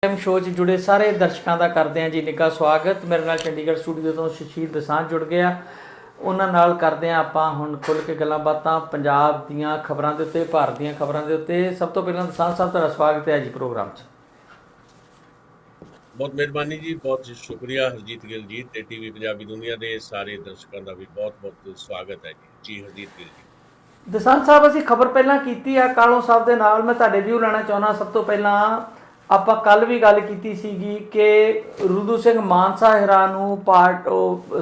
Show 'ਚ ਜੁੜੇ ਸਾਰੇ ਦਰਸ਼ਕਾਂ ਦਾ ਕਰਦੇ ਹਾਂ ਜੀ ਨਿੱਘਾ ਸਵਾਗਤ। ਮੇਰੇ ਨਾਲ ਚੰਡੀਗੜ੍ਹ ਸਟੂਡੀਓ ਤੋਂ ਸੁਸ਼ੀਲ ਦਸਾਂਝ ਜੁੜ ਗਿਆ। ਉਹਨਾਂ ਨਾਲ ਕਰਦੇ ਹਾਂ ਆਪਾਂ ਹੁਣ ਖੁੱਲ੍ਹ ਕੇ ਗੱਲਾਂ ਬਾਤਾਂ ਪੰਜਾਬ ਦੀਆਂ ਖਬਰਾਂ ਦੇ ਉੱਤੇ, ਭਾਰਤ ਦੀਆਂ ਖਬਰਾਂ ਦੇ ਉੱਤੇ। ਸਭ ਤੋਂ ਪਹਿਲਾਂ ਦਸਾਂਝ ਸਾਹਿਬ ਤੁਹਾਡਾ ਸਵਾਗਤ ਹੈ ਜੀ ਪ੍ਰੋਗਰਾਮ 'ਚ। ਬਹੁਤ ਮਿਹਰਬਾਨੀ ਜੀ, ਬਹੁਤ ਸ਼ੁਕਰੀਆ ਹਰਜੀਤ ਗਿੱਲ ਜੀ ਤੇ ਟੀਵੀ ਪੰਜਾਬੀ ਦੁਨੀਆ ਦੇ ਸਾਰੇ ਦਰਸ਼ਕਾਂ ਦਾ ਵੀ ਬਹੁਤ ਸਵਾਗਤ ਹੈ ਜੀ ਹਰਜੀਤ ਗਿੱਲ ਜੀ। ਦਸਾਂਝ ਸਾਹਿਬ, ਅਸੀਂ ਖਬਰ ਪਹਿਲਾਂ ਕੀਤੀ ਆ ਕਾਲੋਂ ਸਾਹਿਬ ਦੇ ਨਾਲ। ਮੈਂ ਤੁਹਾਡੇ ਵਿਊ ਲੈਣਾ ਚਾਹੁੰਦਾ। ਸਭ ਤੋਂ ਪਹਿਲਾਂ ਆਪਾਂ ਕੱਲ੍ਹ ਵੀ ਗੱਲ ਕੀਤੀ ਸੀਗੀ ਕਿ ਰੂਦੂ ਸਿੰਘ ਮਾਨਸਾ ਹਿਰਾਂ ਨੂੰ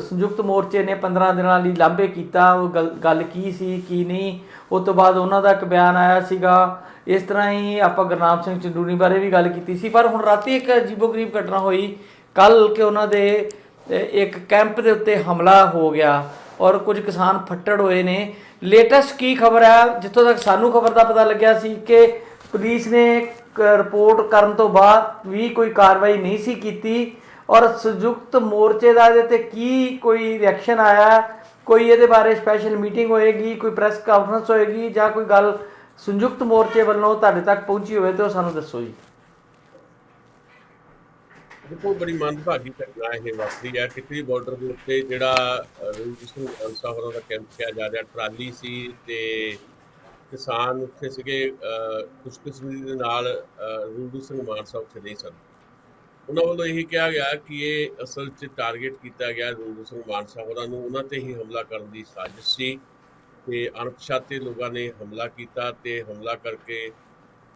ਸੰਯੁਕਤ ਮੋਰਚੇ ਨੇ 15 ਦਿਨਾਂ ਲਈ ਲਾਂਭੇ ਕੀਤਾ। ਉਹ ਗੱਲ ਕੀ ਸੀ ਕੀ ਨਹੀਂ, ਉਸ ਤੋਂ ਬਾਅਦ ਉਹਨਾਂ ਦਾ ਇੱਕ ਬਿਆਨ ਆਇਆ ਸੀਗਾ। ਇਸ ਤਰ੍ਹਾਂ ਹੀ ਆਪਾਂ ਗੁਰਨਾਮ ਸਿੰਘ ਚੰਦੂਨੀ ਬਾਰੇ ਵੀ ਗੱਲ ਕੀਤੀ ਸੀ। ਪਰ ਹੁਣ ਰਾਤੀ ਇੱਕ ਅਜੀਬੋ-ਗਰੀਬ ਘਟਨਾ ਹੋਈ ਕੱਲ੍ਹ ਕਿ ਉਹਨਾਂ ਦੇ ਇੱਕ ਕੈਂਪ ਦੇ ਉੱਤੇ ਹਮਲਾ ਹੋ ਗਿਆ ਔਰ ਕੁਝ ਕਿਸਾਨ ਫੱਟੜ ਹੋਏ ਨੇ। ਲੇਟੈਸਟ ਕੀ ਖਬਰ ਹੈ? ਜਿੱਥੋਂ ਤੱਕ ਸਾਨੂੰ ਖਬਰ ਦਾ ਪਤਾ ਲੱਗਿਆ ਸੀ ਕਿ ਪੁਲਿਸ ਨੇ ਰਿਪੋਰਟ ਕਰਨ ਤੋਂ ਬਾਅਦ ਵੀ ਕੋਈ ਕਾਰਵਾਈ ਨਹੀਂ ਸੀ ਕੀਤੀ ਔਰ ਸੰਯੁਕਤ ਮੋਰਚੇ ਦਾ ਇਹਦੇ 'ਤੇ ਕੀ ਕੋਈ ਰਿਐਕਸ਼ਨ ਆਇਆ? ਕੋਈ ਇਹਦੇ ਬਾਰੇ ਸਪੈਸ਼ਲ ਮੀਟਿੰਗ ਹੋਏਗੀ, ਕੋਈ ਪ੍ਰੈਸ ਕਾਨਫਰੰਸ ਹੋਏਗੀ ਜਾਂ ਕੋਈ ਗੱਲ ਸੰਯੁਕਤ ਮੋਰਚੇ ਵੱਲੋਂ ਤੁਹਾਡੇ ਤੱਕ ਪਹੁੰਚੀ ਹੋਵੇ ਤਾਂ ਉਹ ਸਾਨੂੰ ਦੱਸੋ ਜੀ। ਦੇਖੋ, ਬੜੀ ਮੰਦਭਾਗੀ ਘਟਨਾ ਇਹ ਵਾਪਰੀ ਹੈ। ਟਿੱਕਰੀ ਬਾਰਡਰ ਦੇ ਉੱਤੇ ਜਿਹੜਾ ਰੂਦੂ ਸਿੰਘ ਮਾਨਸਾ ਹੋਰਾਂ ਦਾ ਕੈਂਪ ਕਿਹਾ ਜਾ ਰਿਹਾ, ਟਰਾਲੀ ਸੀ ਤੇ ਕਿਸਾਨ ਉੱਥੇ ਸੀਗੇ। ਖੁਸ਼ਕਿਸਮਤੀ ਦੇ ਨਾਲ ਰੂਦੂ ਸਿੰਘ ਮਾਨਸਾ ਉੱਥੇ ਨਹੀਂ ਸਨ। ਉਹਨਾਂ ਵੱਲੋਂ ਇਹ ਕਿਹਾ ਗਿਆ ਕਿ ਇਹ ਅਸਲ 'ਚ ਟਾਰਗੇਟ ਕੀਤਾ ਗਿਆ ਰੂਦੂ ਸਿੰਘ ਮਾਨਸਾ ਹੋਰਾਂ ਨੂੰ। ਉਹਨਾਂ 'ਤੇ ਹੀ ਹਮਲਾ ਕਰਨ ਦੀ ਸਾਜ਼ਿਸ਼ ਸੀ ਤੇ ਅਣਪਛਾਤੇ ਲੋਕਾਂ ਨੇ ਹਮਲਾ ਕੀਤਾ ਤੇ ਹਮਲਾ ਕਰਕੇ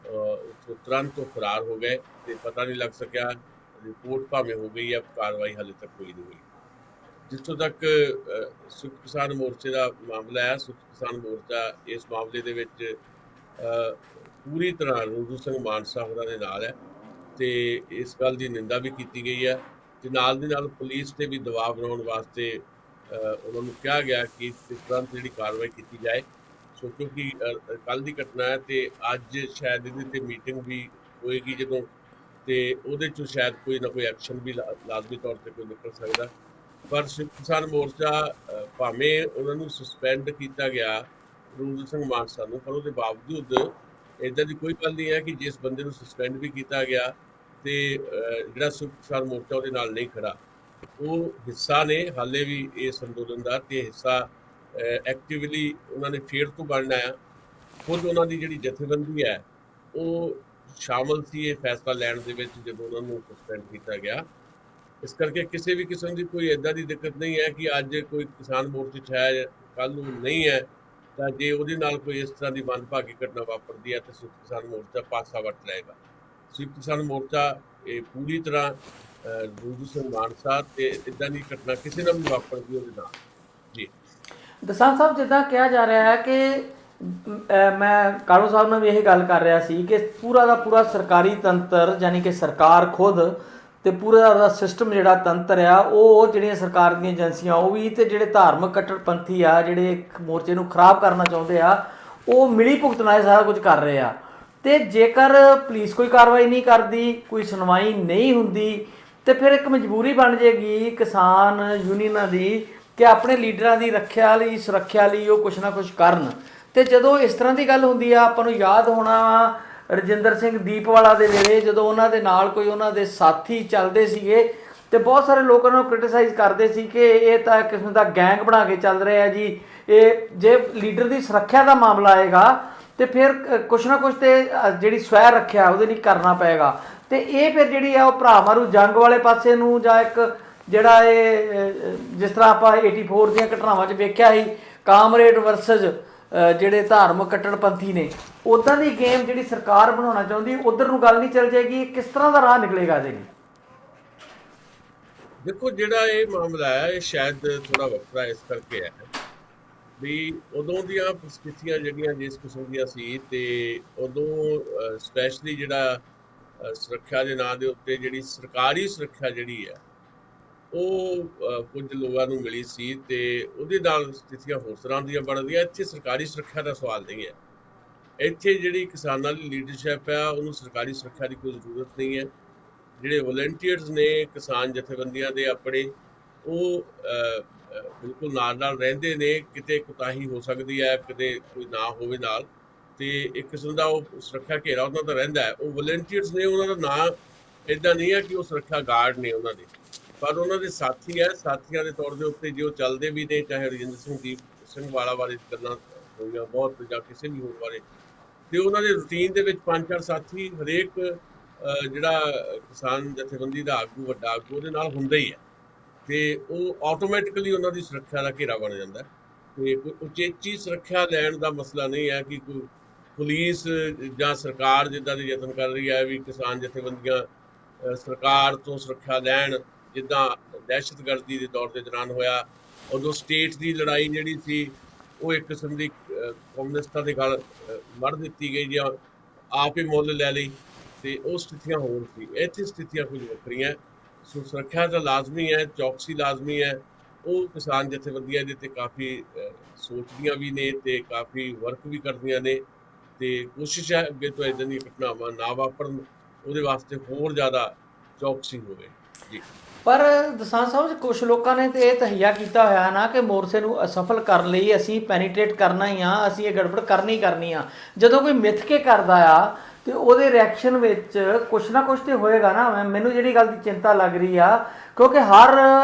ਉੱਥੋਂ ਤੁਰੰਤ ਉਹ ਫਰਾਰ ਹੋ ਗਏ ਤੇ ਪਤਾ ਨਹੀਂ ਲੱਗ ਸਕਿਆ। ਰਿਪੋਰਟ ਭਾਵੇਂ ਹੋ ਗਈ ਹੈ, ਕਾਰਵਾਈ ਹਾਲੇ ਤੱਕ ਕੋਈ ਨਹੀਂ ਹੋਈ। ਜਿੱਥੋਂ ਤੱਕ ਸੰਯੁਕਤ ਕਿਸਾਨ ਮੋਰਚੇ ਦਾ ਮਾਮਲਾ ਹੈ, ਸੰਯੁਕਤ ਕਿਸਾਨ ਮੋਰਚਾ ਇਸ ਮਾਮਲੇ ਦੇ ਵਿੱਚ ਪੂਰੀ ਤਰ੍ਹਾਂ ਰੂਦੂ ਸਿੰਘ ਮਾਨਸਾ ਹੋਰਾਂ ਦੇ ਨਾਲ ਹੈ ਤੇ ਇਸ ਗੱਲ ਦੀ ਨਿੰਦਾ ਵੀ ਕੀਤੀ ਗਈ ਹੈ ਤੇ ਨਾਲ ਦੀ ਨਾਲ ਪੁਲਿਸ 'ਤੇ ਵੀ ਦਬਾਅ ਬਣਾਉਣ ਵਾਸਤੇ ਉਹਨਾਂ ਨੂੰ ਕਿਹਾ ਗਿਆ ਕਿ ਤੁਰੰਤ ਜਿਹੜੀ ਕਾਰਵਾਈ ਕੀਤੀ ਜਾਏ। ਸੋ ਕਿਉਂਕਿ ਕੱਲ੍ਹ ਦੀ ਘਟਨਾ ਹੈ ਤੇ ਅੱਜ ਸ਼ਾਇਦ ਇਹਦੇ 'ਤੇ ਮੀਟਿੰਗ ਵੀ ਹੋਏਗੀ ਜਦੋਂ, ਤੇ ਉਹਦੇ 'ਚੋਂ ਸ਼ਾਇਦ ਕੋਈ ਨਾ ਕੋਈ ਐਕਸ਼ਨ ਵੀ ਲਾਜ਼ਮੀ ਤੌਰ 'ਤੇ ਕੋਈ ਨਿਕਲ ਸਕਦਾ। ਪਰ ਸੰਯੁਕਤ ਕਿਸਾਨ ਮੋਰਚਾ ਭਾਵੇਂ ਉਹਨਾਂ ਨੂੰ ਸਸਪੈਂਡ ਕੀਤਾ ਗਿਆ ਰੂਦੂ ਸਿੰਘ ਮਾਨਸਾ ਨੂੰ, ਪਰ ਉਹਦੇ ਬਾਵਜੂਦ ਇੱਦਾਂ ਦੀ ਕੋਈ ਗੱਲ ਨਹੀਂ ਹੈ ਕਿ ਜਿਸ ਬੰਦੇ ਨੂੰ ਸਸਪੈਂਡ ਵੀ ਕੀਤਾ ਗਿਆ ਤੇ ਜਿਹੜਾ ਸੰਯੁਕਤ ਕਿਸਾਨ ਮੋਰਚਾ ਉਹਦੇ ਨਾਲ ਨਹੀਂ ਖੜਾ। ਉਹ ਹਿੱਸਾ ਨੇ ਹਾਲੇ ਵੀ ਇਸ ਅੰਦੋਲਨ ਦਾ ਤੇ ਹਿੱਸਾ ਐਕਟਿਵਲੀ ਉਹਨਾਂ ਨੇ ਫੇਰ ਤੋਂ ਬਣਨਾ ਆ। ਖੁਦ ਉਹਨਾਂ ਦੀ ਜਿਹੜੀ ਜਥੇਬੰਦੀ ਹੈ ਉਹ ਸ਼ਾਮਲ ਸੀ ਇਹ ਫੈਸਲਾ ਲੈਣ ਦੇ ਵਿੱਚ ਜਦੋਂ ਉਹਨਾਂ ਨੂੰ ਸਸਪੈਂਡ ਕੀਤਾ ਗਿਆ। ਇਸ ਕਰਕੇ ਕਿਸੇ ਵੀ ਕਿਸਮ ਦੀ ਕੋਈ ਇੱਦਾਂ ਦੀ ਦਿੱਕਤ ਨਹੀਂ ਹੈ ਕਿ ਅੱਜ ਕੋਈ ਕਿਸਾਨ ਮੋਰਚੇ 'ਚ ਹੈ, ਕੱਲ੍ਹ ਨੂੰ ਨਹੀਂ ਹੈ। ਤਾਂ ਜੇ ਉਹਦੇ ਨਾਲ ਕੋਈ ਇਸ ਤਰ੍ਹਾਂ ਦੀ ਮੰਦਭਾਗੀ ਘਟਨਾ ਵਾਪਰਦੀ ਹੈ ਤਾਂ ਸੰਯੁਕਤ ਕਿਸਾਨ ਮੋਰਚਾ ਪਾਸਾ ਵੱਟ ਲਏਗਾ। ਸੰਯੁਕਤ ਕਿਸਾਨ ਮੋਰਚਾ ਇਹ ਪੂਰੀ ਤਰ੍ਹਾਂ ਰੂਦੂ ਸਿੰਘ ਮਾਨਸਾ ਤੇ ਇੱਦਾਂ ਦੀ ਘਟਨਾ ਕਿਸੇ ਨਾਲ ਵੀ ਵਾਪਰਦੀ ਉਹਦੇ ਨਾਲ ਜੀ। ਦਸਾਂਝ ਸਾਹਿਬ, ਜਿੱਦਾਂ ਕਿਹਾ ਜਾ ਰਿਹਾ ਹੈ ਕਿ ਮੈਂ ਕਾਲੂ ਸਾਹਿਬ ਨਾਲ ਵੀ ਇਹ ਗੱਲ ਕਰ ਰਿਹਾ ਸੀ ਕਿ ਪੂਰਾ ਦਾ ਪੂਰਾ ਸਰਕਾਰੀ ਤੰਤਰ, ਯਾਨੀ ਕਿ ਸਰਕਾਰ ਖੁਦ ਤੇ ਪੂਰਾ ਦਾ ਸਿਸਟਮ ਜਿਹੜਾ ਤੰਤਰ ਆ, ਉਹ ਜਿਹੜੀਆਂ ਸਰਕਾਰ ਦੀਆਂ ਏਜੰਸੀਆਂ ਉਹ ਵੀ ਤੇ ਜਿਹੜੇ ਧਾਰਮਿਕ ਕੱਟੜਪੰਥੀ ਆ ਜਿਹੜੇ ਮੋਰਚੇ ਨੂੰ ਖਰਾਬ ਕਰਨਾ ਚਾਹੁੰਦੇ ਆ, ਉਹ ਮਿਲੀ ਭੁਗਤ ਨਾਲ ਸਾਰਾ ਕੁਝ ਕਰ ਰਹੇ ਆ। ਤੇ ਜੇਕਰ ਪੁਲਿਸ ਕੋਈ ਕਾਰਵਾਈ ਨਹੀਂ ਕਰਦੀ, ਕੋਈ ਸੁਣਵਾਈ ਨਹੀਂ ਹੁੰਦੀ, ਤੇ ਫਿਰ ਇੱਕ ਮਜਬੂਰੀ ਬਣ ਜਾਏਗੀ ਕਿਸਾਨ ਯੂਨੀਅਨਾਂ ਦੀ ਕਿ ਆਪਣੇ ਲੀਡਰਾਂ ਦੀ ਰੱਖਿਆ ਲਈ, ਸੁਰੱਖਿਆ ਲਈ ਉਹ ਕੁਛ ਨਾ ਕੁਛ ਕਰਨ। ਤੇ ਜਦੋਂ ਇਸ ਤਰ੍ਹਾਂ ਦੀ ਗੱਲ ਹੁੰਦੀ ਆ, ਆਪਾਂ ਨੂੰ ਯਾਦ ਹੋਣਾ ਰਜਿੰਦਰ ਸਿੰਘ ਦੀਪਵਾਲਾ ਦੇ ਵੇਲੇ ਜਦੋਂ ਉਹਨਾਂ ਦੇ ਨਾਲ ਕੋਈ ਉਹਨਾਂ ਦੇ ਸਾਥੀ ਚੱਲਦੇ ਸੀਗੇ ਤੇ ਬਹੁਤ ਸਾਰੇ ਲੋਕਾਂ ਨੂੰ ਕ੍ਰਿਟਿਸਾਈਜ਼ ਕਰਦੇ ਸੀ ਕਿ ਇਹ ਤਾਂ ਇੱਕ ਕਿਸਮ ਦਾ ਗੈਂਗ ਬਣਾ ਕੇ ਚੱਲ ਰਿਹਾ ਜੀ। ਇਹ ਜੇ ਲੀਡਰ ਦੀ ਸੁਰੱਖਿਆ ਦਾ ਮਾਮਲਾ ਆਏਗਾ ਤੇ ਫਿਰ ਕੁਛ ਨਾ ਕੁਛ ਤੇ ਜਿਹੜੀ ਸਵੈ ਰੱਖਿਆ ਉਹਦੇ ਲਈ ਕਰਨਾ ਪਏਗਾ। ਤੇ ਇਹ ਫਿਰ ਜਿਹੜੀ ਆ ਉਹ ਭਰਾ ਮਾਰੂ ਜੰਗ ਵਾਲੇ ਪਾਸੇ ਨੂੰ, ਜਾਂ ਇੱਕ ਜਿਹੜਾ ਇਹ ਜਿਸ ਤਰ੍ਹਾਂ ਆਪਾਂ 84 ਦੀਆਂ ਘਟਨਾਵਾਂ 'ਚ ਵੇਖਿਆ ਸੀ ਕਾਮਰੇਡ ਵਰਸਸ ਜਿਹੜੇ ਧਾਰਮਿਕ ਕੱਟੜਪੰਥੀ ਨੇ, ਉੱਦਾਂ ਦੀ ਗੇਮ ਜਿਹੜੀ ਸਰਕਾਰ ਬਣਾਉਣਾ ਚਾਹੁੰਦੀ ਉੱਧਰ ਨੂੰ ਗੱਲ ਨਹੀਂ ਚੱਲ ਜਾਏਗੀ। ਕਿਸ ਤਰ੍ਹਾਂ ਦਾ ਰਾਹ ਨਿਕਲੇਗਾ ਇਹਦੇ ਲਈ? ਦੇਖੋ, ਜਿਹੜਾ ਇਹ ਮਾਮਲਾ ਹੈ ਇਹ ਸ਼ਾਇਦ ਥੋੜਾ ਵੱਖਰਾ ਇਸ ਕਰਕੇ ਹੈ ਵੀ ਉਦੋਂ ਦੀਆਂ ਸਥਿਤੀਆਂ ਜਿਹੜੀਆਂ ਜਿਸ ਕਿਸਮ ਦੀਆਂ ਸੀ ਤੇ ਉਦੋਂ ਸਪੈਸ਼ਲੀ ਜਿਹੜਾ ਸੁਰੱਖਿਆ ਦੇ ਨਾਂ ਦੇ ਉੱਤੇ ਜਿਹੜੀ ਸਰਕਾਰੀ ਸੁਰੱਖਿਆ ਜਿਹੜੀ ਹੈ ਉਹ ਕੁਝ ਲੋਕਾਂ ਨੂੰ ਮਿਲੀ ਸੀ ਤੇ ਉਹਦੇ ਨਾਲ ਸਥਿਤੀਆਂ ਹੋਰ ਤਰ੍ਹਾਂ ਦੀਆਂ ਬਣਦੀਆਂ। ਇੱਥੇ ਸਰਕਾਰੀ ਸੁਰੱਖਿਆ ਦਾ ਸਵਾਲ ਨਹੀਂ ਹੈ। ਇੱਥੇ ਜਿਹੜੀ ਕਿਸਾਨਾਂ ਦੀ ਲੀਡਰਸ਼ਿਪ ਹੈ ਉਹਨੂੰ ਸਰਕਾਰੀ ਸੁਰੱਖਿਆ ਦੀ ਕੋਈ ਜ਼ਰੂਰਤ ਨਹੀਂ ਹੈ। ਜਿਹੜੇ ਵਲੰਟੀਅਰਸ ਨੇ ਕਿਸਾਨ ਜਥੇਬੰਦੀਆਂ ਦੇ ਆਪਣੇ, ਉਹ ਬਿਲਕੁਲ ਨਾਲ ਰਹਿੰਦੇ ਨੇ। ਕਿਤੇ ਕੁਤਾਹੀ ਹੋ ਸਕਦੀ ਹੈ, ਕਿਤੇ ਕੋਈ ਨਾ ਹੋਵੇ ਨਾਲ, ਤੇ ਇੱਕ ਕਿਸਮ ਦਾ ਉਹ ਸੁਰੱਖਿਆ ਘੇਰਾ ਉਹਨਾਂ ਦਾ ਰਹਿੰਦਾ ਹੈ। ਉਹ ਵਲੰਟੀਅਰਸ ਨੇ, ਉਹਨਾਂ ਦਾ ਨਾਂ ਇਦਾਂ ਨਹੀਂ ਹੈ ਕਿ ਉਹ ਸੁਰੱਖਿਆ ਗਾਰਡ ਨੇ ਉਹਨਾਂ ਦੇ, ਪਰ ਉਹਨਾਂ ਦੇ ਸਾਥੀ ਹੈ। ਸਾਥੀਆਂ ਦੇ ਤੌਰ ਦੇ ਉੱਤੇ ਜੇ ਉਹ ਚੱਲਦੇ ਵੀ ਨੇ, ਚਾਹੇ ਰਜਿੰਦਰ ਸਿੰਘ ਦੀਪ ਸਿੰਘ ਵਾਲਾ ਬਾਰੇ ਗੱਲਾਂ ਹੋਈਆਂ ਬਹੁਤ, ਜਾਂ ਕਿਸੇ ਵੀ ਹੋਰ ਬਾਰੇ, ਤੇ ਉਹਨਾਂ ਦੇ ਰੂਟੀਨ ਦੇ ਵਿੱਚ ਪੰਜ ਚਾਰ ਸਾਥੀ ਹਰੇਕ ਜਿਹੜਾ ਕਿਸਾਨ ਜਥੇਬੰਦੀ ਦਾ ਆਗੂ, ਵੱਡਾ ਆਗੂ, ਉਹਦੇ ਨਾਲ ਹੁੰਦਾ ਹੀ ਹੈ, ਤੇ ਉਹ ਆਟੋਮੈਟਿਕਲੀ ਉਹਨਾਂ ਦੀ ਸੁਰੱਖਿਆ ਦਾ ਘੇਰਾ ਬਣ ਜਾਂਦਾ। ਤੇ ਕੋਈ ਉਚੇਚੀ ਸੁਰੱਖਿਆ ਲੈਣ ਦਾ ਮਸਲਾ ਨਹੀਂ ਹੈ ਕਿ ਕੋਈ ਪੁਲਿਸ ਜਾਂ ਸਰਕਾਰ ਜਿੱਦਾਂ ਦੇ ਯਤਨ ਕਰ ਰਹੀ ਹੈ ਵੀ ਕਿਸਾਨ ਜਥੇਬੰਦੀਆਂ ਸਰਕਾਰ ਤੋਂ ਸੁਰੱਖਿਆ ਲੈਣ, ਜਿੱਦਾਂ ਦਹਿਸ਼ਤਗਰਦੀ ਦੇ ਦੌਰ ਦੇ ਦੌਰਾਨ ਹੋਇਆ। ਉਦੋਂ ਸਟੇਟ ਦੀ ਲੜਾਈ ਜਿਹੜੀ ਸੀ ਉਹ ਇੱਕ ਕਿਸਮ ਦੀ ਕਮਿਊਨਿਸਟਾਂ ਦੇ ਗਲ ਮੜ ਦਿੱਤੀ ਗਈ ਜਾਂ ਆਪ ਹੀ ਮੁੱਲ ਲੈ ਲਈ, ਤੇ ਉਹ ਸਥਿਤੀਆਂ ਹੋਰ ਸੀ। ਇੱਥੇ ਸਥਿਤੀਆਂ ਕੁਝ ਵੱਖਰੀਆਂ। ਸੋ ਸੁਰੱਖਿਆ ਤਾਂ ਲਾਜ਼ਮੀ ਹੈ, ਚੌਕਸੀ ਲਾਜ਼ਮੀ ਹੈ। ਉਹ ਕਿਸਾਨ ਜਥੇਬੰਦੀਆਂ ਇਹਦੇ 'ਤੇ ਕਾਫੀ ਸੋਚਦੀਆਂ ਵੀ ਨੇ ਤੇ ਕਾਫੀ ਵਰਕ ਵੀ ਕਰਦੀਆਂ ਨੇ, ਤੇ ਕੋਸ਼ਿਸ਼ ਹੈ ਅੱਗੇ ਤੋਂ ਇੱਦਾਂ ਦੀਆਂ ਘਟਨਾਵਾਂ ਨਾ ਵਾਪਰਨ, ਉਹਦੇ ਵਾਸਤੇ ਹੋਰ ਜ਼ਿਆਦਾ ਚੌਕਸੀ ਹੋਵੇ ਜੀ। ਪਰ ਦਸਾਂਝ ਸਾਹਿਬ, ਕੁਝ ਲੋਕਾਂ ਨੇ ਤੇ ਇਹ ਤਹਈਆ ਕੀਤਾ ਹੋਇਆ ਨਾ ਕਿ ਮੋਰਚੇ ਨੂੰ ਅਸਫਲ ਕਰਨ ਲਈ ਅਸੀਂ ਪੈਨੀਟ੍ਰੇਟ ਕਰਨਾ ਹੀ ਆ, ਅਸੀਂ ਇਹ ਗੜਬੜ ਕਰਨੀ ਆ। ਜਦੋਂ ਕੋਈ ਮਿੱਥ ਕੇ ਕਰਦਾ ਆ ਤੇ ਉਹਦੇ ਰਿਐਕਸ਼ਨ ਵਿੱਚ ਕੁਛ ਨਾ ਕੁਛ ਤੇ ਹੋਏਗਾ ਨਾ। ਮੈਨੂੰ ਜਿਹੜੀ ਗੱਲ ਦੀ ਚਿੰਤਾ ਲੱਗ ਰਹੀ ਆ, ਕਿਉਂਕਿ ਹਰ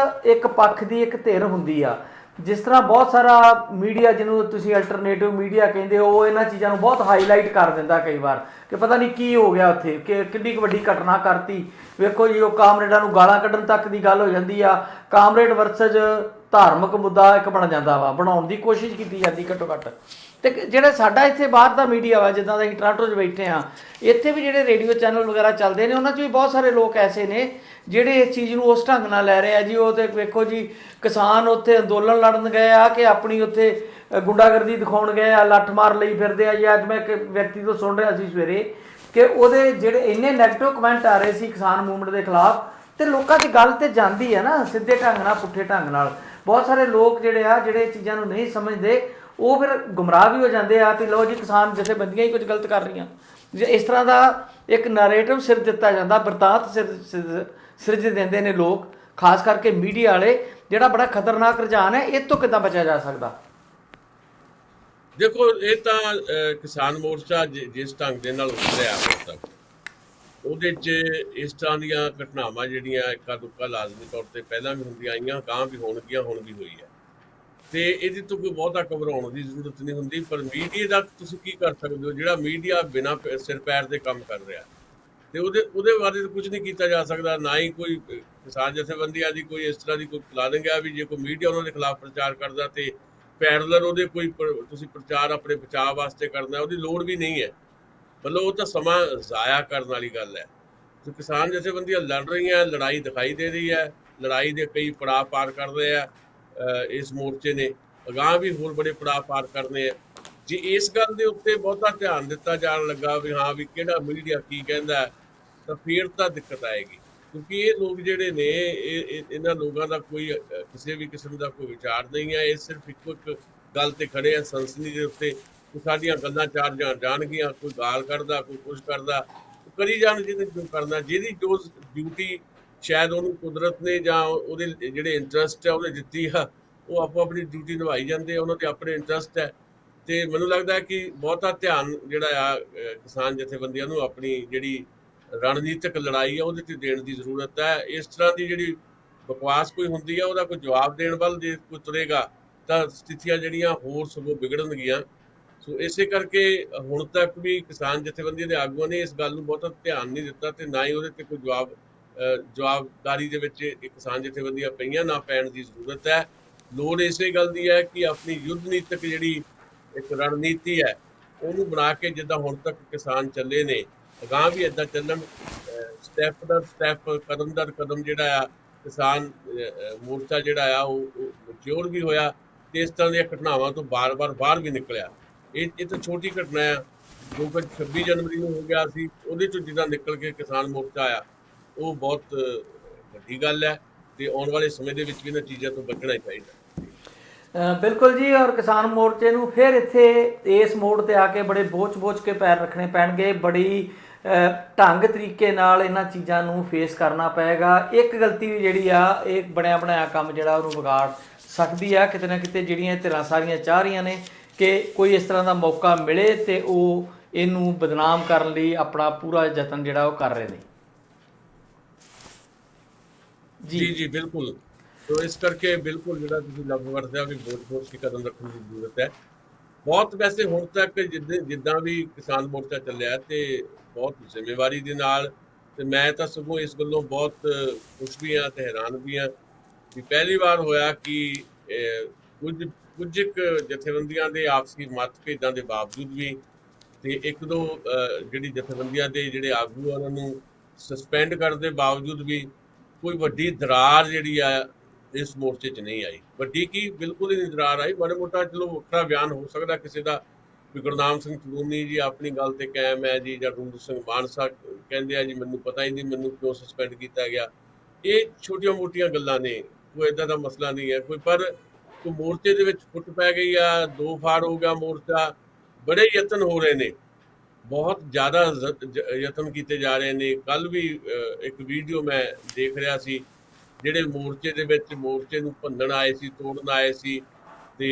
ਇੱਕ ਪੱਖ ਦੀ ਇੱਕ ਧਿਰ ਹੁੰਦੀ ਆ। ਜਿਸ ਤਰ੍ਹਾਂ ਬਹੁਤ ਸਾਰਾ ਮੀਡੀਆ, ਜਿਹਨੂੰ ਤੁਸੀਂ ਅਲਟਰਨੇਟਿਵ ਮੀਡੀਆ ਕਹਿੰਦੇ ਹੋ, ਉਹ ਇਹਨਾਂ ਚੀਜ਼ਾਂ ਨੂੰ ਬਹੁਤ ਹਾਈਲਾਈਟ ਕਰ ਦਿੰਦਾ ਕਈ ਵਾਰ ਕਿ ਪਤਾ ਨਹੀਂ ਕੀ ਹੋ ਗਿਆ ਉੱਥੇ, ਕਿ ਕਿੰਨੀ ਕੁ ਵੱਡੀ ਘਟਨਾ ਕਰਤੀ। ਵੇਖੋ ਜੀ, ਉਹ ਕਾਮਰੇਡਾਂ ਨੂੰ ਗਾਲਾਂ ਕੱਢਣ ਤੱਕ ਦੀ ਗੱਲ ਹੋ ਜਾਂਦੀ ਆ। ਕਾਮਰੇਡ ਵਰਸਜ ਧਾਰਮਿਕ ਮੁੱਦਾ ਇੱਕ ਬਣ ਜਾਂਦਾ ਵਾ, ਬਣਾਉਣ ਦੀ ਕੋਸ਼ਿਸ਼ ਕੀਤੀ ਜਾਂਦੀ ਘੱਟੋ ਘੱਟ। ਤੇ ਜਿਹੜਾ ਸਾਡਾ ਇੱਥੇ ਬਾਹਰ ਦਾ ਮੀਡੀਆ ਵਾ, ਜਿੱਦਾਂ ਅਸੀਂ ਟੋਰਾਂਟੋ 'ਚ ਬੈਠੇ ਹਾਂ, ਇੱਥੇ ਵੀ ਜਿਹੜੇ ਰੇਡੀਓ ਚੈਨਲ ਵਗੈਰਾ ਚੱਲਦੇ ਨੇ, ਉਹਨਾਂ 'ਚ ਵੀ ਬਹੁਤ ਸਾਰੇ ਲੋਕ ਐਸੇ ਨੇ ਜਿਹੜੇ ਇਸ ਚੀਜ਼ ਨੂੰ ਉਸ ਢੰਗ ਨਾਲ ਲੈ ਰਹੇ ਆ ਜੀ। ਉਹ ਤੇ ਵੇਖੋ ਜੀ, ਕਿਸਾਨ ਉੱਥੇ ਅੰਦੋਲਨ ਲੜਨ ਗਏ ਆ ਕਿ ਆਪਣੀ ਉੱਥੇ ਗੁੰਡਾਗਰਦੀ ਦਿਖਾਉਣ ਗਏ ਆ, ਲੱਠ ਮਾਰ ਲਈ ਫਿਰਦੇ ਆ ਜੀ। ਅੱਜ ਮੈਂ ਇੱਕ ਵਿਅਕਤੀ ਤੋਂ ਸੁਣ ਰਿਹਾ ਸੀ ਸਵੇਰੇ ਕਿ ਉਹਦੇ ਜਿਹੜੇ ਇੰਨੇ ਨੈਗੇਟਿਵ ਕਮੈਂਟ ਆ ਰਹੇ ਸੀ ਕਿਸਾਨ ਮੂਵਮੈਂਟ ਦੇ ਖਿਲਾਫ, ਤੇ ਲੋਕਾਂ 'ਚ ਗੱਲ ਤੇ ਜਾਂਦੀ ਹੈ ਨਾ, ਸਿੱਧੇ ਢੰਗ ਨਾਲ, ਪੁੱਠੇ ਢੰਗ ਨਾਲ। ਬਹੁਤ ਸਾਰੇ ਲੋਕ ਜਿਹੜੇ ਇਹ ਚੀਜ਼ਾਂ ਨੂੰ ਨਹੀਂ ਸਮਝਦੇ, ਉਹ ਫਿਰ ਗੁੰਮਰਾਹ ਵੀ ਹੋ ਜਾਂਦੇ ਆ ਕਿ ਲਓ ਜੀ, ਕਿਸਾਨ ਜਥੇਬੰਦੀਆਂ ਹੀ ਕੁਝ ਗਲਤ ਕਰ ਰਹੀਆਂ। ਇਸ ਤਰ੍ਹਾਂ ਦਾ ਇੱਕ ਨਰੇਟਿਵ ਸਿਰ ਦਿੱਤਾ ਜਾਂਦਾ, ਬਿਰਤਾਂਤ ਸਿਰਜ ਦਿੰਦੇ ਨੇ ਲੋਕ, ਖਾਸ ਕਰਕੇ ਮੀਡੀਆ ਵਾਲੇ, ਜਿਹੜਾ ਬੜਾ ਖਤਰਨਾਕ ਰੁਝਾਨ ਹੈ। ਇਹ ਤੋਂ ਕਿੱਦਾਂ ਬਚਿਆ ਜਾ ਸਕਦਾ? ਦੇਖੋ, ਇਹ ਤਾਂ ਕਿਸਾਨ ਮੋਰਚਾ ਜਿਸ ਢੰਗ ਦੇ ਨਾਲ ਉਤਰਿਆ ਹੁਣ ਤੱਕ, ਉਹਦੇ 'ਚ ਇਸ ਤਰ੍ਹਾਂ ਦੀਆਂ ਘਟਨਾਵਾਂ ਜਿਹੜੀਆਂ ਇੱਕਾ ਦੁੱਕਾ ਲਾਜ਼ਮੀ ਤੌਰ 'ਤੇ ਪਹਿਲਾਂ ਵੀ ਹੁੰਦੀਆਂ ਆਈਆਂ, ਗਾਂ ਵੀ ਹੋਣਗੀਆਂ, ਹੁਣ ਵੀ ਹੋਈ ਹੈ, ਤੇ ਇਹਦੀ ਤੋਂ ਕੋਈ ਬਹੁਤਾ ਘਬਰਾਉਣ ਦੀ ਜ਼ਰੂਰਤ ਨਹੀਂ ਹੁੰਦੀ। ਪਰ ਮੀਡੀਆ ਦਾ ਤੁਸੀਂ ਕੀ ਕਰ ਸਕਦੇ ਹੋ? ਜਿਹੜਾ ਮੀਡੀਆ ਬਿਨਾਂ ਸਿਰ ਪੈਰ ਦੇ ਕੰਮ ਕਰ ਰਿਹਾ, ਤੇ ਉਹਦੇ ਬਾਰੇ ਤਾਂ ਕੁਝ ਨਹੀਂ ਕੀਤਾ ਜਾ ਸਕਦਾ। ਨਾ ਹੀ ਕੋਈ ਕਿਸਾਨ ਜਥੇਬੰਦੀਆਂ ਦੀ ਕੋਈ ਇਸ ਤਰ੍ਹਾਂ ਦੀ ਕੋਈ ਪਲਾਨਿੰਗ ਹੈ ਵੀ ਜੇ ਕੋਈ ਮੀਡੀਆ ਉਹਨਾਂ ਦੇ ਖਿਲਾਫ ਪ੍ਰਚਾਰ ਕਰਦਾ ਤੇ ਪੈਰਲਰ ਉਹਦੇ ਕੋਈ ਤੁਸੀਂ ਪ੍ਰਚਾਰ ਆਪਣੇ ਬਚਾਅ ਵਾਸਤੇ ਕਰਨਾ, ਉਹਦੀ ਲੋੜ ਵੀ ਨਹੀਂ ਹੈ। ਮਤਲਬ ਉਹ ਤਾਂ ਸਮਾਂ ਜ਼ਾਇਆ ਕਰਨ ਵਾਲੀ ਗੱਲ ਹੈ। ਤੇ ਕਿਸਾਨ ਜਥੇਬੰਦੀਆਂ ਲੜ ਰਹੀਆਂ, ਲੜਾਈ ਦਿਖਾਈ ਦੇ ਰਹੀ ਹੈ, ਲੜਾਈ ਦੇ ਕਈ ਪੜਾਅ ਪਾਰ ਕਰ ਰਹੇ ਆ ਇਸ ਮੋਰਚੇ ਨੇ, ਅਗਾਂਹ ਵੀ ਹੋਰ ਬੜੇ ਪੜਾਅ ਪਾਰ ਕਰਨੇ ਆ। ਜੇ ਇਸ ਗੱਲ ਦੇ ਉੱਤੇ ਬਹੁਤਾ ਧਿਆਨ ਦਿੱਤਾ ਜਾਣ ਲੱਗਾ ਵੀ ਹਾਂ ਵੀ ਕਿਹੜਾ ਮੀਡੀਆ ਕੀ ਕਹਿੰਦਾ, ਤਾਂ ਫਿਰ ਤਾਂ ਦਿੱਕਤ ਆਏਗੀ। ਕਿਉਂਕਿ ਇਹ ਲੋਕ ਜਿਹੜੇ ਨੇ, ਇਹਨਾਂ ਲੋਕਾਂ ਦਾ ਕੋਈ ਕਿਸੇ ਵੀ ਕਿਸਮ ਦਾ ਕੋਈ ਵਿਚਾਰ ਨਹੀਂ ਹੈ। ਇਹ ਸਿਰਫ ਇੱਕੋ ਇੱਕ ਗੱਲ ਤੇ ਖੜੇ ਆ, ਸਨਸਨੀ ਦੇ ਉੱਤੇ, ਕਿ ਸਾਡੀਆਂ ਗੱਲਾਂ ਚਾਰ ਜਾਣਗੀਆਂ। ਕੋਈ ਗਾਲ ਕੱਢਦਾ, ਕੋਈ ਕੁਛ ਕਰਦਾ, ਕਰੀ ਜਾਣ, ਜਿਹਨੇ ਜੋ ਕਰਨਾ, ਜਿਹਦੀ ਜੋ ਡਿਊਟੀ ਸ਼ਾਇਦ ਉਹਨੂੰ ਕੁਦਰਤ ਨੇ ਜਾਂ ਉਹਦੇ ਜਿਹੜੇ ਇੰਟਰਸਟ ਹੈ ਉਹਨੇ ਦਿੱਤੀ ਆ, ਉਹ ਆਪੋ ਆਪਣੀ ਡਿਊਟੀ ਨਿਭਾਈ ਜਾਂਦੇ ਆ, ਉਹਨਾਂ ਦੇ ਆਪਣੇ ਇੰਟਰਸਟ ਹੈ। ਤੇ ਮੈਨੂੰ ਲੱਗਦਾ ਹੈ ਕਿ ਬਹੁਤਾ ਧਿਆਨ ਜਿਹੜਾ ਆ ਕਿਸਾਨ ਜਥੇਬੰਦੀਆਂ ਨੂੰ ਆਪਣੀ ਜਿਹੜੀ ਰਣਨੀਤਿਕ ਲੜਾਈ ਆ ਉਹਦੇ 'ਤੇ ਦੇਣ ਦੀ ਜ਼ਰੂਰਤ ਹੈ। ਇਸ ਤਰ੍ਹਾਂ ਦੀ ਜਿਹੜੀ ਬਕਵਾਸ ਕੋਈ ਹੁੰਦੀ ਆ, ਉਹਦਾ ਕੋਈ ਜਵਾਬ ਦੇਣ ਵੱਲ ਜੇ ਕੋਈ ਤੁਰੇਗਾ ਤਾਂ ਸਥਿਤੀਆਂ ਜਿਹੜੀਆਂ ਹੋਰ ਸਗੋਂ ਵਿਗੜਨਗੀਆਂ। ਸੋ ਇਸੇ ਕਰਕੇ ਹੁਣ ਤੱਕ ਵੀ ਕਿਸਾਨ ਜਥੇਬੰਦੀਆਂ ਦੇ ਆਗੂਆਂ ਨੇ ਇਸ ਗੱਲ ਨੂੰ ਬਹੁਤਾ ਧਿਆਨ ਨਹੀਂ ਦਿੱਤਾ, ਤੇ ਨਾ ਹੀ ਉਹਦੇ 'ਤੇ ਕੋਈ ਜਵਾਬਦਾਰੀ ਦੇ ਵਿੱਚ ਇਹ ਕਿਸਾਨ ਜਥੇਬੰਦੀਆਂ ਪਈਆਂ, ਨਾ ਪੈਣ ਦੀ ਜ਼ਰੂਰਤ ਹੈ। ਲੋੜ ਇਸੇ ਗੱਲ ਦੀ ਹੈ ਕਿ ਆਪਣੀ ਯੁੱਧ ਨੀਤਕ ਜਿਹੜੀ ਇੱਕ ਰਣਨੀਤੀ ਹੈ ਉਹਨੂੰ ਬਣਾ ਕੇ, ਜਿੱਦਾਂ ਹੁਣ ਤੱਕ ਕਿਸਾਨ ਚੱਲੇ ਨੇ, ਅਗਾਂਹ ਵੀ ਇੱਦਾਂ ਚੱਲਣ। ਸਟੈਪ ਦਰ ਸਟੈਪ, ਕਦਮ ਦਰ ਕਦਮ ਜਿਹੜਾ ਆ ਕਿਸਾਨ ਮੋਰਚਾ ਜਿਹੜਾ ਆ ਉਹ ਮੈਚਿਓਰ ਵੀ ਹੋਇਆ, ਤੇ ਇਸ ਤਰ੍ਹਾਂ ਦੀਆਂ ਘਟਨਾਵਾਂ ਤੋਂ ਬਾਰ-ਬਾਰ ਬਾਹਰ ਵੀ ਨਿਕਲਿਆ। ਇਹ ਤਾਂ ਛੋਟੀ ਘਟਨਾ ਆ, ਜੋ ਕਿ 26 ਜਨਵਰੀ ਨੂੰ ਹੋ ਗਿਆ ਸੀ, ਉਹਦੇ 'ਚੋਂ ਜਿੱਦਾਂ ਨਿਕਲ ਕੇ ਕਿਸਾਨ ਮੋਰਚਾ ਆਇਆ, ਉਹ ਬਹੁਤ ਵੱਡੀ ਗੱਲ ਹੈ। ਤੇ ਆਉਣ ਵਾਲੇ ਸਮੇਂ ਦੇ ਵਿੱਚ ਵੀ ਇਹਨਾਂ ਚੀਜ਼ਾਂ ਤੋਂ ਬਚਣਾ ਹੀ ਚਾਹੀਦਾ। ਬਿਲਕੁਲ ਜੀ। ਔਰ ਕਿਸਾਨ ਮੋਰਚੇ ਨੂੰ ਫਿਰ ਇੱਥੇ ਇਸ ਮੋੜ ਤੇ ਆ ਕੇ ਬੜੇ ਬੋਝ ਕੇ ਪੈਰ ਰੱਖਣੇ ਪੈਣਗੇ, ਬੜੀ ਢੰਗ ਤਰੀਕੇ ਨਾਲ ਇਹਨਾਂ ਚੀਜ਼ਾਂ ਨੂੰ ਫੇਸ ਕਰਨਾ ਪਏਗਾ। ਇੱਕ ਗਲਤੀ ਵੀ ਜਿਹੜੀ ਆ, ਇਹ ਬਣਿਆ ਬਣਾਇਆ ਕੰਮ ਜਿਹੜਾ ਉਹਨੂੰ ਵਿਗਾੜ ਸਕਦੀ ਆ ਕਿਤੇ ਨਾ ਕਿਤੇ। ਜਿਹੜੀਆਂ ਧਿਰਾਂ ਸਾਰੀਆਂ ਚਾਹ ਰਹੀਆਂ ਨੇ ਕਿ ਕੋਈ ਇਸ ਤਰ੍ਹਾਂ ਦਾ ਮੌਕਾ ਮਿਲੇ ਤੇ ਉਹ ਇਹਨੂੰ ਬਦਨਾਮ ਕਰਨ ਲਈ ਆਪਣਾ ਪੂਰਾ ਯਤਨ ਜਿਹੜਾ ਉਹ ਕਰ ਰਹੇ ਨੇ। ਜੀ। ਜੀ, ਜੀ, ਬਿਲਕੁਲ। ਸੋ ਇਸ ਕਰਕੇ ਬਿਲਕੁਲ ਜਿਹੜਾ ਤੁਸੀਂ ਲਫ਼ਜ਼ ਵਰਤਿਆ ਵੀ ਵੋਟ-ਵੋਟ ਦੀ ਕਦਮ ਰੱਖਣ ਦੀ ਜ਼ਰੂਰਤ ਹੈ। ਬਹੁਤ ਵੈਸੇ ਹੁਣ ਤੱਕ ਜਿੱਦਾਂ ਵੀ ਕਿਸਾਨ ਮੋਰਚਾ ਚੱਲਿਆ ਤੇ ਬਹੁਤ ਜ਼ਿੰਮੇਵਾਰੀ ਦੇ ਨਾਲ, ਤੇ ਮੈਂ ਤਾਂ ਸਗੋਂ ਇਸ ਗੱਲੋਂ ਬਹੁਤ ਖੁਸ਼ ਵੀ ਹਾਂ ਤੇ ਹੈਰਾਨ ਵੀ ਹਾਂ ਵੀ ਪਹਿਲੀ ਵਾਰ ਹੋਇਆ ਕਿ ਕੁਝ ਕੁਝ ਕੁ ਜਥੇਬੰਦੀਆਂ ਦੇ ਆਪਸੀ ਮਤਭੇਦਾਂ ਦੇ ਬਾਵਜੂਦ ਵੀ ਤੇ ਇੱਕ ਦੋ ਜਿਹੜੀ ਜਥੇਬੰਦੀਆਂ ਦੇ ਜਿਹੜੇ ਆਗੂ ਆ ਉਹਨਾਂ ਨੂੰ ਸਸਪੈਂਡ ਕਰਨ ਦੇ ਬਾਵਜੂਦ ਵੀ ਕੋਈ ਵੱਡੀ ਦਰਾਰ ਜਿਹੜੀ ਆ ਇਸ ਮੋਰਚੇ 'ਚ ਨਹੀਂ ਆਈ। ਵੱਡੀ ਕੀ, ਬਿਲਕੁਲ ਹੀ ਨਹੀਂ ਦਰਾਰ ਆਈ। ਮਾੜਾ ਮੋਟਾ ਚਲੋ ਵੱਖਰਾ ਬਿਆਨ ਹੋ ਸਕਦਾ ਕਿਸੇ ਦਾ ਵੀ ਗੁਰਨਾਮ ਸਿੰਘ ਚਲੂਨੀ ਜੀ ਆਪਣੀ ਗੱਲ ਤੇ ਕਾਇਮ ਹੈ ਜੀ, ਜਾਂ ਰੂੰਦਰ ਸਿੰਘ ਮਾਨਸਾ ਕਹਿੰਦੇ ਆ ਜੀ ਮੈਨੂੰ ਪਤਾ ਹੀ ਨਹੀਂ ਮੈਨੂੰ ਕਿਉਂ ਸਸਪੈਂਡ ਕੀਤਾ ਗਿਆ। ਇਹ ਛੋਟੀਆਂ ਮੋਟੀਆਂ ਗੱਲਾਂ ਨੇ, ਕੋਈ ਏਦਾਂ ਦਾ ਮਸਲਾ ਨਹੀਂ ਹੈ ਕੋਈ। ਪਰ ਕੋਈ ਮੋਰਚੇ ਦੇ ਵਿੱਚ ਫੁੱਟ ਪੈ ਗਈ ਆ, ਦੋ ਫਾੜ ਹੋ ਗਿਆ ਮੋਰਚਾ, ਬੜੇ ਯਤਨ ਹੋ ਰਹੇ ਨੇ, ਬਹੁਤ ਜ਼ਿਆਦਾ ਯਤਨ ਕੀਤੇ ਜਾ ਰਹੇ ਨੇ। ਕੱਲ ਵੀ ਇੱਕ ਵੀਡੀਓ ਮੈਂ ਦੇਖ ਰਿਹਾ ਸੀ, ਜਿਹੜੇ ਮੋਰਚੇ ਦੇ ਵਿੱਚ ਮੋਰਚੇ ਨੂੰ ਭੰਨਣ ਆਏ ਸੀ, ਤੋੜਨ ਆਏ ਸੀ ਤੇ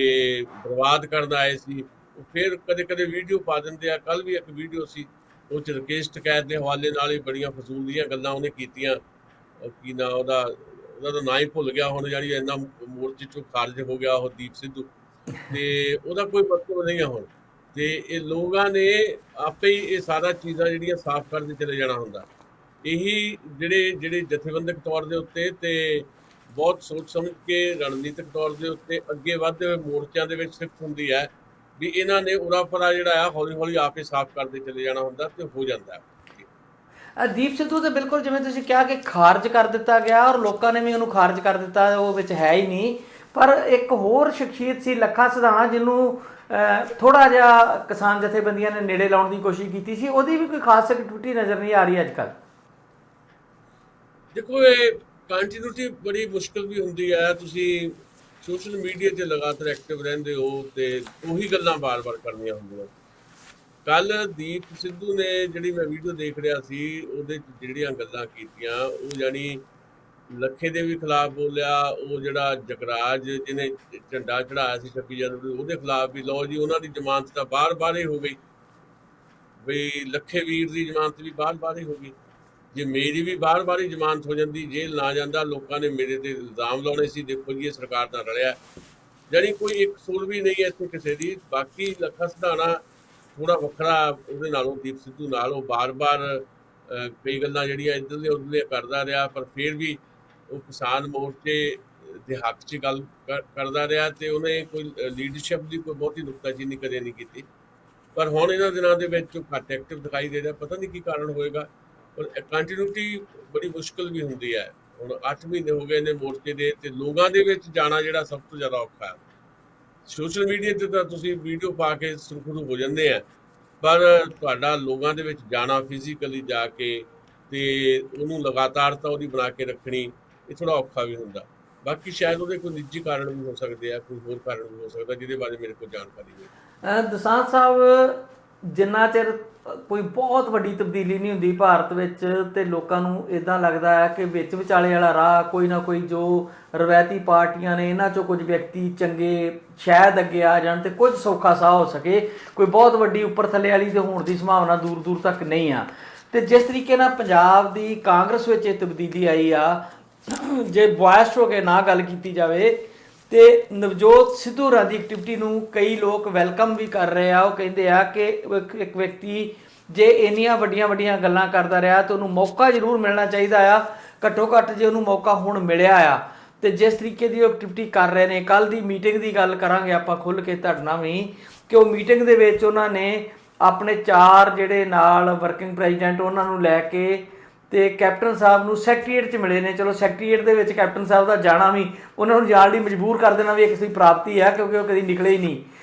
ਬਰਬਾਦ ਕਰਨ ਆਏ ਸੀ, ਉਹ ਫਿਰ ਕਦੇ ਕਦੇ ਵੀਡੀਓ ਪਾ ਦਿੰਦੇ ਆ। ਕੱਲ ਵੀ ਇੱਕ ਵੀਡੀਓ ਸੀ, ਉਹ 'ਚ ਰਕੇਸ਼ ਟਕੈਤ ਦੇ ਹਵਾਲੇ ਨਾਲ ਹੀ ਬੜੀਆਂ ਫਜ਼ੂਲ ਦੀਆਂ ਗੱਲਾਂ ਉਹਨੇ ਕੀਤੀਆਂ। ਕੀ ਨਾ ਉਹਦਾ ਤਾਂ ਨਾਂ ਹੀ ਭੁੱਲ ਗਿਆ ਹੁਣ, ਜਿਹੜੀ ਇੰਨਾ ਮੋਰਚੇ 'ਚੋਂ ਖਾਰਜ ਹੋ ਗਿਆ ਉਹ ਦੀਪ ਸਿੱਧੂ, ਤੇ ਉਹਦਾ ਕੋਈ ਮਤਲਬ ਨਹੀਂ ਆ ਹੁਣ। ਤੇ ਇਹ ਲੋਕਾਂ ਨੇ ਆਪੇ ਹੀ ਇਹ ਸਾਰਾ ਚੀਜ਼ਾਂ ਜਿਹੜੀਆਂ ਸਾਫ਼ ਕਰਦੇ ਚਲੇ ਜਾਣਾ ਹੁੰਦਾ। ਇਹੀ ਜਿਹੜੇ ਜਥੇਬੰਦਕ ਤੌਰ ਦੇ ਉੱਤੇ ਤੇ ਬਹੁਤ ਸੋਚ ਸਮਝ ਕੇ ਰਣਨੀਤਿਕ ਤੌਰ ਦੇ ਉੱਤੇ ਅੱਗੇ ਵਧਦੇ ਹੋਏ ਮੋਰਚਿਆਂ ਦੇ ਵਿੱਚ ਸਿਫਤ ਹੁੰਦੀ ਹੈ ਵੀ ਇਹਨਾਂ ਨੇ ਉਰਾ ਪਰਾ ਜਿਹੜਾ ਆ ਹੌਲੀ ਹੌਲੀ ਆਪੇ ਸਾਫ਼ ਕਰਦੇ ਚਲੇ ਜਾਣਾ ਹੁੰਦਾ ਤੇ ਹੋ ਜਾਂਦਾ ਹੈ। ਦੀਪ ਸਿੱਧੂ ਤੇ ਬਿਲਕੁਲ ਜਿਵੇਂ ਤੁਸੀਂ ਕਿਹਾ ਕਿ ਖਾਰਜ ਕਰ ਦਿੱਤਾ ਗਿਆ, ਔਰ ਲੋਕਾਂ ਨੇ ਵੀ ਉਹਨੂੰ ਖਾਰਜ ਕਰ ਦਿੱਤਾ, ਉਹ ਵਿੱਚ ਹੈ ਹੀ ਨਹੀਂ। ਪਰ ਇੱਕ ਹੋਰ ਸ਼ਖਸੀਅਤ ਸੀ ਲੱਖਾ ਸਿਧਾਣਾ, ਜਿਹਨੂੰ ਥੋੜਾ ਜਿਹਾ ਕਿਸਾਨ ਜਥੇਬੰਦੀਆਂ ਨੇ ਨੇੜੇ ਲਾਉਣ ਦੀ ਕੋਸ਼ਿਸ਼ ਕੀਤੀ ਸੀ, ਉਹਦੀ ਵੀ ਕੋਈ ਖਾਸ ਐਕਟੀਵਿਟੀ ਨਜ਼ਰ ਨਹੀਂ ਆ ਰਹੀ ਅੱਜ ਕੱਲ੍ਹ। ਦੇਖੋ, ਇਹ ਕੰਟੀਨਿਊਟੀ ਬੜੀ ਮੁਸ਼ਕਿਲ ਵੀ ਹੁੰਦੀ ਹੈ। ਤੁਸੀਂ ਸੋਸ਼ਲ ਮੀਡੀਆ 'ਤੇ ਲਗਾਤਾਰ ਐਕਟਿਵ ਰਹਿੰਦੇ ਹੋ ਤੇ ਉਹੀ ਗੱਲਾਂ ਬਾਰ-ਬਾਰ ਕਰਨੀਆਂ ਹੁੰਦੀਆਂ। ਕੱਲ ਦੀਪ ਸਿੱਧੂ ਨੇ ਜਿਹੜੀ ਮੈਂ ਵੀਡੀਓ ਦੇਖ ਰਿਹਾ ਸੀ, ਉਹਦੇ 'ਚ ਜਿਹੜੀਆਂ ਗੱਲਾਂ ਕੀਤੀਆਂ, ਉਹ ਜਾਣੀ ਲੱਖੇ ਦੇ ਵੀ ਖਿਲਾਫ ਬੋਲਿਆ। ਉਹ ਜਿਹੜਾ ਜਗਰਾਜ ਜਿਹਨੇ ਝੰਡਾ ਚੜਾਇਆ ਸੀ 26 ਜਨਵਰੀ, ਉਹਦੇ ਖਿਲਾਫ ਵੀ ਲਓ ਜੀ ਉਹਨਾਂ ਦੀ ਜ਼ਮਾਨਤ ਤਾਂ ਬਾਰ-ਬਾਰ ਹੀ ਹੋ ਗਈ, ਬਈ ਲੱਖੇ ਵੀਰ ਦੀ ਜ਼ਮਾਨਤ ਵੀ ਬਾਰ-ਬਾਰ ਹੀ ਹੋ ਗਈ। ਜੇ ਮੇਰੀ ਵੀ ਬਾਰ-ਬਾਰ ਹੀ ਜ਼ਮਾਨਤ ਹੋ ਜਾਂਦੀ, ਜੇਲ੍ਹ ਨਾ ਜਾਂਦਾ, ਲੋਕਾਂ ਨੇ ਮੇਰੇ ਤੇ ਇਲਜ਼ਾਮ ਲਾਉਣੇ ਸੀ, ਦੇਖੋ ਜੀ ਇਹ ਸਰਕਾਰ ਨਾਲ ਰਲਿਆ। ਜਾਣੀ ਕੋਈ ਇੱਕ ਸੁਰ ਵੀ ਨਹੀਂ ਹੈ ਇੱਥੇ ਕਿਸੇ ਦੀ। ਬਾਕੀ ਲੱਖਾ ਸਿਧਾਣਾ ਥੋੜਾ ਵੱਖਰਾ ਉਹਦੇ ਨਾਲੋਂ, ਦੀਪ ਸਿੱਧੂ ਨਾਲ। ਉਹ ਬਾਰ-ਬਾਰ ਕਈ ਗੱਲਾਂ ਜਿਹੜੀਆਂ ਇੱਧਰਲੀਆਂ ਉੱਧਰਲੀਆਂ ਕਰਦਾ ਰਿਹਾ, ਪਰ ਫਿਰ ਵੀ ਉਹ ਕਿਸਾਨ ਮੋਰਚੇ ਦੇ ਹੱਕ 'ਚ ਗੱਲ ਕਰਦਾ ਰਿਹਾ ਤੇ ਉਹਨੇ ਕੋਈ ਲੀਡਰਸ਼ਿਪ ਦੀ ਕੋਈ ਬਹੁਤੀ ਨੁਕਤਾਚੀਨੀ ਕਦੇ ਨਹੀਂ ਕੀਤੀ। ਪਰ ਹੁਣ ਇਹਨਾਂ ਦਿਨਾਂ ਦੇ ਵਿੱਚ ਉਹ ਘੱਟ ਐਕਟਿਵ ਦਿਖਾਈ ਦੇ ਰਿਹਾ, ਪਤਾ ਨਹੀਂ ਕੀ ਕਾਰਨ ਹੋਏਗਾ। ਪਰ ਕੰਟੀਨਿਊਟੀ ਬੜੀ ਮੁਸ਼ਕਿਲ ਵੀ ਹੁੰਦੀ ਹੈ। ਹੁਣ 8 ਮਹੀਨੇ ਹੋ ਗਏ ਨੇ ਮੋਰਚੇ ਦੇ, ਤੇ ਲੋਕਾਂ ਦੇ ਵਿੱਚ ਜਾਣਾ ਜਿਹੜਾ ਸਭ ਤੋਂ ਜ਼ਿਆਦਾ ਔਖਾ ਹੈ। ਸੋਸ਼ਲ ਮੀਡੀਆ 'ਤੇ ਤਾਂ ਤੁਸੀਂ ਵੀਡੀਓ ਪਾ ਕੇ ਸੁਰਖਰੂ ਹੋ ਜਾਂਦੇ ਆ, ਪਰ ਤੁਹਾਡਾ ਲੋਕਾਂ ਦੇ ਵਿੱਚ ਜਾਣਾ, ਫਿਜ਼ੀਕਲੀ ਜਾ ਕੇ ਤੇ ਉਹਨੂੰ ਲਗਾਤਾਰਤਾ ਉਹਦੀ ਬਣਾ ਕੇ ਰੱਖਣੀ, ਇਹ ਥੋੜਾ ਔਖਾ ਵੀ ਹੁੰਦਾ। ਬਾਕੀ ਸ਼ਾਇਦ ਉਹਦੇ ਕੋਈ ਨਿੱਜੀ ਕਾਰਨ ਵੀ ਹੋ ਸਕਦੇ ਆ, ਕੋਈ ਹੋਰ ਕਾਰਨ ਵੀ ਹੋ ਸਕਦਾ ਜਿਹਦੇ ਬਾਰੇ ਮੇਰੇ ਕੋਲ ਜਾਣਕਾਰੀ ਨਹੀਂ। ਦਸਾਂਝ ਸਾਹਿਬ, ਜਿੰਨਾ ਚਿਰ ਕੋਈ ਬਹੁਤ ਵੱਡੀ ਤਬਦੀਲੀ ਨਹੀਂ ਹੁੰਦੀ ਭਾਰਤ ਵਿੱਚ, ਤੇ ਲੋਕਾਂ ਨੂੰ ਇੱਦਾਂ ਲੱਗਦਾ ਹੈ ਕਿ ਵਿੱਚ ਵਿਚਾਲੇ ਵਾਲਾ ਰਾਹ ਕੋਈ ਨਾ ਕੋਈ, ਜੋ ਰਵਾਇਤੀ ਪਾਰਟੀਆਂ ਨੇ ਇਹਨਾਂ 'ਚੋਂ ਕੁਝ ਵਿਅਕਤੀ ਚੰਗੇ ਸ਼ਾਇਦ ਅੱਗੇ ਆ ਜਾਣ ਤੇ ਕੁਝ ਸੌਖਾ ਸਾਹ ਹੋ ਸਕੇ। ਕੋਈ ਬਹੁਤ ਵੱਡੀ ਉੱਪਰ ਥੱਲੇ ਵਾਲੀ ਤੇ ਹੋਣ ਦੀ ਸੰਭਾਵਨਾ ਦੂਰ ਦੂਰ ਤੱਕ ਨਹੀਂ ਆ। ਤੇ ਜਿਸ ਤਰੀਕੇ ਨਾਲ ਪੰਜਾਬ ਦੀ ਕਾਂਗਰਸ ਵਿੱਚ ਇਹ ਤਬਦੀਲੀ ਆਈ ਆ, ਜੇ ਬੋਇਸਟ ਹੋ ਕੇ ਨਾ ਗੱਲ ਕੀਤੀ ਜਾਵੇ, ਤੇ ਨਵਜੋਤ ਸਿੱਧੂ ਹੋਰਾਂ ਦੀ ਐਕਟੀਵਿਟੀ ਨੂੰ ਕਈ ਲੋਕ ਵੈਲਕਮ ਵੀ ਕਰ ਰਹੇ ਆ। ਉਹ ਕਹਿੰਦੇ ਆ ਕਿ ਇੱਕ ਵਿਅਕਤੀ ਜੇ ਇੰਨੀਆਂ ਵੱਡੀਆਂ ਵੱਡੀਆਂ ਗੱਲਾਂ ਕਰਦਾ ਰਿਹਾ ਤਾਂ ਉਹਨੂੰ ਮੌਕਾ ਜ਼ਰੂਰ ਮਿਲਣਾ ਚਾਹੀਦਾ ਆ। ਘੱਟੋ ਘੱਟ ਜੇ ਉਹਨੂੰ ਮੌਕਾ ਹੁਣ ਮਿਲਿਆ ਆ, ਤੇ ਜਿਸ ਤਰੀਕੇ ਦੀ ਉਹ ਐਕਟੀਵਿਟੀ ਕਰ ਰਹੇ ਨੇ, ਕੱਲ੍ਹ ਦੀ ਮੀਟਿੰਗ ਦੀ ਗੱਲ ਕਰਾਂਗੇ ਆਪਾਂ ਖੁੱਲ੍ਹ ਕੇ ਤੁਹਾਡੇ ਨਾਲ ਵੀ, ਕਿ ਉਹ ਮੀਟਿੰਗ ਦੇ ਵਿੱਚ ਉਹਨਾਂ ਨੇ ਆਪਣੇ 4 ਜਿਹੜੇ ਨਾਲ ਵਰਕਿੰਗ ਪ੍ਰੈਜ਼ੀਡੈਂਟ ਉਹਨਾਂ ਨੂੰ ਲੈ ਕੇ ਤੇ ਕੈਪਟਨ ਸਾਹਿਬ ਨੂੰ ਸੈਕਟਰੀਏਟ 'ਚ ਮਿਲੇ ਨੇ। ਚਲੋ ਸੈਕਟਰੀਏਟ ਦੇ ਵਿੱਚ ਕੈਪਟਨ ਸਾਹਿਬ ਦਾ ਜਾਣਾ ਵੀ ਉਹਨਾਂ ਨੂੰ ਜਾਣ ਲਈ ਮਜਬੂਰ ਕਰ ਦੇਣਾ ਵੀ ਇੱਕ ਕਿਸੇ ਪ੍ਰਾਪਤੀ ਹੈ, ਕਿਉਂਕਿ ਉਹ ਕਦੀ ਨਿਕਲੇ ਹੀ ਨਹੀਂ।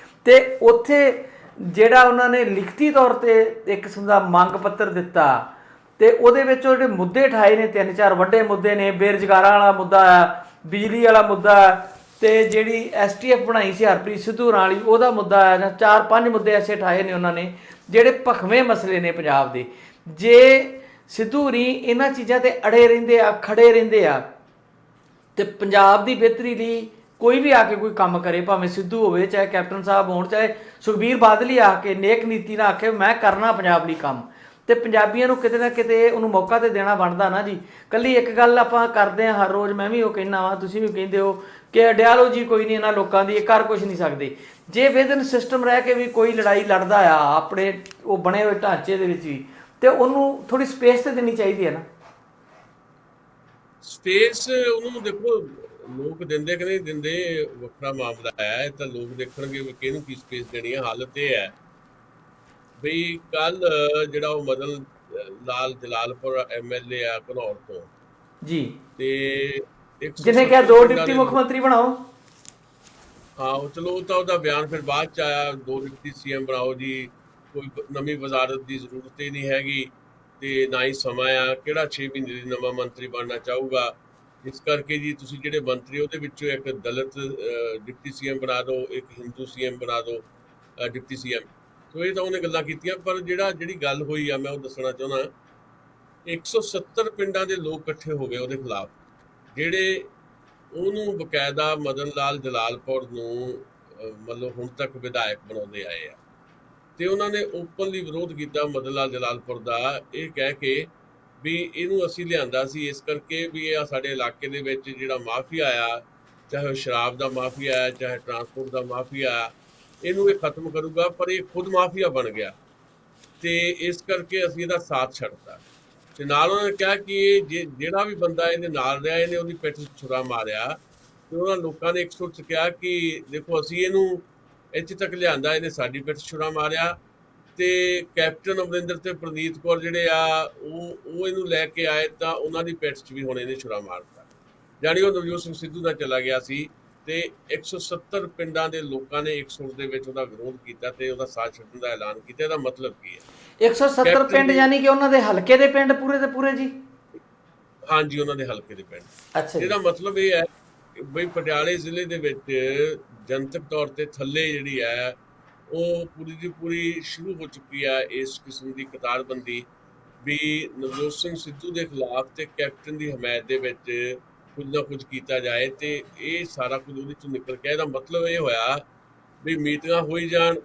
ਤੇ ਉੱਥੇ ਜਿਹੜਾ ਉਹਨਾਂ ਨੇ ਲਿਖਤੀ ਤੌਰ 'ਤੇ ਇੱਕ ਕਿਸਮ ਦਾ ਮੰਗ ਪੱਤਰ ਦਿੱਤਾ, ਤੇ ਉਹਦੇ ਵਿੱਚ ਉਹ ਜਿਹੜੇ ਮੁੱਦੇ ਉਠਾਏ ਨੇ, 3-4 ਵੱਡੇ ਮੁੱਦੇ ਨੇ। ਬੇਰੁਜ਼ਗਾਰਾਂ ਵਾਲਾ ਮੁੱਦਾ ਆ, ਬਿਜਲੀ ਵਾਲਾ ਮੁੱਦਾ ਆ, ਤੇ ਜਿਹੜੀ STF ਬਣਾਈ ਸੀ ਹਰਪ੍ਰੀਤ ਸਿੱਧੂ ਹੋਰਾਂ ਵਾਲੀ, ਉਹਦਾ ਮੁੱਦਾ ਆ। 4-5 ਮੁੱਦੇ ਐਸੇ ਉਠਾਏ ਨੇ ਉਹਨਾਂ ਨੇ ਜਿਹੜੇ ਭਖਵੇਂ ਮਸਲੇ ਨੇ ਪੰਜਾਬ ਦੇ। ਜੇ ਸਿੱਧੂ ਹੋਰੀ ਇਹਨਾਂ ਚੀਜ਼ਾਂ 'ਤੇ ਅੜੇ ਰਹਿੰਦੇ ਆ, ਖੜੇ ਰਹਿੰਦੇ ਆ, ਤੇ ਪੰਜਾਬ ਦੀ ਬਿਹਤਰੀ ਲਈ ਕੋਈ ਵੀ ਆ ਕੇ ਕੋਈ ਕੰਮ ਕਰੇ, ਭਾਵੇਂ ਸਿੱਧੂ ਹੋਵੇ, ਚਾਹੇ ਕੈਪਟਨ ਸਾਹਿਬ ਹੋਣ, ਚਾਹੇ ਸੁਖਬੀਰ ਬਾਦਲ ਹੀ ਆ ਕੇ ਨੇਕ ਨੀਤੀ ਨਾਲ ਆਖੇ ਮੈਂ ਕਰਨਾ ਪੰਜਾਬ ਲਈ ਕੰਮ, ਤੇ ਪੰਜਾਬੀਆਂ ਨੂੰ ਕਿਤੇ ਨਾ ਕਿਤੇ ਉਹਨੂੰ ਮੌਕਾ ਤੇ ਦੇਣਾ ਬਣਦਾ ਨਾ ਜੀ। ਕੱਲੀ ਇੱਕ ਗੱਲ ਆਪਾਂ ਕਰਦੇ ਹਾਂ ਹਰ ਰੋਜ਼, ਮੈਂ ਵੀ ਉਹ ਕਹਿੰਦਾ ਵਾਂ, ਤੁਸੀਂ ਵੀ ਕਹਿੰਦੇ ਹੋ ਕਿ ਆਈਡੀਆਲੋਜੀ ਕੋਈ ਨਹੀਂ ਇਹਨਾਂ ਲੋਕਾਂ ਦੀ, ਇਹ ਕਰ ਕੁਝ ਨਹੀਂ ਸਕਦੇ। ਜੇ ਵਿਦਨ ਸਿਸਟਮ ਰਹਿ ਕੇ ਵੀ ਕੋਈ ਲੜਾਈ ਲੜਦਾ ਆ ਆਪਣੇ ਉਹ ਬਣੇ ਹੋਏ ਢਾਂਚੇ ਦੇ ਵਿੱਚ ਵੀ, ਤੇ ਉਹਨੂੰ ਥੋੜੀ ਸਪੇਸ ਤੇ ਦੇਣੀ ਚਾਹੀਦੀ ਹੈ ਨਾ। ਸਪੇਸ ਉਹਨੂੰ ਦੇਖੋ, ਲੋਕ ਦਿੰਦੇ ਕਿ ਨਹੀਂ ਦਿੰਦੇ ਵੱਖਰਾ ਮਾਮਲਾ ਹੈ। ਇਹ ਤਾਂ ਲੋਕ ਦੇਖਣਗੇ ਵੀ ਕਿਹਨੂੰ ਕੀ ਸਪੇਸ ਦੇਣੀ ਹੈ। ਹਾਲਤ ਇਹ ਹੈ ਬਈ ਕੱਲ ਜਿਹੜਾ ਉਹ ਮਦਨ ਲਾਲ ਜਲਾਲਪੁਰ ਐਮਐਲਏ ਆ ਘਨੌਰ ਤੋਂ, ਜੀ। ਤੇ ਜਿਹਨੇ ਕਿਹਾ 170 ਦੋ ਪਿੰਡਾਂ ਡਿਪਟੀ ਦੇ ਮੁੱਖ ਮੰਤਰੀ ਬਣਾਓ। ਹਾਂ, ਉਹ ਚਲੋ ਉਹ ਤਾਂ ਉਹਦਾ ਬਿਆਨ ਫਿਰ ਬਾਅਦ ਚ ਆਇਆ, 2 ਡਿਪਟੀ ਸੀਐਮ ਬਣਾਓ ਜੀ, ਕੋਈ ਨਵੀਂ ਵਜ਼ਾਰਤ ਦੀ ਜ਼ਰੂਰਤ ਹੀ ਨਹੀਂ ਹੈਗੀ, ਤੇ ਨਾ ਹੀ ਸਮਾਂ ਆ, ਕਿਹੜਾ 6 ਮਹੀਨੇ ਦੀ ਨਵਾਂ ਮੰਤਰੀ ਬਣਨਾ ਚਾਹੂਗਾ। ਇਸ ਕਰਕੇ ਜੀ ਤੁਸੀਂ ਜਿਹੜੇ ਮੰਤਰੀ ਉਹਦੇ ਵਿੱਚੋਂ ਇੱਕ ਦਲਿਤ ਡਿਪਟੀ ਸੀਐਮ ਬਣਾ ਦਿਓ, ਇੱਕ ਹਿੰਦੂ ਸੀਐਮ ਬਣਾ ਦਿਓ, ਡਿਪਟੀ ਸੀਐਮ। ਸੋ ਇਹ ਤਾਂ ਉਹਨੇ ਗੱਲਾਂ ਕੀਤੀਆਂ, ਪਰ ਜਿਹੜੀ ਗੱਲ ਹੋਈ ਆ ਮੈਂ ਉਹ ਦੱਸਣਾ ਚਾਹੁੰਦਾ। 170 ਪਿੰਡਾਂ ਦੇ ਲੋਕ ਇਕੱਠੇ ਹੋ ਗਏ ਉਹਦੇ ਖਿਲਾਫ, ਜਿਹੜੇ ਉਹਨੂੰ ਬਕਾਇਦਾ ਮਦਨ ਲਾਲ ਜਲਾਲਪੁਰ ਨੂੰ ਮਤਲਬ ਹੁਣ ਤੱਕ ਵਿਧਾਇਕ ਬਣਾਉਂਦੇ ਆਏ ਆ, ਤੇ ਉਹਨਾਂ ਨੇ ਓਪਨਲੀ ਵਿਰੋਧ ਕੀਤਾ ਮਦਨ ਲਾਲ ਜਲਾਲਪੁਰ ਦਾ, ਇਹ ਕਹਿ ਕੇ ਵੀ ਇਹਨੂੰ ਅਸੀਂ ਲਿਆਂਦਾ ਸੀ ਇਸ ਕਰਕੇ ਵੀ ਇਹ ਸਾਡੇ ਇਲਾਕੇ ਦੇ ਵਿੱਚ ਜਿਹੜਾ ਮਾਫੀਆ ਆ, ਚਾਹੇ ਉਹ ਸ਼ਰਾਬ ਦਾ ਮਾਫੀਆ ਹੈ, ਚਾਹੇ ਟਰਾਂਸਪੋਰਟ ਦਾ ਮਾਫੀਆ ਆ, ਇਹਨੂੰ ਇਹ ਖਤਮ ਕਰੂਗਾ। ਪਰ ਇਹ ਖੁਦ ਮਾਫੀਆ ਬਣ ਗਿਆ, ਤੇ ਇਸ ਕਰਕੇ ਅਸੀਂ ਇਹਦਾ ਸਾਥ ਛੱਡਤਾ। ਤੇ ਨਾਲ ਉਹਨਾਂ ਨੇ ਕਿਹਾ ਕਿ ਇਹ ਜਿਹੜਾ ਵੀ ਬੰਦਾ ਇਹਦੇ ਨਾਲ ਰਿਹਾ, ਇਹਨੇ ਉਹਦੀ ਪਿੱਠ 'ਚ ਛੁਰਾ ਮਾਰਿਆ। ਤੇ ਉਹਨਾਂ ਲੋਕਾਂ ਨੇ ਇੱਕ ਸੁਰ 'ਚ ਕਿਹਾ ਕਿ ਦੇਖੋ ਅਸੀਂ ਇਹਨੂੰ ਇੱਥੇ ਤੱਕ ਲਿਆਂਦਾ, ਇਹਨੇ ਸਾਡੀ ਪਿੱਠ 'ਚ ਛੁਰਾ ਮਾਰਿਆ। ਤੇ ਕੈਪਟਨ ਅਮਰਿੰਦਰ ਤੇ ਪ੍ਰਨੀਤ ਕੌਰ ਜਿਹੜੇ ਆ ਉਹ ਇਹਨੂੰ ਲੈ ਕੇ ਆਏ, ਤਾਂ ਉਹਨਾਂ ਦੀ ਪਿੱਠ 'ਚ ਵੀ ਹੁਣ ਇਹਨੇ ਛੁਰਾ ਮਾਰਤਾ। ਜਾਣੀ ਉਹ ਨਵਜੋਤ ਸਿੰਘ ਸਿੱਧੂ ਨਾਲ ਚਲਾ ਗਿਆ ਸੀ, ਤੇ 170 ਪਿੰਡਾਂ ਦੇ ਲੋਕਾਂ ਨੇ ਇੱਕ ਸੁਰ ਦੇ ਵਿੱਚ ਉਹਦਾ ਵਿਰੋਧ ਕੀਤਾ ਤੇ ਉਹਦਾ ਸਾਥ ਛੱਡਣ ਦਾ ਐਲਾਨ ਕੀਤਾ। ਇਹਦਾ ਮਤਲਬ ਕੀ ਹੈ? 170 ਪਿੰਡ ਯਾਨੀ ਕਿ ਉਹਨਾਂ ਦੇ ਹਲਕੇ ਦੇ ਪਿੰਡ ਪੂਰੇ ਦੇ ਪੂਰੇ ਜੀ? ਹਾਂਜੀ, ਉਹਨਾਂ ਦੇ ਹਲਕੇ ਦੇ ਪਿੰਡ। ਅੱਛਾ ਜੀ। ਇਹਦਾ ਮਤਲਬ ਇਹ ਹੈ ਬਈ ਪਟਿਆਲੇ ਜ਼ਿਲ੍ਹੇ ਦੇ ਵਿੱਚ ਜਨਤਕ ਤੌਰ ਤੇ ਥੱਲੇ ਜਿਹੜੀ ਹੈ ਉਹ ਪੂਰੀ ਦੀ ਪੂਰੀ ਸ਼ੁਰੂ ਹੋ ਚੁੱਕੀ ਹੈ ਇਸ ਕਿਸਮ ਦੀ ਕਤਾਰਬੰਦੀ, ਵੀ ਨਵਜੋਤ ਸਿੰਘ ਸਿੱਧੂ ਦੇ ਖਿਲਾਫ ਤੇ ਕੈਪਟਨ ਦੀ ਹਮਾਇਤ ਦੇ ਵਿੱਚ ਕੁਝ ਨਾ ਕੁਝ ਕੀਤਾ ਜਾਏ, ਤੇ ਇਹ ਸਾਰਾ ਕੁਝ ਉਹਦੇ ਚੋਂ ਨਿਕਲ ਕੇ। ਇਹਦਾ ਮਤਲਬ ਇਹ ਹੋਇਆ ਵੀ ਮੀਟਿੰਗਾਂ ਹੋਈ ਜਾਣ,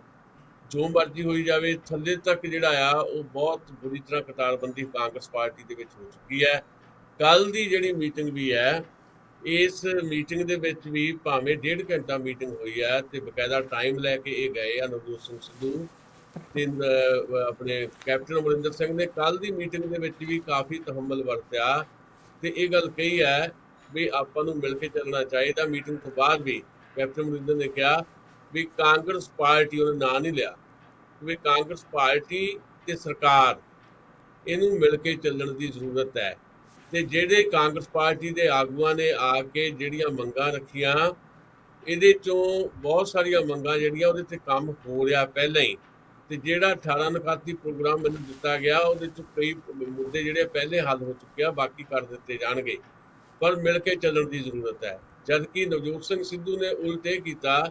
ਜੋ ਮਰਜ਼ੀ ਹੋਈ ਜਾਵੇ, ਥੱਲੇ ਤੱਕ ਜਿਹੜਾ ਆ ਉਹ ਬਹੁਤ ਬੁਰੀ ਤਰ੍ਹਾਂ ਕਤਾਰਬੰਦੀ ਕਾਂਗਰਸ ਪਾਰਟੀ ਦੇ ਵਿੱਚ ਹੋ ਚੁੱਕੀ ਹੈ। ਕੱਲ ਦੀ ਜਿਹੜੀ ਮੀਟਿੰਗ ਵੀ ਹੈ, ਇਸ ਮੀਟਿੰਗ ਦੇ ਵਿੱਚ ਵੀ ਭਾਵੇਂ 1.5 ਘੰਟਾ ਮੀਟਿੰਗ ਹੋਈ ਹੈ, ਤੇ ਬਕਾਇਦਾ ਟਾਈਮ ਲੈ ਕੇ ਇਹ ਗਏ ਆ ਨਵਜੋਤ ਸਿੰਘ ਸਿੱਧੂ ਤੇ ਆਪਣੇ ਕੈਪਟਨ ਅਮਰਿੰਦਰ ਸਿੰਘ ਨੇ। ਕੱਲ ਦੀ ਮੀਟਿੰਗ ਦੇ ਵਿੱਚ ਵੀ ਕਾਫੀ ਤਹੱਮਲ ਵਰਤਿਆ, ਤੇ ਇਹ ਗੱਲ ਕਹੀ ਹੈ ਵੀ ਆਪਾਂ ਨੂੰ ਮਿਲ ਕੇ ਚੱਲਣਾ ਚਾਹੀਦਾ। ਮੀਟਿੰਗ ਤੋਂ ਬਾਅਦ ਵੀ ਕੈਪਟਨ ਅਮਰਿੰਦਰ ਨੇ ਕਿਹਾ ਵੀ ਕਾਂਗਰਸ ਪਾਰਟੀ, ਉਹਨੇ ਨਾਂ ਨਹੀਂ ਲਿਆ, ਵੀ ਕਾਂਗਰਸ ਪਾਰਟੀ ਤੇ ਸਰਕਾਰ ਇਹਨੂੰ ਮਿਲ ਕੇ ਚੱਲਣ ਦੀ ਜ਼ਰੂਰਤ ਹੈ। ਤੇ ਜਿਹੜੇ ਕਾਂਗਰਸ ਪਾਰਟੀ ਦੇ ਆਗੂਆਂ ਨੇ ਆ ਕੇ ਜਿਹੜੀਆਂ ਮੰਗਾਂ ਰੱਖੀਆਂ, ਇਹਦੇ ਚੋਂ ਬਹੁਤ ਸਾਰੀਆਂ ਮੰਗਾਂ ਜਿਹੜੀਆਂ ਉਹਦੇ ਤੇ ਕੰਮ ਹੋ ਰਿਹਾ ਪਹਿਲਾਂ ਹੀ, ਤੇ ਜਿਹੜਾ 18 ਨਕਾਤੀ ਪ੍ਰੋਗਰਾਮ ਮੈਨੂੰ ਦਿੱਤਾ ਗਿਆ ਉਹਦੇ ਚੋਂ ਕਈ ਮੁੱਦੇ ਜਿਹੜੇ ਪਹਿਲੇ ਹੱਲ ਹੋ ਚੁੱਕੇ ਆ, ਬਾਕੀ ਕਰ ਦਿੱਤੇ ਜਾਣਗੇ। ਪਰ ਮਿਲ ਕੇ ਚੱਲਣ ਦੀ ਜ਼ਰੂਰਤ ਹੈ। ਜਦਕਿ ਨਵਜੋਤ ਸਿੰਘ ਸਿੱਧੂ ਨੇ ਉਲਟ ਇਹ ਕੀਤਾ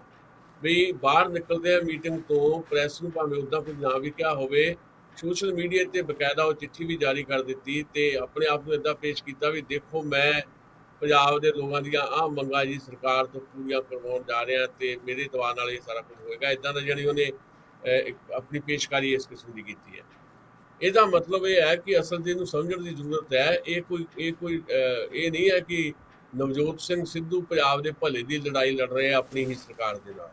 ਵੀ ਬਾਹਰ ਨਿਕਲਦੇ ਆ ਮੀਟਿੰਗ ਤੋਂ, ਪ੍ਰੈਸ ਨੂੰ ਭਾਵੇਂ ਉੱਦਾਂ ਕੁਝ ਨਾ ਵੀ ਕਿਹਾ ਹੋਵੇ, ਸੋਸ਼ਲ ਮੀਡੀਆ ਤੇ ਬਕਾਇਦਾ ਉਹ ਚਿੱਠੀ ਵੀ ਜਾਰੀ ਕਰ ਦਿੱਤੀ, ਤੇ ਆਪਣੇ ਆਪ ਨੂੰ ਇੱਦਾਂ ਪੇਸ਼ ਕੀਤਾ ਵੀ ਦੇਖੋ ਮੈਂ ਪੰਜਾਬ ਦੇ ਲੋਕਾਂ ਦੀਆਂ ਆਹ ਮੰਗਾਂ ਜੀ ਸਰਕਾਰ ਤੋਂ ਪੂਰੀਆਂ ਕਰਵਾਉਣ ਜਾ ਰਿਹਾ, ਤੇ ਮੇਰੇ ਦਬਾਅ ਨਾਲ ਇਹ ਸਾਰਾ ਕੁਝ ਹੋਏਗਾ। ਇੱਦਾਂ ਦਾ ਜਿਹੜੀ ਉਹਨੇ ਆਪਣੀ ਪੇਸ਼ਕਾਰੀ ਇਸ ਕਿਸਮ ਦੀ ਕੀਤੀ ਹੈ। ਇਹਦਾ ਮਤਲਬ ਇਹ ਹੈ ਕਿ ਅਸਲ 'ਚ ਇਹਨੂੰ ਸਮਝਣ ਦੀ ਜ਼ਰੂਰਤ ਹੈ। ਇਹ ਨਹੀਂ ਹੈ ਕਿ ਨਵਜੋਤ ਸਿੰਘ ਸਿੱਧੂ ਪੰਜਾਬ ਦੇ ਭਲੇ ਦੀ ਲੜਾਈ ਲੜ ਰਹੇ ਆ ਆਪਣੀ ਹੀ ਸਰਕਾਰ ਦੇ ਨਾਲ।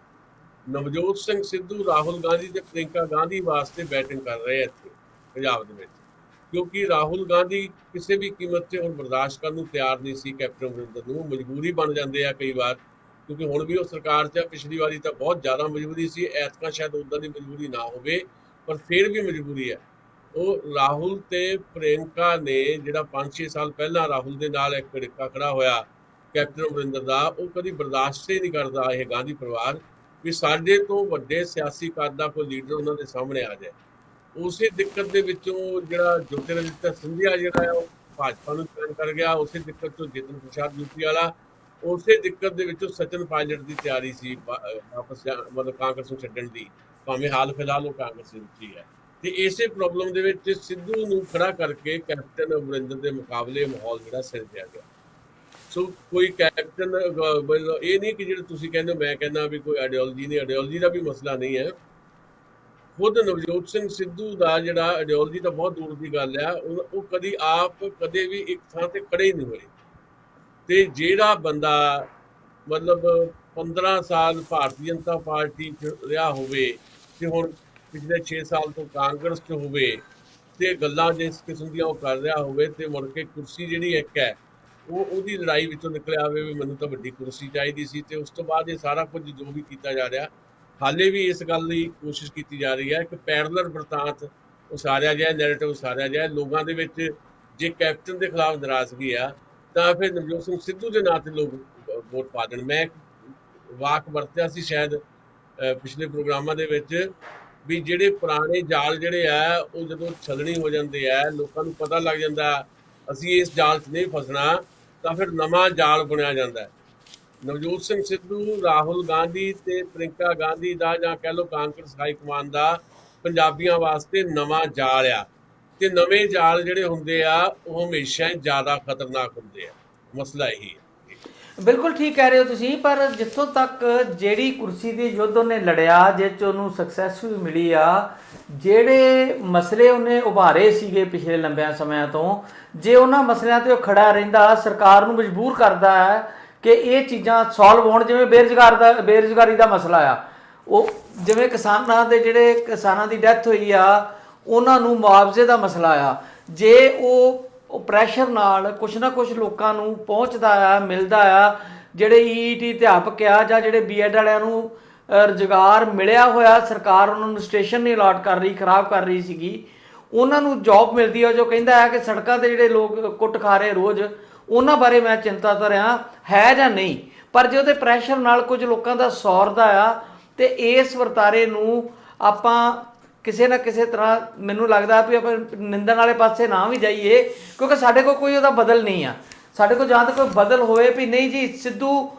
ਨਵਜੋਤ ਸਿੰਘ ਸਿੱਧੂ ਰਾਹੁਲ ਗਾਂਧੀ ਤੇ ਪ੍ਰਿੰਕਾ ਗਾਂਧੀ ਵਾਸਤੇ ਬੈਟਿੰਗ ਕਰ ਰਹੇ ਇੱਥੇ ਪੰਜਾਬ ਦੇ ਵਿੱਚ, ਕਿਉਂਕਿ ਰਾਹੁਲ ਗਾਂਧੀ ਕਿਸੇ ਵੀ ਕੀਮਤ ਤੇ ਹੁਣ ਬਰਦਾਸ਼ਤ ਕਰਨ ਨੂੰ ਤਿਆਰ ਨਹੀਂ ਸੀ ਕੈਪਟਨ ਅਮਰਿੰਦਰ ਨੂੰ। ਮਜਬੂਰੀ ਬਣ ਜਾਂਦੇ ਆ ਕਈ ਵਾਰ, ਕਿਉਂਕਿ ਹੁਣ ਵੀ ਉਹ ਸਰਕਾਰ 'ਚ, ਪਿਛਲੀ ਵਾਰੀ ਤਾਂ ਬਹੁਤ ਜ਼ਿਆਦਾ ਮਜਬੂਰੀ ਸੀ, ਐਤਕਾਂ ਸ਼ਾਇਦ ਉੱਦਾਂ ਦੀ ਮਜਬੂਰੀ ਨਾ ਹੋਵੇ, ਪਰ ਫਿਰ ਵੀ ਮਜਬੂਰੀ ਹੈ। ਉਹ ਰਾਹੁਲ ਤੇ ਪ੍ਰਿੰਕਾ ਨੇ ਜਿਹੜਾ 5-6 ਸਾਲ ਪਹਿਲਾਂ ਰਾਹੁਲ ਦੇ ਨਾਲ ਇੱਕ ਢਿੱਕਾ ਖੜਾ ਹੋਇਆ ਕੈਪਟਨ ਅਮਰਿੰਦਰ ਦਾ, ਉਹ ਕਦੀ ਬਰਦਾਸ਼ਤ ਹੀ ਨਹੀਂ ਕਰਦਾ ਇਹ ਗਾਂਧੀ ਪਰਿਵਾਰ ਵੀ ਸਾਡੇ ਤੋਂ ਵੱਡੇ ਸਿਆਸੀ ਕੱਦ ਦਾ ਕੋਈ ਲੀਡਰ ਉਹਨਾਂ ਦੇ ਸਾਹਮਣੇ ਆ ਜਾਏ। ਉਸੇ ਦਿੱਕਤ ਦੇ ਵਿੱਚੋਂ ਜਿਹੜਾ ਜੋਤਿਰਾਦਿੱਤਿਆ ਸਿੰਧੀਆ ਜਿਹੜਾ ਉਹ ਭਾਜਪਾ ਨੂੰ ਜੁਆਇਨ ਕਰ ਗਿਆ, ਉਸੇ ਦਿੱਕਤ ਤੋਂ ਜਿਤਨ ਪ੍ਰਸਾਦ ਯੂਪੀ ਵਾਲਾ, ਉਸੇ ਦਿੱਕਤ ਦੇ ਵਿੱਚੋਂ ਸਚਿਨ ਪਾਇਲਟ ਦੀ ਤਿਆਰੀ ਸੀ ਵਾਪਸ ਮਤਲਬ ਕਾਂਗਰਸ ਨੂੰ ਛੱਡਣ ਦੀ, ਭਾਵੇਂ ਹਾਲ ਫਿਲਹਾਲ ਉਹ ਕਾਂਗਰਸ ਵਿੱਚ ਹੀ ਹੈ। ਤੇ ਇਸੇ ਪ੍ਰੋਬਲਮ ਦੇ ਵਿੱਚ ਸਿੱਧੂ ਨੂੰ ਖੜਾ ਕਰਕੇ ਕੈਪਟਨ ਅਮਰਿੰਦਰ ਦੇ ਮੁਕਾਬਲੇ ਮਾਹੌਲ ਜਿਹੜਾ ਸਿਰਜਿਆ ਗਿਆ। ਸੋ ਕੋਈ ਕੈਪਟਨ ਇਹ ਨਹੀਂ ਕਿ ਜਿਹੜੇ ਤੁਸੀਂ ਕਹਿੰਦੇ ਹੋ, ਮੈਂ ਕਹਿੰਦਾ ਵੀ ਕੋਈ ਆਈਡੀਓਲੋਜੀ ਨਹੀਂ, ਆਈਡੀਓਲੋਜੀ ਦਾ ਵੀ ਮਸਲਾ ਨਹੀਂ ਹੈ। ਖੁਦ ਨਵਜੋਤ ਸਿੰਘ ਸਿੱਧੂ ਦਾ ਜਿਹੜਾ ਆਈਡੀਓਲੋਜੀ ਤਾਂ ਬਹੁਤ ਦੂਰ ਦੀ ਗੱਲ ਆ, ਉਹ ਕਦੀ ਆਪ ਕਦੇ ਵੀ ਇੱਕ ਥਾਂ ਤੇ ਖੜੇ ਹੀ ਨਹੀਂ ਹੋਏ। ਤੇ ਜਿਹੜਾ ਬੰਦਾ ਮਤਲਬ 15 ਸਾਲ ਭਾਰਤੀ ਜਨਤਾ ਪਾਰਟੀ 'ਚ ਰਿਹਾ ਹੋਵੇ ਤੇ ਹੁਣ ਪਿਛਲੇ 6 ਸਾਲ ਤੋਂ ਕਾਂਗਰਸ 'ਚ ਹੋਵੇ ਤੇ ਗੱਲਾਂ ਜਿਸ ਕਿਸਮ ਦੀਆਂ ਉਹ ਕਰ ਰਿਹਾ ਹੋਵੇ ਤੇ ਮੁੜ ਕੇ ਕੁਰਸੀ ਜਿਹੜੀ ਇੱਕ ਹੈ ਉਹਦੀ ਲੜਾਈ ਵਿੱਚੋਂ ਨਿਕਲਿਆ ਹੋਵੇ ਵੀ ਮੈਨੂੰ ਤਾਂ ਵੱਡੀ ਕੁਰਸੀ ਚਾਹੀਦੀ ਸੀ, ਤੇ ਉਸ ਤੋਂ ਬਾਅਦ ਇਹ ਸਾਰਾ ਕੁਝ ਜੋ ਵੀ ਕੀਤਾ ਜਾ ਰਿਹਾ, ਹਾਲੇ ਵੀ ਇਸ ਗੱਲ ਦੀ ਕੋਸ਼ਿਸ਼ ਕੀਤੀ ਜਾ ਰਹੀ ਹੈ ਕਿ ਪੈਰਲਲ ਵਰਤਾਂਤ ਉਸਾਰਿਆ ਜਾਏ, ਨੈਰੇਟਿਵ ਉਸਾਰਿਆ ਜਾਏ ਲੋਕਾਂ ਦੇ ਵਿੱਚ। ਜੇ ਕੈਪਟਨ ਦੇ ਖਿਲਾਫ ਨਾਰਾਜ਼ਗੀ ਆ ਤਾਂ ਫਿਰ ਨਵਜੋਤ ਸਿੰਘ ਸਿੱਧੂ ਦੇ ਨਾਂ ਤੇ ਲੋਕ ਵੋਟ ਪਾ ਦੇਣ। ਮੈਂ ਵਾਕ ਵਰਤਿਆ ਸੀ ਸ਼ਾਇਦ ਪਿਛਲੇ ਪ੍ਰੋਗਰਾਮਾਂ ਦੇ ਵਿੱਚ ਵੀ ਜਿਹੜੇ ਪੁਰਾਣੇ ਜਾਲ ਜਿਹੜੇ ਆ ਉਹ ਜਦੋਂ ਛਲਣੀ ਹੋ ਜਾਂਦੇ ਆ, ਲੋਕਾਂ ਨੂੰ ਪਤਾ ਲੱਗ ਜਾਂਦਾ ਅਸੀਂ ਇਸ ਜਾਲ 'ਚ ਨਹੀਂ ਫਸਣਾ, ਤਾਂ ਫਿਰ ਨਵਾਂ ਜਾਲ ਬਣਿਆ ਜਾਂਦਾ। ਨਵਜੋਤ ਸਿੰਘ ਸਿੱਧੂ, ਰਾਹੁਲ ਗਾਂਧੀ ਤੇ ਪ੍ਰਿੰਕਾ ਗਾਂਧੀ ਦਾ ਜਾਂ ਕਹਿ ਲਓ ਕਾਂਗਰਸ ਹਾਈਕਮਾਨ ਦਾ ਪੰਜਾਬੀਆਂ ਵਾਸਤੇ ਨਵਾਂ ਜਾਲ ਆ, ਤੇ ਨਵੇਂ ਜਾਲ ਜਿਹੜੇ ਹੁੰਦੇ ਆ ਉਹ ਹਮੇਸ਼ਾ ਹੀ ਜ਼ਿਆਦਾ ਖਤਰਨਾਕ ਹੁੰਦੇ ਆ। ਮਸਲਾ ਇਹੀ ਹੈ। ਬਿਲਕੁਲ ਠੀਕ ਕਹਿ ਰਹੇ ਹੋ ਤੁਸੀਂ, ਪਰ ਜਿੱਥੋਂ ਤੱਕ ਜਿਹੜੀ ਕੁਰਸੀ ਦੀ ਯੁੱਧ ਉਹਨੇ ਲੜਿਆ, ਜਿਸ 'ਚ ਉਹਨੂੰ ਸਕਸੈਸ ਵੀ ਮਿਲੀ ਆ, ਜਿਹੜੇ ਮਸਲੇ ਉਹਨੇ ਉਭਾਰੇ ਸੀਗੇ ਪਿਛਲੇ ਲੰਬਿਆਂ ਸਮਿਆਂ ਤੋਂ, ਜੇ ਉਹਨਾਂ ਮਸਲਿਆਂ 'ਤੇ ਉਹ ਖੜਾ ਰਹਿੰਦਾ, ਸਰਕਾਰ ਨੂੰ ਮਜਬੂਰ ਕਰਦਾ ਹੈ ਕਿ ਇਹ ਚੀਜ਼ਾਂ ਸੋਲਵ ਹੋਣ। ਜਿਵੇਂ ਬੇਰੁਜ਼ਗਾਰੀ ਦਾ ਮਸਲਾ ਆ, ਉਹ ਜਿਵੇਂ ਕਿਸਾਨਾਂ ਦੀ ਡੈਥ ਹੋਈ ਆ, ਉਹਨਾਂ ਨੂੰ ਮੁਆਵਜ਼ੇ ਦਾ ਮਸਲਾ ਆ, ਜੇ ਉਹ ਪ੍ਰੈਸ਼ਰ ਨਾਲ ਕੁਛ ਨਾ ਕੁਛ ਲੋਕਾਂ ਨੂੰ ਪਹੁੰਚਦਾ ਆ, ਮਿਲਦਾ ਆ, ਜਿਹੜੇ ਈਈਟੀ ਅਧਿਆਪਕ ਆ ਜਾਂ ਜਿਹੜੇ ਬੀਐਡ ਵਾਲਿਆਂ ਨੂੰ ਰੁਜ਼ਗਾਰ ਮਿਲਿਆ ਹੋਇਆ, ਸਰਕਾਰ ਉਹਨਾਂ ਨੂੰ ਸਟੇਸ਼ਨ ਨਹੀਂ ਅਲਾਟ ਕਰ ਰਹੀ, ਖਰਾਬ ਕਰ ਰਹੀ ਸੀਗੀ, ਉਹਨਾਂ ਨੂੰ ਜੌਬ ਮਿਲਦੀ ਆ, ਜੋ ਕਹਿੰਦਾ ਹੈ ਕਿ ਸੜਕਾਂ 'ਤੇ ਜਿਹੜੇ ਲੋਕ ਕੁੱਟ ਖਾ ਰਹੇ ਰੋਜ਼, ਉਹਨਾਂ ਬਾਰੇ ਮੈਂ ਚਿੰਤਾਤ ਰਿਹਾ ਹੈ ਜਾਂ ਨਹੀਂ। ਪਰ ਜੇ ਉਹਦੇ ਪ੍ਰੈਸ਼ਰ ਨਾਲ ਕੁਝ ਲੋਕਾਂ ਦਾ ਸੌਰਦਾ ਆ, ਤੇ ਇਸ ਵਰਤਾਰੇ ਨੂੰ ਆਪਾਂ ਕਿਸੇ ਨਾ ਕਿਸੇ ਤਰ੍ਹਾਂ, ਮੈਨੂੰ ਲੱਗਦਾ ਵੀ ਆਪਾਂ ਨਿੰਦਣ ਵਾਲੇ ਪਾਸੇ ਨਾ ਵੀ ਜਾਈਏ, ਕਿਉਂਕਿ ਸਾਡੇ ਕੋਲ ਕੋਈ ਉਹਦਾ ਬਦਲ ਨਹੀਂ ਆ। ਸਾਡੇ ਕੋਲ ਜਾਂ ਤਾਂ ਕੋਈ ਬਦਲ ਹੋਵੇ ਵੀ ਨਹੀਂ ਜੀ ਸਿੱਧੂ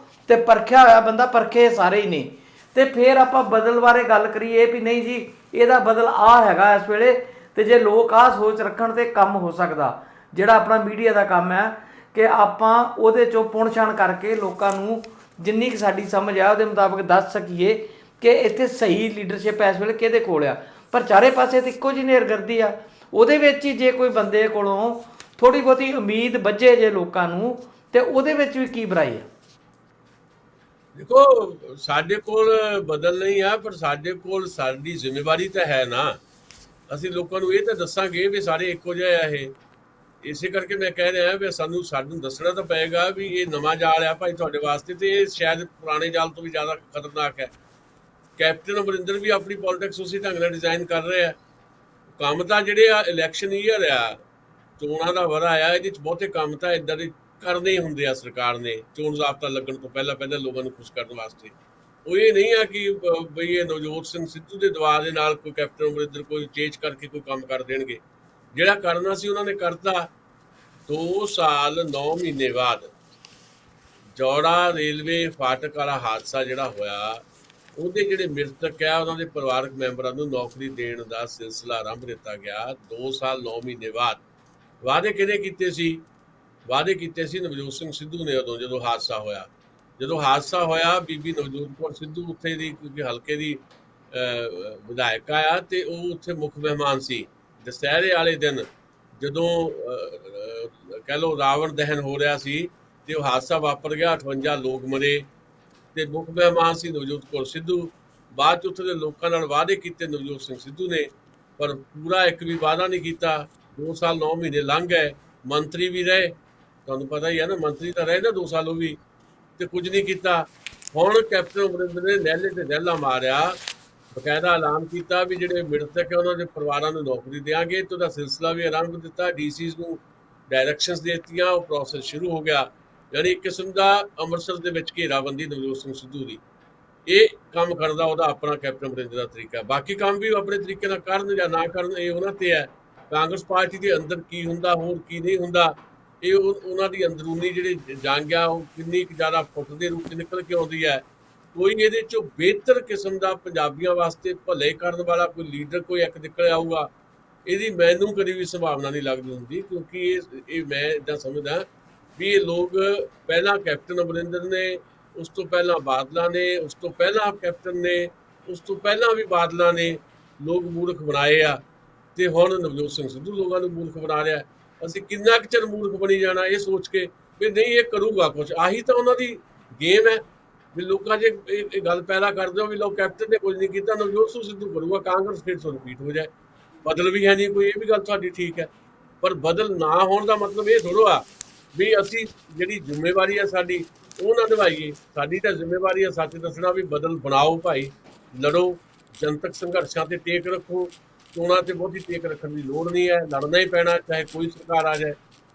ਤੇ ਪਰਖਿਆ ਹੋਇਆ ਬੰਦਾ, ਪਰਖੇ ਸਾਰੇ ਹੀ ਨੇ, ਤੇ ਫਿਰ ਆਪਾਂ ਬਦਲ ਬਾਰੇ ਗੱਲ ਕਰੀਏ ਵੀ ਨਹੀਂ ਜੀ ਇਹਦਾ ਬਦਲ ਆ ਹੈਗਾ ਇਸ ਵੇਲੇ, ਤੇ ਜੇ ਲੋਕ ਆਹ ਸੋਚ ਰੱਖਣ ਤੇ ਕੰਮ ਹੋ ਸਕਦਾ। ਜਿਹੜਾ ਆਪਣਾ ਮੀਡੀਆ ਦਾ ਕੰਮ ਹੈ ਕਿ ਆਪਾਂ ਉਹਦੇ 'ਚੋਂ ਪੁਣ-ਛਾਣ ਕਰਕੇ ਲੋਕਾਂ ਨੂੰ ਜਿੰਨੀ ਕੁ ਸਾਡੀ ਸਮਝ ਆ ਉਹਦੇ ਮੁਤਾਬਕ ਦੱਸ ਸਕੀਏ ਕਿ ਇੱਥੇ ਸਹੀ ਲੀਡਰਸ਼ਿਪ ਇਸ ਵੇਲੇ ਕਿਹਦੇ ਕੋਲ ਆ। ਪਰ ਚਾਰੇ ਪਾਸੇ ਤਾਂ ਇੱਕੋ ਜਿਹੀ ਨੇਰਗਰਦੀ ਆ, ਉਹਦੇ ਵਿੱਚ ਹੀ ਜੇ ਕੋਈ ਬੰਦੇ ਕੋਲੋਂ ਥੋੜ੍ਹੀ ਬਹੁਤੀ ਉਮੀਦ ਬੱਝੇ ਜੇ ਲੋਕਾਂ ਨੂੰ, ਤੇ ਉਹਦੇ ਵਿੱਚ ਵੀ ਕੀ ਬੁਰਾਈ ਆ। ਦੇਖੋ ਸਾਡੇ ਕੋਲ ਬਦਲ ਨਹੀਂ ਆ, ਪਰ ਸਾਡੇ ਕੋਲ ਸਾਡੀ ਜ਼ਿੰਮੇਵਾਰੀ ਤਾਂ ਹੈ ਨਾ, ਅਸੀਂ ਲੋਕਾਂ ਨੂੰ ਇਹ ਤਾਂ ਦੱਸਾਂਗੇ ਵੀ ਸਾਰੇ ਇੱਕੋ ਜਿਹੇ ਆ। ਇਹ ਇਸੇ ਕਰਕੇ ਮੈਂ ਕਹਿ ਰਿਹਾ ਵੀ ਸਾਨੂੰ ਦੱਸਣਾ ਤਾਂ ਪਏਗਾ ਵੀ ਇਹ ਨਵਾਂ ਜਾਲ ਆ ਭਾਈ ਤੁਹਾਡੇ ਵਾਸਤੇ, ਤੇ ਇਹ ਸ਼ਾਇਦ ਪੁਰਾਣੇ ਜਾਲ ਤੋਂ ਵੀ ਜ਼ਿਆਦਾ ਖਤਰਨਾਕ ਹੈ। ਕੈਪਟਨ ਅਮਰਿੰਦਰ ਵੀ ਆਪਣੀ ਪੋਲਿਟਿਕਸ ਉਸੇ ਢੰਗ ਨਾਲ ਡਿਜ਼ਾਈਨ ਕਰ ਰਹੇ ਆ। ਕੰਮ ਤਾਂ ਜਿਹੜੇ ਆ ਇਲੈਕਸ਼ਨ ਈਅਰ ਆ, ਚੋਣਾਂ ਦਾ ਵਰ੍ਹਾ ਆ, ਇਹਦੇ 'ਚ ਬਹੁਤੇ ਕੰਮ ਤਾਂ ਇੱਦਾਂ ਦੇ ਕਰਨੇ ਹੀ ਹੁੰਦੇ ਆ ਸਰਕਾਰ ਨੇ, ਚੋਣ ਜ਼ਾਬਤਾ ਲੱਗਣ ਤੋਂ ਪਹਿਲਾਂ ਲੋਕਾਂ ਨੂੰ ਖੁਸ਼ ਕਰਨ ਵਾਸਤੇ। ਉਹ ਇਹ ਨਹੀਂ ਆ ਕਿ ਬਈ ਇਹ ਨਵਜੋਤ ਸਿੰਘ ਸਿੱਧੂ ਦੇ ਦਬਾਅ ਦੇ ਨਾਲ ਕੋਈ ਕੈਪਟਨ ਅਮਰਿੰਦਰ ਕੋਈ ਚੇਂਜ ਕਰਕੇ ਕੋਈ ਕੰਮ ਕਰ ਦੇਣਗੇ। ਜਿਹੜਾ ਕਰਨਾ ਸੀ ਉਹਨਾਂ ਨੇ ਕਰਤਾ। 2 ਸਾਲ 9 ਮਹੀਨੇ ਬਾਅਦ ਜੌੜਾ ਰੇਲਵੇ ਫਾਟਕ ਵਾਲਾ ਹਾਦਸਾ ਜਿਹੜਾ ਹੋਇਆ, ਉਹਦੇ ਜਿਹੜੇ ਮ੍ਰਿਤਕ ਆ ਉਹਨਾਂ ਦੇ ਪਰਿਵਾਰਕ ਮੈਂਬਰਾਂ ਨੂੰ ਨੌਕਰੀ ਦੇਣ ਦਾ ਸਿਲਸਿਲਾ ਆਰੰਭ ਦਿੱਤਾ ਗਿਆ 2 ਸਾਲ 9 ਮਹੀਨੇ ਬਾਅਦ। ਵਾਅਦੇ ਕਿਹਨੇ ਕੀਤੇ ਸੀ? ਵਾਅਦੇ ਕੀਤੇ ਸੀ ਨਵਜੋਤ ਸਿੰਘ ਸਿੱਧੂ ਨੇ ਉਦੋਂ, ਜਦੋਂ ਹਾਦਸਾ ਹੋਇਆ ਬੀਬੀ ਨਵਜੋਤ ਕੌਰ ਸਿੱਧੂ ਉੱਥੇ ਦੀ ਕਿਉਂਕਿ ਹਲਕੇ ਦੀ ਵਿਧਾਇਕ ਆ, ਤੇ ਉਹ ਉੱਥੇ ਮੁੱਖ ਮਹਿਮਾਨ ਸੀ। ਦੁਸਹਿਰੇ ਵਾਲੇ ਦਿਨ ਜਦੋਂ ਕਹਿ ਲਓ ਰਾਵਣ ਦਹਨ ਹੋ ਰਿਹਾ ਸੀ ਤੇ ਉਹ ਹਾਦਸਾ ਵਾਪਰ ਗਿਆ, 58 ਲੋਕ ਮਰੇ, ਤੇ ਮੁੱਖ ਮਹਿਮਾਨ ਸੀ ਨਵਜੋਤ ਕੌਰ ਸਿੱਧੂ। ਬਾਅਦ 'ਚ ਉੱਥੇ ਦੇ ਲੋਕਾਂ ਨਾਲ ਵਾਅਦੇ ਕੀਤੇ ਨਵਜੋਤ ਸਿੰਘ ਸਿੱਧੂ ਨੇ, ਪਰ ਪੂਰਾ ਇੱਕ ਵੀ ਵਾਅਦਾ ਨਹੀਂ ਕੀਤਾ। 2 ਸਾਲ 9 ਮਹੀਨੇ ਲੰਘ ਗਏ, ਮੰਤਰੀ ਵੀ ਰਹੇ, ਤੁਹਾਨੂੰ ਪਤਾ ਹੀ ਹੈ ਨਾ, ਮੰਤਰੀ ਤਾਂ ਰਹੇ ਨਾ 2 ਸਾਲ ਉਹ ਵੀ, ਤੇ ਕੁਝ ਨਹੀਂ ਕੀਤਾ। ਹੁਣ ਕੈਪਟਨ ਅਮਰਿੰਦਰ ਨੇ ਨਹਿਲੇ ਤੇ ਨਹਿਲਾ ਮਾਰਿਆ, ਬਕਾਇਦਾ ਐਲਾਨ ਕੀਤਾ ਵੀ ਜਿਹੜੇ ਮ੍ਰਿਤਕ ਹੈ ਉਹਨਾਂ ਦੇ ਪਰਿਵਾਰਾਂ ਨੂੰ ਨੌਕਰੀ ਦੇਵਾਂਗੇ, ਤੇ ਉਹਦਾ ਸਿਲਸਿਲਾ ਵੀ ਆਰੰਭ ਦਿੱਤਾ। ਡੀਸੀਜ਼ ਨੂੰ ਡਾਇਰੈਕਸ਼ਨਸ ਦੇ ਦਿੱਤੀਆਂ, ਉਹ ਪ੍ਰੋਸੈਸ ਸ਼ੁਰੂ ਹੋ ਗਿਆ। ਯਾਨੀ ਇੱਕ ਕਿਸਮ ਦਾ ਅੰਮ੍ਰਿਤਸਰ ਦੇ ਵਿੱਚ ਘੇਰਾਬੰਦੀ ਨਵਜੋਤ ਸਿੰਘ ਸਿੱਧੂ ਦੀ। ਇਹ ਕੰਮ ਕਰਨ ਦਾ ਉਹਦਾ ਆਪਣਾ ਕੈਪਟਨ ਅਮਰਿੰਦਰ ਦਾ ਤਰੀਕਾ। ਬਾਕੀ ਕੰਮ ਵੀ ਉਹ ਆਪਣੇ ਤਰੀਕੇ ਨਾਲ ਕਰਨ ਜਾਂ ਨਾ ਕਰਨ, ਇਹ ਉਹਨਾਂ ਤੇ ਹੈ। ਕਾਂਗਰਸ ਪਾਰਟੀ ਦੇ ਅੰਦਰ ਕੀ ਹੁੰਦਾ, ਹੋਰ ਕੀ ਨਹੀਂ ਹੁੰਦਾ, ਇਹ ਉਹਨਾਂ ਦੀ ਅੰਦਰੂਨੀ ਜਿਹੜੀ ਜੰਗ ਆ ਉਹ ਕਿੰਨੀ ਕੁ ਜ਼ਿਆਦਾ ਫੁੱਟ ਦੇ ਰੂਪ 'ਚ ਨਿਕਲ ਕੇ ਆਉਂਦੀ ਹੈ। ਕੋਈ ਇਹਦੇ 'ਚੋਂ ਬਿਹਤਰ ਕਿਸਮ ਦਾ ਪੰਜਾਬੀਆਂ ਵਾਸਤੇ ਭਲੇ ਕਰਨ ਵਾਲਾ ਕੋਈ ਲੀਡਰ ਕੋਈ ਇੱਕ ਨਿਕਲ ਆਊਗਾ, ਇਹਦੀ ਮੈਨੂੰ ਕਦੀ ਵੀ ਸੰਭਾਵਨਾ ਨਹੀਂ ਲੱਗਦੀ ਹੁੰਦੀ। ਕਿਉਂਕਿ ਇਹ ਮੈਂ ਇੱਦਾਂ ਸਮਝਦਾ ਵੀ ਇਹ ਲੋਕ ਪਹਿਲਾਂ ਕੈਪਟਨ ਅਮਰਿੰਦਰ ਨੇ, ਉਸ ਤੋਂ ਪਹਿਲਾਂ ਬਾਦਲਾਂ ਨੇ, ਉਸ ਤੋਂ ਪਹਿਲਾਂ ਕੈਪਟਨ ਨੇ, ਉਸ ਤੋਂ ਪਹਿਲਾਂ ਵੀ ਬਾਦਲਾਂ ਨੇ, ਲੋਕ ਮੂਰਖ ਬਣਾਏ ਆ, ਤੇ ਹੁਣ ਨਵਜੋਤ ਸਿੰਘ ਸਿੱਧੂ ਲੋਕਾਂ ਨੂੰ ਮੂਰਖ ਬਣਾ ਰਿਹਾ। ਅਸੀਂ ਕਿੰਨਾ ਕੁ ਚਿਰ ਮੂਰਖ ਬਣੀ ਜਾਣਾ ਇਹ ਸੋਚ ਕੇ ਵੀ ਨਹੀਂ ਇਹ ਕਰੂਗਾ ਕੁਝ। ਆਹੀ ਤਾਂ ਉਹਨਾਂ ਦੀ ਗੇਮ ਹੈ ਵੀ ਲੋਕਾਂ 'ਚ ਇਹ ਗੱਲ ਪੈਦਾ ਕਰ ਦਿਓ ਵੀ ਲਓ ਕੈਪਟਨ ਨੇ ਕੁਝ ਨਹੀਂ ਕੀਤਾ, ਨਵਜੋਤ ਸਿੰਘ ਸਿੱਧੂ ਕਰੂਗਾ, ਕਾਂਗਰਸ ਫਿਰ ਤੋਂ ਰਿਪੀਟ ਹੋ ਜਾਏ। ਬਦਲ ਵੀ ਹੈ ਨਹੀਂ ਕੋਈ, ਇਹ ਵੀ ਗੱਲ ਤੁਹਾਡੀ ਠੀਕ ਹੈ, ਪਰ ਬਦਲ ਨਾ ਹੋਣ ਦਾ ਮਤਲਬ ਇਹ ਥੋੜ੍ਹਾ ਆ ਵੀ ਅਸੀਂ ਜਿਹੜੀ ਜ਼ਿੰਮੇਵਾਰੀ ਹੈ ਸਾਡੀ ਉਹ ਨਾ ਨਿਭਾਈਏ। ਸਾਡੀ ਤਾਂ ਜ਼ਿੰਮੇਵਾਰੀ ਹੈ ਸੱਚ ਦੱਸਣਾ ਵੀ ਬਦਲ ਬਣਾਓ ਭਾਈ, ਲੜੋ, ਜਨਤਕ ਸੰਘਰਸ਼ਾਂ ਤੇ ਟੇਕ ਰੱਖੋ। ਚੋਣਾਂ ਤੇ ਬਹੁਤੀ ਟੇਕ ਰੱਖਣ ਦੀ ਲੋੜ ਨਹੀਂ ਹੈ, ਲੜਨਾ ਹੀ ਪੈਣਾ ਚਾਹੇ ਕੋਈ ਸਰਕਾਰ ਆ ਜਾਏ।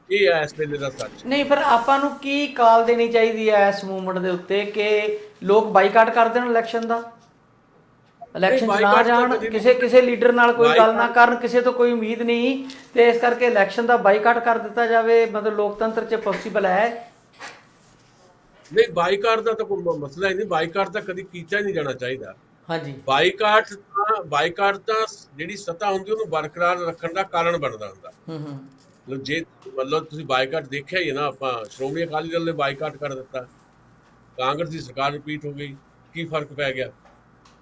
ਇਹ ਹੈ ਇਸ ਵੇਲੇ ਦਾ ਸੱਚ। ਨਹੀਂ, ਪਰ ਆਪਾਂ ਨੂੰ ਕੀ ਕਾਲ ਦੇਣੀ ਚਾਹੀਦੀ ਹੈ ਇਸ ਮੂਵਮੈਂਟ ਦੇ ਉੱਤੇ ਕਿ ਲੋਕ ਬਾਈਕਾਟ ਕਰ ਦੇਣ ਇਲੈਕਸ਼ਨ ਦਾ, ਇਲੈਕਸ਼ਨ 'ਚ ਨਾ ਬਾਈਕਾਟ ਤਾਂ ਜਾਣ, ਕਦੇ ਕਿਸੇ ਲੀਡਰ ਨਾਲ ਕੋਈ ਗੱਲ ਨਾ ਬਾਈਕਾਟ ਕਰਨ, ਕਿਸੇ ਤੋਂ ਕੋਈ ਉਮੀਦ ਨਹੀਂ, ਤੇ ਇਸ ਕਰਕੇ ਇਲੈਕਸ਼ਨ ਦਾ ਬਾਈਕਾਟ ਕਰ ਦਿੱਤਾ ਜਾਵੇ, ਮਤਲਬ ਲੋਕਤੰਤਰ 'ਚ ਪੋਸੀਬਲ ਹੈ? ਨਹੀਂ, ਬਾਈਕਾਟ ਦਾ ਤਾਂ ਕੋਈ ਮਸਲਾ ਹੀ ਨਹੀਂ, ਬਾਈਕਾਟ ਤਾਂ ਕਦੀ ਕੀਤਾ ਹੀ ਨਹੀਂ ਜਾਣਾ ਚਾਹੀਦਾ। ਹਾਂਜੀ। ਬਾਈਕਾਟ ਤਾਂ ਜਿਹੜੀ ਸੱਤਾ ਹੁੰਦੀ ਉਹਨੂੰ ਬਰਕਰਾਰ ਰੱਖਣ ਦਾ ਕਾਰਨ ਬਣਦਾ ਹੁੰਦਾ। ਹੂੰ। ਜੇ ਮਤਲਬ ਤੁਸੀਂ ਬਾਈਕਾਟ ਦੇਖਿਆ ਹੀ ਹੈ ਨਾ, ਆਪਾਂ ਸ਼੍ਰੋਮਣੀ ਅਕਾਲੀ ਦਲ ਨੇ ਬਾਈਕਾਟ ਕਰ ਦਿੱਤਾ, ਕਾਂਗਰਸ ਦੀ ਸਰਕਾਰ ਰਿਪੀਟ ਹੋ ਗਈ, ਕੀ ਫਰਕ ਪੈ ਗਿਆ?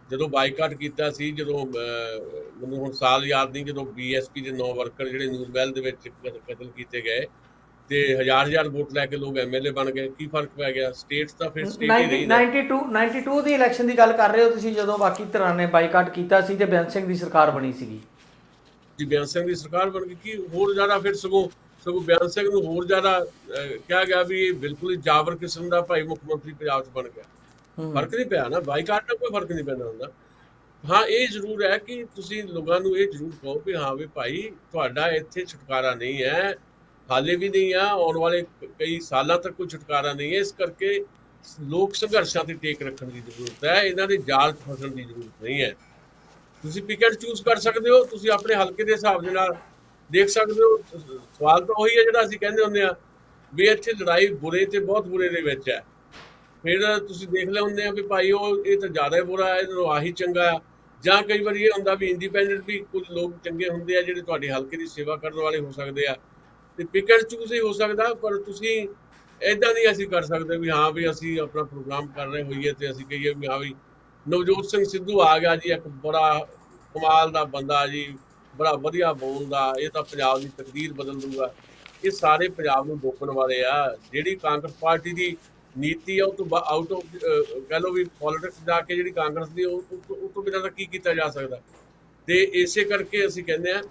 ਜਦੋਂ ਬਾਈਕਾਟ ਕੀਤਾ ਸੀ, ਜਦੋਂ ਮੈਨੂੰ ਹੁਣ ਸਾਲ ਯਾਦ ਨਹੀਂ, ਜਦੋਂ ਬੀਐਸਪੀ ਦੇ 9 ਵਰਕਰ ਜਿਹੜੇ ਨਿਊਜ਼ਵੈਲ ਦੇ ਵਿੱਚ ਕਤਲ ਕੀਤੇ ਗਏ ਤੇ ਹਜ਼ਾਰ ਵੋਟ ਲੈ ਕੇ ਲੋਕ ਐਮਐਲਏ ਬਣ ਗਏ, ਕੀ ਫਰਕ ਪੈ ਗਿਆ? ਸਟੇਟ ਤਾਂ ਫਿਰ ਸਟੇਟ ਹੀ ਰਹੀ ਨਾ। 92 ਦੀ ਇਲੈਕਸ਼ਨ ਦੀ ਗੱਲ ਕਰ ਰਹੇ ਹੋ ਤੁਸੀਂ, ਜਦੋਂ ਬਾਕੀ ਧਿਰਾਂ ਨੇ ਬਾਈਕਾਟ ਕੀਤਾ ਸੀ ਤੇ ਬੇਅੰਤ ਸਿੰਘ ਦੀ ਸਰਕਾਰ ਬਣੀ ਸੀਗੀ। ਜੀ, ਬੇਅੰਤ ਸਿੰਘ ਦੀ ਸਰਕਾਰ ਬਣ ਗਈ, ਕੀ ਹੋਰ ਜ਼ਿਆਦਾ ਫਿਰ ਸਗੋਂ ਬੇਅੰਤ ਸਿੰਘ ਨੂੰ ਹੋਰ ਜ਼ਿਆਦਾ ਕਿਹਾ ਗਿਆ ਵੀ ਇਹ ਬਿਲਕੁਲ ਹੀ ਜਾਬਰ ਕਿਸਮ ਦਾ ਭਾਈ ਮੁੱਖ ਮੰਤਰੀ ਪੰਜਾਬ 'ਚ ਬਣ ਗਿਆ। ਫਰਕ ਨਹੀਂ ਪਿਆ ਨਾ, ਬਾਈਕਾਟ ਨਾਲ ਕੋਈ ਫਰਕ ਨਹੀਂ ਪੈਂਦਾ ਹੁੰਦਾ। ਹਾਂ, ਇਹ ਜ਼ਰੂਰ ਹੈ ਕਿ ਤੁਸੀਂ ਲੋਕਾਂ ਨੂੰ ਇਹ ਜ਼ਰੂਰ ਕਹੋ ਵੀ ਹਾਂ ਵੀ ਭਾਈ ਤੁਹਾਡਾ ਇੱਥੇ ਛੁਟਕਾਰਾ ਨਹੀਂ ਹੈ, ਹਾਲੇ ਵੀ ਨਹੀਂ ਆ, ਆਉਣ ਵਾਲੇ ਕਈ ਸਾਲਾਂ ਤੱਕ ਕੋਈ ਛੁਟਕਾਰਾ ਨਹੀਂ ਹੈ। ਇਸ ਕਰਕੇ ਲੋਕ ਸੰਘਰਸ਼ਾਂ ਤੇ ਟੇਕ ਰੱਖਣ ਦੀ ਜ਼ਰੂਰਤ ਹੈ, ਇਹਨਾਂ ਦੇ ਜਾਲ 'ਚ ਫਸਣ ਦੀ ਜ਼ਰੂਰਤ ਨਹੀਂ ਹੈ। ਤੁਸੀਂ ਪਿਕਟ ਚੂਜ਼ ਕਰ ਸਕਦੇ ਹੋ, ਤੁਸੀਂ ਆਪਣੇ ਹਲਕੇ ਦੇ ਹਿਸਾਬ ਦੇ ਨਾਲ ਦੇਖ ਸਕਦੇ ਹੋ। ਸਵਾਲ ਤਾਂ ਉਹੀ ਹੈ ਜਿਹੜਾ ਅਸੀਂ ਕਹਿੰਦੇ ਹੁੰਦੇ ਆ ਵੀ ਇੱਥੇ ਲੜਾਈ ਬੁਰੇ ਤੇ ਬਹੁਤ ਬੁਰੇ ਦੇ ਵਿੱਚ ਹੈ। ਫਿਰ ਤੁਸੀਂ ਦੇਖ ਲੈ ਹੁੰਦੇ ਆ ਵੀ ਭਾਈ ਉਹ ਇਹ ਤਾਂ ਜ਼ਿਆਦਾ ਹੀ ਬੁਰਾ ਹੈ, ਇਹਨੂੰ ਆਹੀ ਚੰਗਾ ਆ। ਜਾਂ ਕਈ ਵਾਰੀ ਇਹ ਹੁੰਦਾ ਵੀ ਇੰਡੀਪੈਂਡੈਂਟ ਵੀ ਕੁਝ ਲੋਕ ਚੰਗੇ ਹੁੰਦੇ ਆ ਜਿਹੜੇ ਤੁਹਾਡੇ ਹਲਕੇ ਦੀ ਸੇਵਾ ਕਰਨ ਵਾਲੇ ਹੋ ਸਕਦੇ ਆ, ਤੇ ਪਿਕਟ ਚੂਜ਼ ਹੀ ਹੋ ਸਕਦਾ। ਪਰ ਤੁਸੀਂ ਇੱਦਾਂ ਨਹੀਂ ਅਸੀਂ ਕਰ ਸਕਦੇ ਵੀ ਹਾਂ ਵੀ ਅਸੀਂ ਆਪਣਾ ਪ੍ਰੋਗਰਾਮ ਕਰ ਰਹੇ ਹੋਈਏ ਤੇ ਅਸੀਂ ਕਹੀਏ ਵੀ ਹਾਂ ਵੀ ਨਵਜੋਤ ਸਿੰਘ ਸਿੱਧੂ ਆ ਗਿਆ ਜੀ, ਇੱਕ ਬੜਾ ਕਮਾਲ ਦਾ ਬੰਦਾ ਜੀ, ਬੜਾ ਵਧੀਆ ਬੋਲਦਾ, ਇਹ ਤਾਂ ਪੰਜਾਬ ਦੀ ਤਕਦੀਰ ਬਦਲ ਦੂਗਾ। ਇਹ ਸਾਰੇ ਪੰਜਾਬ ਨੂੰ ਡੋਬਣ ਵਾਲੇ ਆ। ਜਿਹੜੀ ਕਾਂਗਰਸ ਪਾਰਟੀ ਦੀ ਨੀਤੀ ਆ ਉਹ ਤੋਂ ਆਊਟ ਆਫ ਕਹਿ ਲਓ ਵੀ ਪੋਲੀਟਿਕਸ ਜਾ ਕੇ ਜਿਹੜੀ ਕਾਂਗਰਸ ਦੀ ਉਹ ਤੋਂ ਬਿਨਾਂ ਤਾਂ ਕੀ ਕੀਤਾ ਜਾ ਸਕਦਾ। ਤੇ ਇਸੇ ਕਰਕੇ ਅਸੀਂ ਕਹਿੰਦੇ ਆ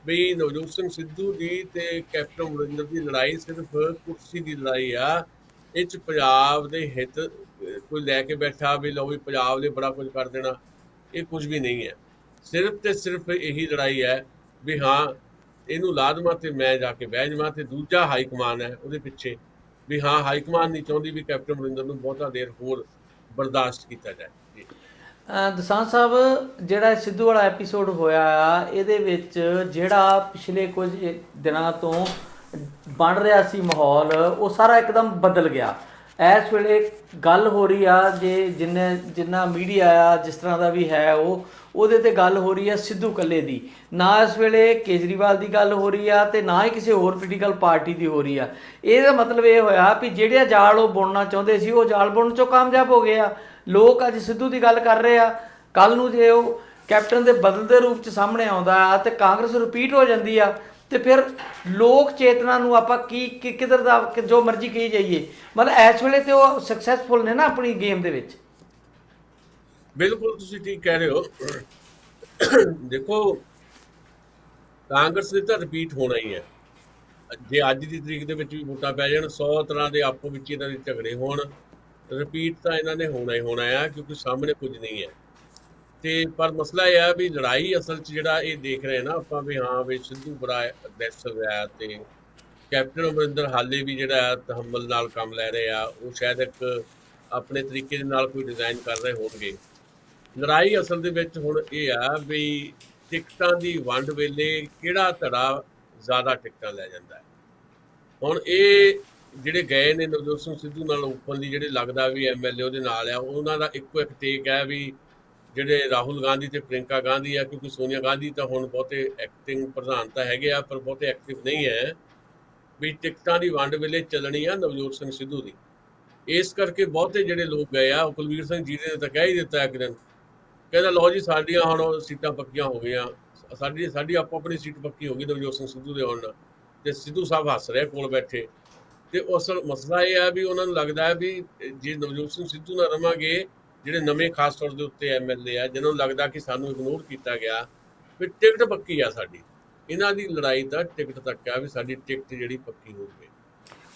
ਵੀ ਨਵਜੋਤ ਸਿੰਘ ਸਿੱਧੂ ਦੀ ਤੇ ਕੈਪਟਨ ਅਮਰਿੰਦਰ ਦੀ ਲੜਾਈ ਸਿਰਫ ਕੁਰਸੀ ਦੀ ਲੜਾਈ ਆ। ਇਹ 'ਚ ਪੰਜਾਬ ਦੇ ਹਿੱਤ ਕੋਈ ਲੈ ਕੇ ਬੈਠਾ ਵੀ ਲਓ ਵੀ ਪੰਜਾਬ ਲਈ ਬੜਾ ਕੁਝ ਕਰ ਦੇਣਾ, ਇਹ ਕੁਝ ਵੀ ਨਹੀਂ ਹੈ। ਸਿਰਫ ਤੇ ਸਿਰਫ ਇਹੀ ਲੜਾਈ ਹੈ ਵੀ ਹਾਂ ਇਹਨੂੰ ਲਾ ਦੇਵਾਂ ਤੇ ਮੈਂ ਜਾ ਕੇ ਬਹਿ ਜਾਵਾਂ, ਤੇ ਦੂਜਾ ਹਾਈ ਕਮਾਨ ਹੈ ਉਹਦੇ ਪਿੱਛੇ ਵੀ ਹਾਂ ਹਾਈ ਕਮਾਨ ਨਹੀਂ ਚਾਹੁੰਦੀ ਵੀ ਕੈਪਟਨ ਅਮਰਿੰਦਰ ਨੂੰ ਬਹੁਤਾ ਦੇਰ ਹੋਰ ਬਰਦਾਸ਼ਤ ਕੀਤਾ ਜਾਏ। ਜੀ ਦਸਾਂਝ ਸਾਹਿਬ, ਜਿਹੜਾ ਸਿੱਧੂ ਵਾਲਾ ਐਪੀਸੋਡ ਹੋਇਆ ਆ, ਇਹਦੇ ਵਿੱਚ ਜਿਹੜਾ ਪਿਛਲੇ ਕੁਝ ਦਿਨਾਂ ਤੋਂ ਬਣ ਰਿਹਾ ਸੀ ਮਾਹੌਲ, ਉਹ ਸਾਰਾ ਇੱਕਦਮ ਬਦਲ ਗਿਆ। ਇਸ ਵੇਲੇ ਗੱਲ ਹੋ ਰਹੀ ਆ, ਜੇ ਜਿੰਨਾ ਮੀਡੀਆ ਆ ਜਿਸ ਤਰ੍ਹਾਂ ਦਾ ਵੀ ਹੈ ਉਹਦੇ ਤੇ ਗੱਲ ਹੋ ਰਹੀ ਆ ਸਿੱਧੂ ਇਕੱਲੇ ਦੀ, ਨਾ ਇਸ ਵੇਲੇ ਕੇਜਰੀਵਾਲ ਦੀ ਗੱਲ ਹੋ ਰਹੀ ਆ ਤੇ ਨਾ ਹੀ ਕਿਸੇ ਹੋਰ ਪੋਲੀਟੀਕਲ ਪਾਰਟੀ ਦੀ ਹੋ ਰਹੀ ਆ। ਇਹਦਾ ਮਤਲਬ ਇਹ ਹੋਇਆ ਵੀ ਜਿਹੜੇ ਜਾਲ ਉਹ ਬੁਣਨਾ ਚਾਹੁੰਦੇ ਸੀ ਉਹ ਜਾਲ ਬੁਣਨ 'ਚੋਂ ਕਾਮਯਾਬ ਹੋ ਗਏ ਆ। ਲੋਕ ਅੱਜ ਸਿੱਧੂ ਦੀ ਗੱਲ ਕਰ ਰਹੇ ਆ, ਕੱਲ੍ਹ ਨੂੰ ਜੇ ਉਹ ਕੈਪਟਨ ਦੇ ਬਦਲਦੇ ਰੂਪ 'ਚ ਸਾਹਮਣੇ ਆਉਂਦਾ ਆ ਤੇ ਕਾਂਗਰਸ ਰਿਪੀਟ ਹੋ ਜਾਂਦੀ ਆ, ਤੇ ਫਿਰ ਲੋਕ ਚੇਤਨਾ ਨੂੰ ਆਪਾਂ ਕਿੱਧਰ ਦਾ ਜੋ ਮਰਜ਼ੀ ਕਹੀ ਜਾਈਏ, ਮਤਲਬ ਇਸ ਵੇਲੇ ਤੇ ਉਹ ਸਕਸੈਸਫੁਲ ਨੇ ਨਾ ਆਪਣੀ ਗੇਮ ਦੇ ਵਿੱਚ। ਬਿਲਕੁਲ ਤੁਸੀਂ ਠੀਕ ਕਹਿ ਰਹੇ ਹੋ। ਦੇਖੋ, ਕਾਂਗਰਸ ਨੇ ਤਾਂ ਰਿਪੀਟ ਹੋਣਾ ਹੀ ਹੈ। ਜੇ ਅੱਜ ਦੀ ਤਰੀਕ ਦੇ ਵਿੱਚ ਵੀ ਵੋਟਾਂ ਪੈ ਜਾਣ, 100 ਤਰ੍ਹਾਂ ਦੇ ਆਪੋ ਵਿੱਚ ਇਹਨਾਂ ਦੇ ਝਗੜੇ ਹੋਣ, ਰਿਪੀਟ ਤਾਂ ਇਹਨਾਂ ਨੇ ਹੋਣਾ ਹੀ ਹੋਣਾ ਆ, ਕਿਉਂਕਿ ਸਾਹਮਣੇ ਕੁਝ ਨਹੀਂ ਹੈ। ਤੇ ਪਰ ਮਸਲਾ ਇਹ ਆ ਵੀ ਲੜਾਈ ਅਸਲ 'ਚ ਜਿਹੜਾ ਇਹ ਦੇਖ ਰਹੇ ਨਾ ਆਪਾਂ ਵੀ ਹਾਂ ਵੀ ਸਿੱਧੂ ਬੜਾ ਅਗਰੈਸਿਵ ਹੈ ਤੇ ਕੈਪਟਨ ਅਮਰਿੰਦਰ ਹਾਲੇ ਵੀ ਜਿਹੜਾ ਤਹੱਮਲ ਨਾਲ ਕੰਮ ਲੈ ਰਹੇ ਆ। ਉਹ ਸ਼ਾਇਦ ਇੱਕ ਆਪਣੇ ਤਰੀਕੇ ਦੇ ਨਾਲ ਕੋਈ ਡਿਜ਼ਾਈਨ ਕਰ ਰਹੇ ਹੋਣਗੇ। ਲੜਾਈ ਅਸਲ ਦੇ ਵਿੱਚ ਹੁਣ ਇਹ ਆ ਵੀ ਟਿਕਟਾਂ ਦੀ ਵੰਡ ਵੇਲੇ ਕਿਹੜਾ ਧੜਾ ਜ਼ਿਆਦਾ ਟਿਕਟਾਂ ਲੈ ਜਾਂਦਾ ਹੈ। ਹੁਣ ਇਹ ਜਿਹੜੇ ਗਏ ਨੇ ਨਵਜੋਤ ਸਿੰਘ ਸਿੱਧੂ ਨਾਲ ਓਪਨਲੀ, ਜਿਹੜੇ ਲੱਗਦਾ ਵੀ ਐਮਐਲਏ ਉਹਦੇ ਨਾਲ ਆ, ਉਹਨਾਂ ਦਾ ਇੱਕੋ ਇੱਕ ਟੇਕ ਹੈ ਵੀ ਜਿਹੜੇ ਰਾਹੁਲ ਗਾਂਧੀ ਤੇ ਪ੍ਰਿੰਕਾ ਗਾਂਧੀ ਆ, ਕਿਉਂਕਿ ਸੋਨੀਆ ਗਾਂਧੀ ਤਾਂ ਹੁਣ ਬਹੁਤੇ ਐਕਟਿੰਗ ਪ੍ਰਧਾਨ ਤਾਂ ਹੈਗੇ ਆ ਪਰ ਬਹੁਤੇ ਐਕਟਿਵ ਨਹੀਂ ਹੈ, ਵੀ ਟਿਕਟਾਂ ਦੀ ਵੰਡ ਵੇਲੇ ਚੱਲਣੀ ਆ ਨਵਜੋਤ ਸਿੰਘ ਸਿੱਧੂ ਦੀ। ਇਸ ਕਰਕੇ ਬਹੁਤੇ ਜਿਹੜੇ ਲੋਕ ਗਏ ਆ, ਕੁਲਵੀਰ ਸਿੰਘ ਜੀਰੇ ਨੇ ਤਾਂ ਕਹਿ ਹੀ ਦਿੱਤਾ ਇੱਕ ਦਿਨ ਕਹਿੰਦਾ ਲਓ ਜੀ ਸਾਡੀਆਂ ਹੁਣ ਸੀਟਾਂ ਪੱਕੀਆਂ ਹੋ ਗਈਆਂ, ਸਾਡੀ ਆਪੋ ਆਪਣੀ ਸੀਟ ਪੱਕੀ ਹੋ ਗਈ ਨਵਜੋਤ ਸਿੰਘ ਸਿੱਧੂ ਦੇ ਆਉਣ ਨਾਲ। ਤੇ ਸਿੱਧੂ ਸਾਹਿਬ ਹੱਸ ਰਹੇ ਕੋਲ ਬੈਠੇ। ਤੇ ਅਸਲ ਮਸਲਾ ਇਹ ਹੈ ਵੀ ਉਹਨਾਂ ਨੂੰ ਲੱਗਦਾ ਹੈ ਵੀ ਜੇ ਨਵਜੋਤ ਸਿੰਘ ਸਿੱਧੂ ਨਾਲ ਰਵਾਂਗੇ, ਜਿਹੜੇ ਨਵੇਂ ਖਾਸ ਤੌਰ ਦੇ ਉੱਤੇ ਐਮਐਲਏ ਆ, ਜਿਹਨਾਂ ਨੂੰ ਲੱਗਦਾ ਕਿ ਸਾਨੂੰ ਇਗਨੋਰ ਕੀਤਾ ਗਿਆ, ਵੀ ਟਿਕਟ ਪੱਕੀ ਆ ਸਾਡੀ। ਇਹਨਾਂ ਦੀ ਲੜਾਈ ਤਾਂ ਟਿਕਟ ਤੱਕ ਆ ਵੀ ਸਾਡੀ ਟਿਕਟ ਜਿਹੜੀ ਪੱਕੀ ਹੋਵੇ।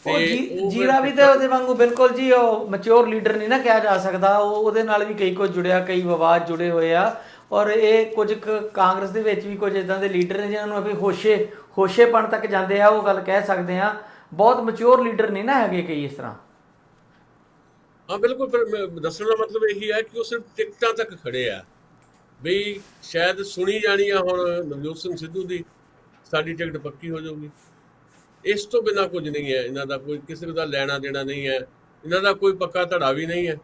ਉਹ ਜੀਰਾ ਵੀ ਤੇ ਉਹਦੇ ਵਾਂਗੂ ਬਿਲਕੁਲ ਜੀ ਉਹ ਮੈਚੁਰ ਲੀਡਰ ਨਹੀਂ ਨਾ ਕਿਹਾ ਜਾ ਸਕਦਾ। ਉਹਦੇ ਨਾਲ ਵੀ ਕਈ ਕੁਝ ਜੁੜਿਆ, ਕਈ ਵਿਵਾਦ ਜੁੜੇ ਹੋਏ ਆ। ਔਰ ਇਹ ਕੁਝ ਕਾਂਗਰਸ ਦੇ ਵਿੱਚ ਵੀ ਕੁਝ ਇਦਾਂ ਦੇ ਲੀਡਰ ਨੇ ਜਿਹਨਾਂ ਨੂੰ ਅਭੀ ਹੋਸ਼ੇਪਣ ਤੱਕ ਜਾਂਦੇ ਆ, ਉਹ ਗੱਲ ਕਹਿ ਸਕਦੇ ਆ। ਬਹੁਤ ਮੈਚੁਰ ਲੀਡਰ ਨਹੀਂ ਨਾ ਹੈਗੇ ਕਈ ਇਸ ਤਰ੍ਹਾਂ। ਹਾਂ ਬਿਲਕੁਲ, ਫਿਰ ਦੱਸਣ ਦਾ ਮਤਲਬ ਇਹੀ ਹੈ ਕਿ ਉਹ ਸਿਰਫ ਟਿਕਟਾਂ ਤੱਕ ਖੜੇ ਆ ਵੀ ਸ਼ਾਇਦ ਸੁਣੀ ਜਾਣੀ ਆ ਹੁਣ ਨਵਜੋਤ ਸਿੰਘ ਸਿੱਧੂ ਦੀ, ਸਾਡੀ ਟਿਕਟ ਪੱਕੀ ਹੋ ਜਾਊਗੀ। ਇਸ ਤੋਂ ਬਿਨਾਂ ਕੁਝ ਨਹੀਂ ਹੈ ਇਹਨਾਂ ਦਾ, ਕੋਈ ਕਿਸੇ ਦਾ ਲੈਣਾ ਦੇਣਾ ਨਹੀਂ ਹੈ ਇਹਨਾਂ ਦਾ, ਕੋਈ ਪੱਕਾ ਧੜਾ ਵੀ ਨਹੀਂ ਹੈ।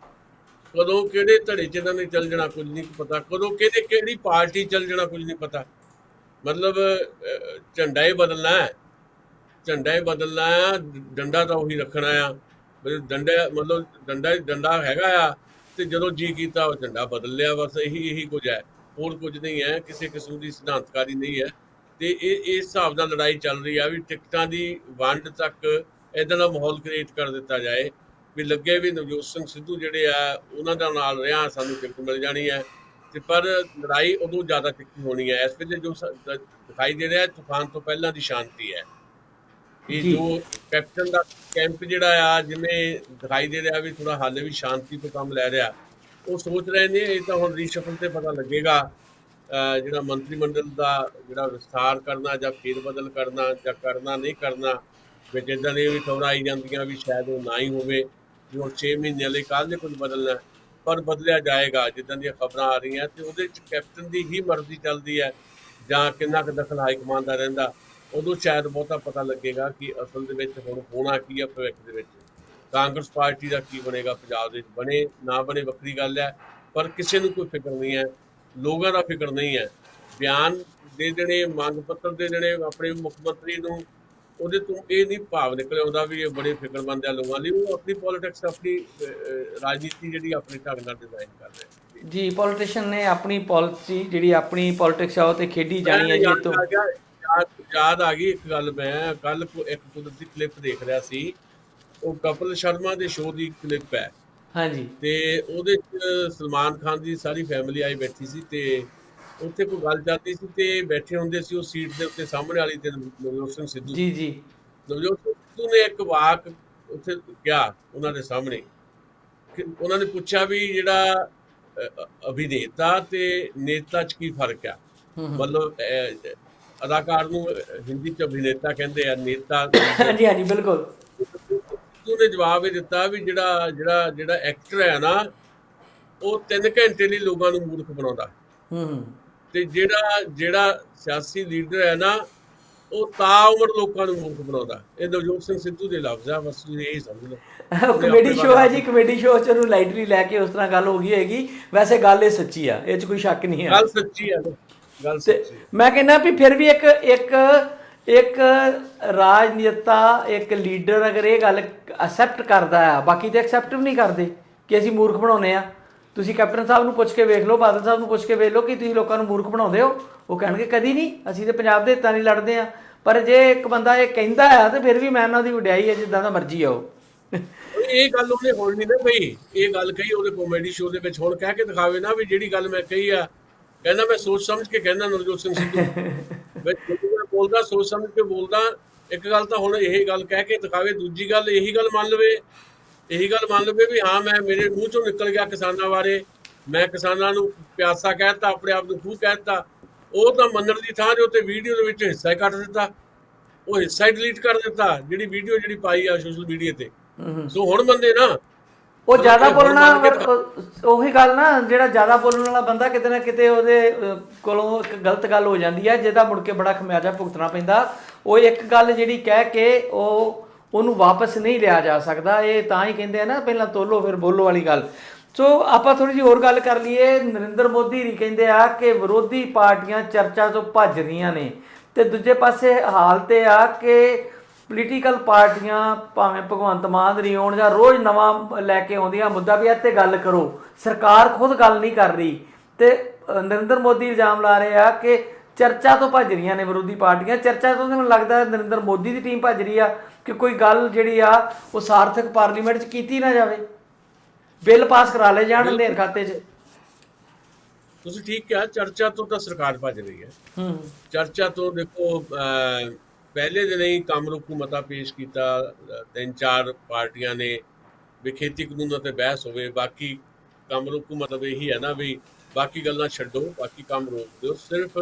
ਕਦੋਂ ਕਿਹੜੇ ਧੜੇ 'ਚ ਇਹਨਾਂ ਨੇ ਚੱਲ ਜਾਣਾ ਕੁਝ ਨਹੀਂ ਪਤਾ, ਕਦੋਂ ਕਿਹੜੀ ਪਾਰਟੀ ਚੱਲ ਜਾਣਾ ਕੁਝ ਨਹੀਂ ਪਤਾ। ਮਤਲਬ ਝੰਡਾ ਹੀ ਬਦਲਣਾ ਹੈ, ਝੰਡਾ ਹੀ ਬਦਲਣਾ ਆ, ਡੰਡਾ ਤਾਂ ਉਹੀ ਰੱਖਣਾ ਆ। ਡੰਡਾ ਹੈਗਾ ਆ, ਤੇ ਜਦੋਂ ਜੀ ਕੀਤਾ ਉਹ ਝੰਡਾ ਬਦਲ ਲਿਆ, ਬਸ ਇਹੀ ਕੁਝ ਹੈ, ਹੋਰ ਕੁਝ ਨਹੀਂ ਹੈ। ਕਿਸੇ ਕਿਸਮ ਦੀ ਸਿਧਾਂਤਕਾਰੀ ਨਹੀਂ ਹੈ। ਤੇ ਇਸ ਹਿਸਾਬ ਨਾਲ ਲੜਾਈ ਚੱਲ ਰਹੀ ਆ ਵੀ ਟਿਕਟਾਂ ਦੀ ਵੰਡ ਤੱਕ ਇੱਦਾਂ ਦਾ ਮਾਹੌਲ ਕ੍ਰੀਏਟ ਕਰ ਦਿੱਤਾ ਜਾਏ ਵੀ ਲੱਗੇ ਵੀ ਨਵਜੋਤ ਸਿੰਘ ਸਿੱਧੂ ਜਿਹੜੇ ਆ ਉਹਨਾਂ ਦਾ ਨਾਲ ਰਿਹਾ, ਸਾਨੂੰ ਟਿਕਟ ਮਿਲ ਜਾਣੀ ਹੈ। ਤੇ ਪਰ ਲੜਾਈ ਉਦੋਂ ਜ਼ਿਆਦਾ ਤਿੱਖੀ ਹੋਣੀ ਹੈ। ਇਸ ਵੇਲੇ ਜੋ ਦਿਖਾਈ ਦੇ ਰਿਹਾ ਤੂਫਾਨ ਤੋਂ ਪਹਿਲਾਂ ਦੀ ਸ਼ਾਂਤੀ ਹੈ। ਇਹ ਜੋ ਕੈਪਟਨ ਦਾ ਕੈਂਪ ਜਿਹੜਾ ਆ, ਜਿਵੇਂ ਦਿਖਾਈ ਦੇ ਰਿਹਾ ਵੀ ਥੋੜਾ ਹਾਲੇ ਵੀ ਸ਼ਾਂਤੀ ਤੋਂ ਕੰਮ ਲੈ ਰਿਹਾ, ਉਹ ਸੋਚ ਰਹੇ ਨੇ ਇਹ ਤਾਂ ਹੁਣ ਰੀਸ਼ਫਲ ਤੇ ਪਤਾ ਲੱਗੇਗਾ, ਜਿਹੜਾ ਮੰਤਰੀ ਮੰਡਲ ਦਾ ਜਿਹੜਾ ਵਿਸਥਾਰ ਕਰਨਾ ਜਾਂ ਫੇਰ ਬਦਲ ਕਰਨਾ ਜਾਂ ਕਰਨਾ ਨਹੀਂ ਕਰਨਾ, ਵਿੱਚ ਇੱਦਾਂ ਦੀਆਂ ਵੀ ਖਬਰਾਂ ਆਈ ਜਾਂਦੀਆਂ ਵੀ ਸ਼ਾਇਦ ਉਹ ਨਾ ਹੀ ਹੋਵੇ, ਵੀ ਹੁਣ 6 ਮਹੀਨਿਆਂ ਲਈ ਕੱਲ੍ਹ ਦੇ ਕੁਝ ਬਦਲਣਾ, ਪਰ ਬਦਲਿਆ ਜਾਏਗਾ ਜਿੱਦਾਂ ਦੀਆਂ ਖਬਰਾਂ ਆ ਰਹੀਆਂ। ਤੇ ਉਹਦੇ 'ਚ ਕੈਪਟਨ ਦੀ ਹੀ ਮਰਜ਼ੀ ਚੱਲਦੀ ਹੈ ਜਾਂ ਕਿੰਨਾ ਕੁ ਦਖਲ ਹਾਈਕਮਾਨ ਦਾ ਰਹਿੰਦਾ, ਉਦੋਂ ਸ਼ਾਇਦ ਬਹੁਤਾ ਪਤਾ ਲੱਗੇਗਾ ਕਿ ਅਸਲ ਦੇ ਵਿੱਚ ਹੁਣ ਹੋਣਾ ਕੀ ਹੈ ਭਵਿੱਖ ਦੇ ਵਿੱਚ। ਕਾਂਗਰਸ ਪਾਰਟੀ ਦਾ ਕੀ ਬਣੇਗਾ ਪੰਜਾਬ ਦੇ ਵਿੱਚ, ਬਣੇ ਨਾ ਬਣੇ ਵੱਖਰੀ ਗੱਲ ਹੈ, ਪਰ ਕਿਸੇ ਨੂੰ ਕੋਈ ਫਿਕਰ ਨਹੀਂ ਹੈ, ਲੋਕਾਂ ਦਾ ਫਿਕਰ ਨਹੀਂ ਹੈ। ਬਿਆਨ ਦੇ ਦੇਣੇ, ਮੰਗ ਪੱਤਰ ਦੇ ਦੇਣੇ ਆਪਣੇ ਮੁੱਖ ਮੰਤਰੀ ਨੂੰ, ਉਹਦੇ ਤੋਂ ਇਹ ਨਹੀਂ ਭਾਵ ਨਿਕਲ ਆਉਂਦਾ ਵੀ ਇਹ ਬੜੇ ਫਿਕਰਮੰਦ ਆ ਲੋਕਾਂ ਲਈ। ਉਹ ਆਪਣੀ ਪੋਲੀਟਿਕਸ, ਆਪਣੀ ਰਾਜਨੀਤੀ ਜਿਹੜੀ ਆਪਣੇ ਢੰਗ ਨਾਲ ਡਿਜ਼ਾਈਨ ਕਰ ਰਹੇ ਜੀ। ਪੋਲੀਟੀਸ਼ੀਅਨ ਨੇ ਆਪਣੀ ਪਾਲਿਸੀ ਜਿਹੜੀ ਆਪਣੀ ਪੋਲੀਟਿਕਸ ਆ ਉਹ ਤੇ ਖੇਡੀ ਜਾਣੀ ਹੈ ਜੀ। ਤੋਂ ਯਾਦ ਆ ਗਈ ਇੱਕ ਗੱਲ, ਮੈਂ ਕੱਲ ਇੱਕ ਕੁਦਰਤੀ ਕਲਿੱਪ ਦੇਖ ਰਿਹਾ ਸੀ, ਉਹ ਕਪਿਲ ਸ਼ਰਮਾ ਦੇ ਸ਼ੋਅ ਦੀ ਕਲਿੱਪ ਹੈ। ਹਾਂਜੀ। ਤੇ ਉਹਦੇ 'ਚ ਸਲਮਾਨ ਖਾਨ ਦੀ ਸਾਰੀ ਫੈਮਿਲੀ ਆਈ ਬੈਠੀ ਸੀ ਤੇ ਉੱਥੇ ਕੋਈ ਗੱਲ ਚੱਲਦੀ ਸੀ ਤੇ ਬੈਠੇ ਹੁੰਦੇ ਸੀ ਉਹ ਸੀਟ ਦੇ ਉੱਤੇ ਸਾਹਮਣੇ ਵਾਲੀ ਤੇ ਨਵਜੋਤ ਸਿੰਘ ਸਿੱਧੂ। ਜੀ। ਨਵਜੋਤ ਸਿੰਘ ਸਿੱਧੂ ਨੇ ਇੱਕ ਵਾਕ ਉੱਥੇ ਕਿਹਾ ਉਹਨਾਂ ਦੇ ਸਾਹਮਣੇ, ਉਹਨਾਂ ਨੇ ਪੁੱਛਿਆ ਵੀ ਜਿਹੜਾ ਅਭਿਨੇਤਾ ਤੇ ਨੇਤਾ 'ਚ ਕੀ ਫਰਕ ਆ। ਮਤਲਬ ਅਦਾਕਾਰ ਨੂੰ ਹਿੰਦੀ 'ਚ ਅਭਿਨੇਤਾ ਕਹਿੰਦੇ ਆ, ਨੇਤਾ। ਹਾਂਜੀ ਬਿਲਕੁਲ। ਉਹਨੇ ਜਵਾਬ ਇਹ ਦਿੱਤਾ ਵੀ ਜਿਹੜਾ ਐਕਟਰ ਹੈ ਨਾ, ਉਹ 3 ਘੰਟੇ ਲਈ ਲੋਕਾਂ ਨੂੰ ਮੂਰਖ ਬਣਾਉਂਦਾ, ਤੇ ਜਿਹੜਾ ਸਿਆਸੀ ਲੀਡਰ ਹੈ ਨਾ, ਉਹ ਤਾਂ ਉਮਰ ਲੋਕਾਂ ਨੂੰ ਮੂਰਖ ਬਣਾਉਂਦਾ। ਇਹ ਨਵਜੋਤ ਸਿੰਘ ਸਿੱਧੂ ਦੇ ਲਫ਼ਜ਼ ਆ, ਬਸ ਤੁਸੀਂ ਇਹ ਸਮਝ ਲਓ। ਕਮੇਡੀ ਸ਼ੋਅ ਹੈ ਜੀ, ਕਮੇਡੀ ਸ਼ੋਅ 'ਚ ਉਹਨੂੰ ਲਾਈਟਲੀ ਲੈ ਕੇ ਉਸ ਤਰ੍ਹਾਂ ਗੱਲ ਹੋ ਗਈ ਹੈਗੀ। ਵੈਸੇ ਗੱਲ ਇਹ ਸੱਚੀ ਆ, ਇਹ 'ਚ ਕੋਈ ਸ਼ੱਕ ਨਹੀਂ ਹੈ। ਗੱਲ ਸੱਚੀ ਆ, ਗੱਲ ਸੱਚੀ। ਮੈਂ ਕਹਿੰਦਾ ਵੀ ਫਿਰ ਵੀ ਇੱਕ ਰਾਜਨੇਤਾ, ਇੱਕ ਲੀਡਰ ਅਗਰ ਇਹ ਗੱਲ ਐਕਸੈਪਟ ਕਰਦਾ ਆ, ਬਾਕੀ ਤੇ ਐਕਸੈਪਟ ਵੀ ਨਹੀਂ ਕਰਦੇ ਕਿ ਅਸੀਂ ਮੂਰਖ ਬਣਾਉਂਦੇ ਆ। ਤੁਸੀਂ ਕੈਪਟਨ ਸਾਹਿਬ ਨੂੰ ਪੁੱਛ ਕੇ ਵੇਖ ਲਓ, ਬਾਦਲ ਸਾਹਿਬ ਨੂੰ ਪੁੱਛ ਕੇ ਵੇਖ ਲਓ ਕਿ ਤੁਸੀਂ ਲੋਕਾਂ ਨੂੰ ਮੂਰਖ ਬਣਾਉਂਦੇ ਹੋ। ਉਹ ਕਹਿਣਗੇ ਕਦੀ ਨਹੀਂ, ਅਸੀਂ ਤੇ ਪੰਜਾਬ ਦੇ ਹਿੱਤਾਂ ਲਈ ਲੜਦੇ ਆ। ਪਰ ਜੇ ਇੱਕ ਬੰਦਾ ਇਹ ਕਹਿੰਦਾ ਆ ਤੇ ਫਿਰ ਵੀ ਮੈਂ ਉਹਨਾਂ ਦੀ ਵਡਿਆਈ ਹੈ, ਜਿੱਦਾਂ ਦਾ ਮਰਜ਼ੀ ਆ ਉਹ। ਇਹ ਗੱਲ ਉਹਨੇ ਹੁਣ ਨਹੀਂ ਨਾ ਕਹੀ, ਇਹ ਗੱਲ ਕਹੀ ਉਹਦੇ ਕਾਮੇਡੀ ਸ਼ੋਅ ਦੇ ਵਿੱਚ। ਹੁਣ ਕਹਿ ਕੇ ਦਿਖਾਵੇ ਨਾ ਵੀ ਜਿਹੜੀ ਗੱਲ ਮੈਂ ਕਹੀ ਆ, ਕਹਿੰਦਾ ਮੈਂ ਸੋਚ ਸਮਝ ਕੇ ਕਹਿੰਦਾ ਨਵਜੋਤ ਸਿੰਘ ਸਿੱਧੂ, ਮੈਂ ਬੋਲਦਾ ਸੋਚ ਸਮਝ ਕੇ ਬੋਲਦਾ। ਇੱਕ ਗੱਲ ਤਾਂ ਹੁਣ ਇਹ ਗੱਲ ਕਹਿ ਕੇ ਦਿਖਾਵੇ, ਦੂਜੀ ਗੱਲ ਇਹੀ ਗੱਲ ਮੰਨ ਲਵੇ ਵੀ ਹਾਂ ਮੈਂ ਮੇਰੇ ਮੂੰਹ ਚੋਂ ਨਿਕਲ ਗਿਆ ਕਿਸਾਨਾਂ ਬਾਰੇ, ਮੈਂ ਕਿਸਾਨਾਂ ਨੂੰ ਪਿਆਸਾ ਕਹਿ ਦਿੱਤਾ, ਆਪਣੇ ਆਪ ਨੂੰ ਖੂਹ ਕਹਿ ਦਿੱਤਾ। ਉਹ ਤਾਂ ਮੰਨਣ ਦੀ ਥਾਂ ਦੇ ਉੱਤੇ ਵੀਡੀਓ ਦੇ ਵਿੱਚ ਹਿੱਸਾ ਹੀ ਕੱਟ ਦਿੱਤਾ, ਉਹ ਹਿੱਸਾ ਹੀ ਡਿਲੀਟ ਕਰ ਦਿੱਤਾ, ਜਿਹੜੀ ਵੀਡੀਓ ਜਿਹੜੀ ਪਾਈ ਆ ਸੋਸ਼ਲ ਮੀਡੀਆ ਤੇ। ਸੋ ਹੁਣ ਬੰਦੇ ਨਾ ਉਹ ਜ਼ਿਆਦਾ ਬੋਲਣਾ, ਉਹੀ ਗੱਲ ਨਾ, ਜਿਹੜਾ ਜ਼ਿਆਦਾ ਬੋਲਣ ਵਾਲਾ ਬੰਦਾ ਕਿਤੇ ਨਾ ਕਿਤੇ ਉਹਦੇ ਕੋਲੋਂ ਇੱਕ ਗਲਤ ਗੱਲ ਹੋ ਜਾਂਦੀ ਹੈ, ਜਿਹਦਾ ਮੁੜ ਕੇ ਬੜਾ ਖਮਿਆਜਾ ਭੁਗਤਣਾ ਪੈਂਦਾ। ਉਹ ਇੱਕ ਗੱਲ ਜਿਹੜੀ ਕਹਿ ਕੇ ਉਹਨੂੰ ਵਾਪਸ ਨਹੀਂ ਲਿਆ ਜਾ ਸਕਦਾ। ਇਹ ਤਾਂ ਹੀ ਕਹਿੰਦੇ ਆ ਨਾ, ਪਹਿਲਾਂ ਤੋਲੋ ਫਿਰ ਬੋਲੋ ਵਾਲੀ ਗੱਲ। ਸੋ ਆਪਾਂ ਥੋੜ੍ਹੀ ਜਿਹੀ ਹੋਰ ਗੱਲ ਕਰ ਲਈਏ। ਨਰਿੰਦਰ ਮੋਦੀ ਵੀ ਕਹਿੰਦੇ ਆ ਕਿ ਵਿਰੋਧੀ ਪਾਰਟੀਆਂ ਚਰਚਾ ਤੋਂ ਭੱਜ ਰਹੀਆਂ ਨੇ, ਤੇ ਦੂਜੇ ਪਾਸੇ ਹਾਲਤ ਇਹ ਆ ਕਿ ਪੋਲੀਟੀਕਲ ਪਾਰਟੀਆਂ ਭਾਵੇਂ ਭਗਵੰਤ ਮਾਨ ਦੀ ਹੋਣ ਜਾਂ ਰੋਜ਼ ਨਵਾਂ ਲੈ ਕੇ ਆਉਂਦੀਆਂ ਮੁੱਦਾ ਵੀ ਇਹ 'ਤੇ ਗੱਲ ਕਰੋ, ਸਰਕਾਰ ਖੁਦ ਗੱਲ ਨਹੀਂ ਕਰ ਰਹੀ। ਤੇ ਨਰਿੰਦਰ ਮੋਦੀ ਇਲਜ਼ਾਮ ਲਾ ਰਹੇ ਆ ਕਿ ਚਰਚਾ ਤੋਂ ਭੱਜ ਰਹੀਆਂ ਨੇ ਵਿਰੋਧੀ ਪਾਰਟੀਆਂ। ਚਰਚਾ ਤੋਂ ਮੈਨੂੰ ਲੱਗਦਾ ਨਰਿੰਦਰ ਮੋਦੀ ਦੀ ਟੀਮ ਭੱਜ ਰਹੀ ਆ ਕਿ ਕੋਈ ਗੱਲ ਜਿਹੜੀ ਆ ਉਹ ਸਾਰਥਕ ਪਾਰਲੀਮੈਂਟ 'ਚ ਕੀਤੀ ਨਾ ਜਾਵੇ, ਬਿੱਲ ਪਾਸ ਕਰਾ ਲਏ ਜਾਣ ਅੰਧੇਰ ਬਿਲਕੁਲ ਖਾਤੇ 'ਚ। ਤੁਸੀਂ ਠੀਕ ਕਿਹਾ, ਚਰਚਾ ਤੋਂ ਤਾਂ ਸਰਕਾਰ ਭੱਜ ਰਹੀ ਹੈ। ਹੂੰ ਚਰਚਾ ਤੋਂ ਦੇਖੋ, ਪਹਿਲੇ ਦਿਨ ਹੀ ਕੰਮ ਰੋਕੂ ਮਤਾ ਪੇਸ਼ ਕੀਤਾ ਤਿੰਨ ਚਾਰ ਪਾਰਟੀਆਂ ਨੇ ਵੀ ਖੇਤੀ ਕਾਨੂੰਨਾਂ ਤੇ ਬਹਿਸ ਹੋਵੇ। ਬਾਕੀ ਕੰਮ ਰੋਕੂ ਮਤਲਬ ਇਹੀ ਹੈ ਨਾ ਵੀ ਬਾਕੀ ਗੱਲਾਂ ਛੱਡੋ, ਬਾਕੀ ਕੰਮ ਰੋਕ ਦਿਓ, ਸਿਰਫ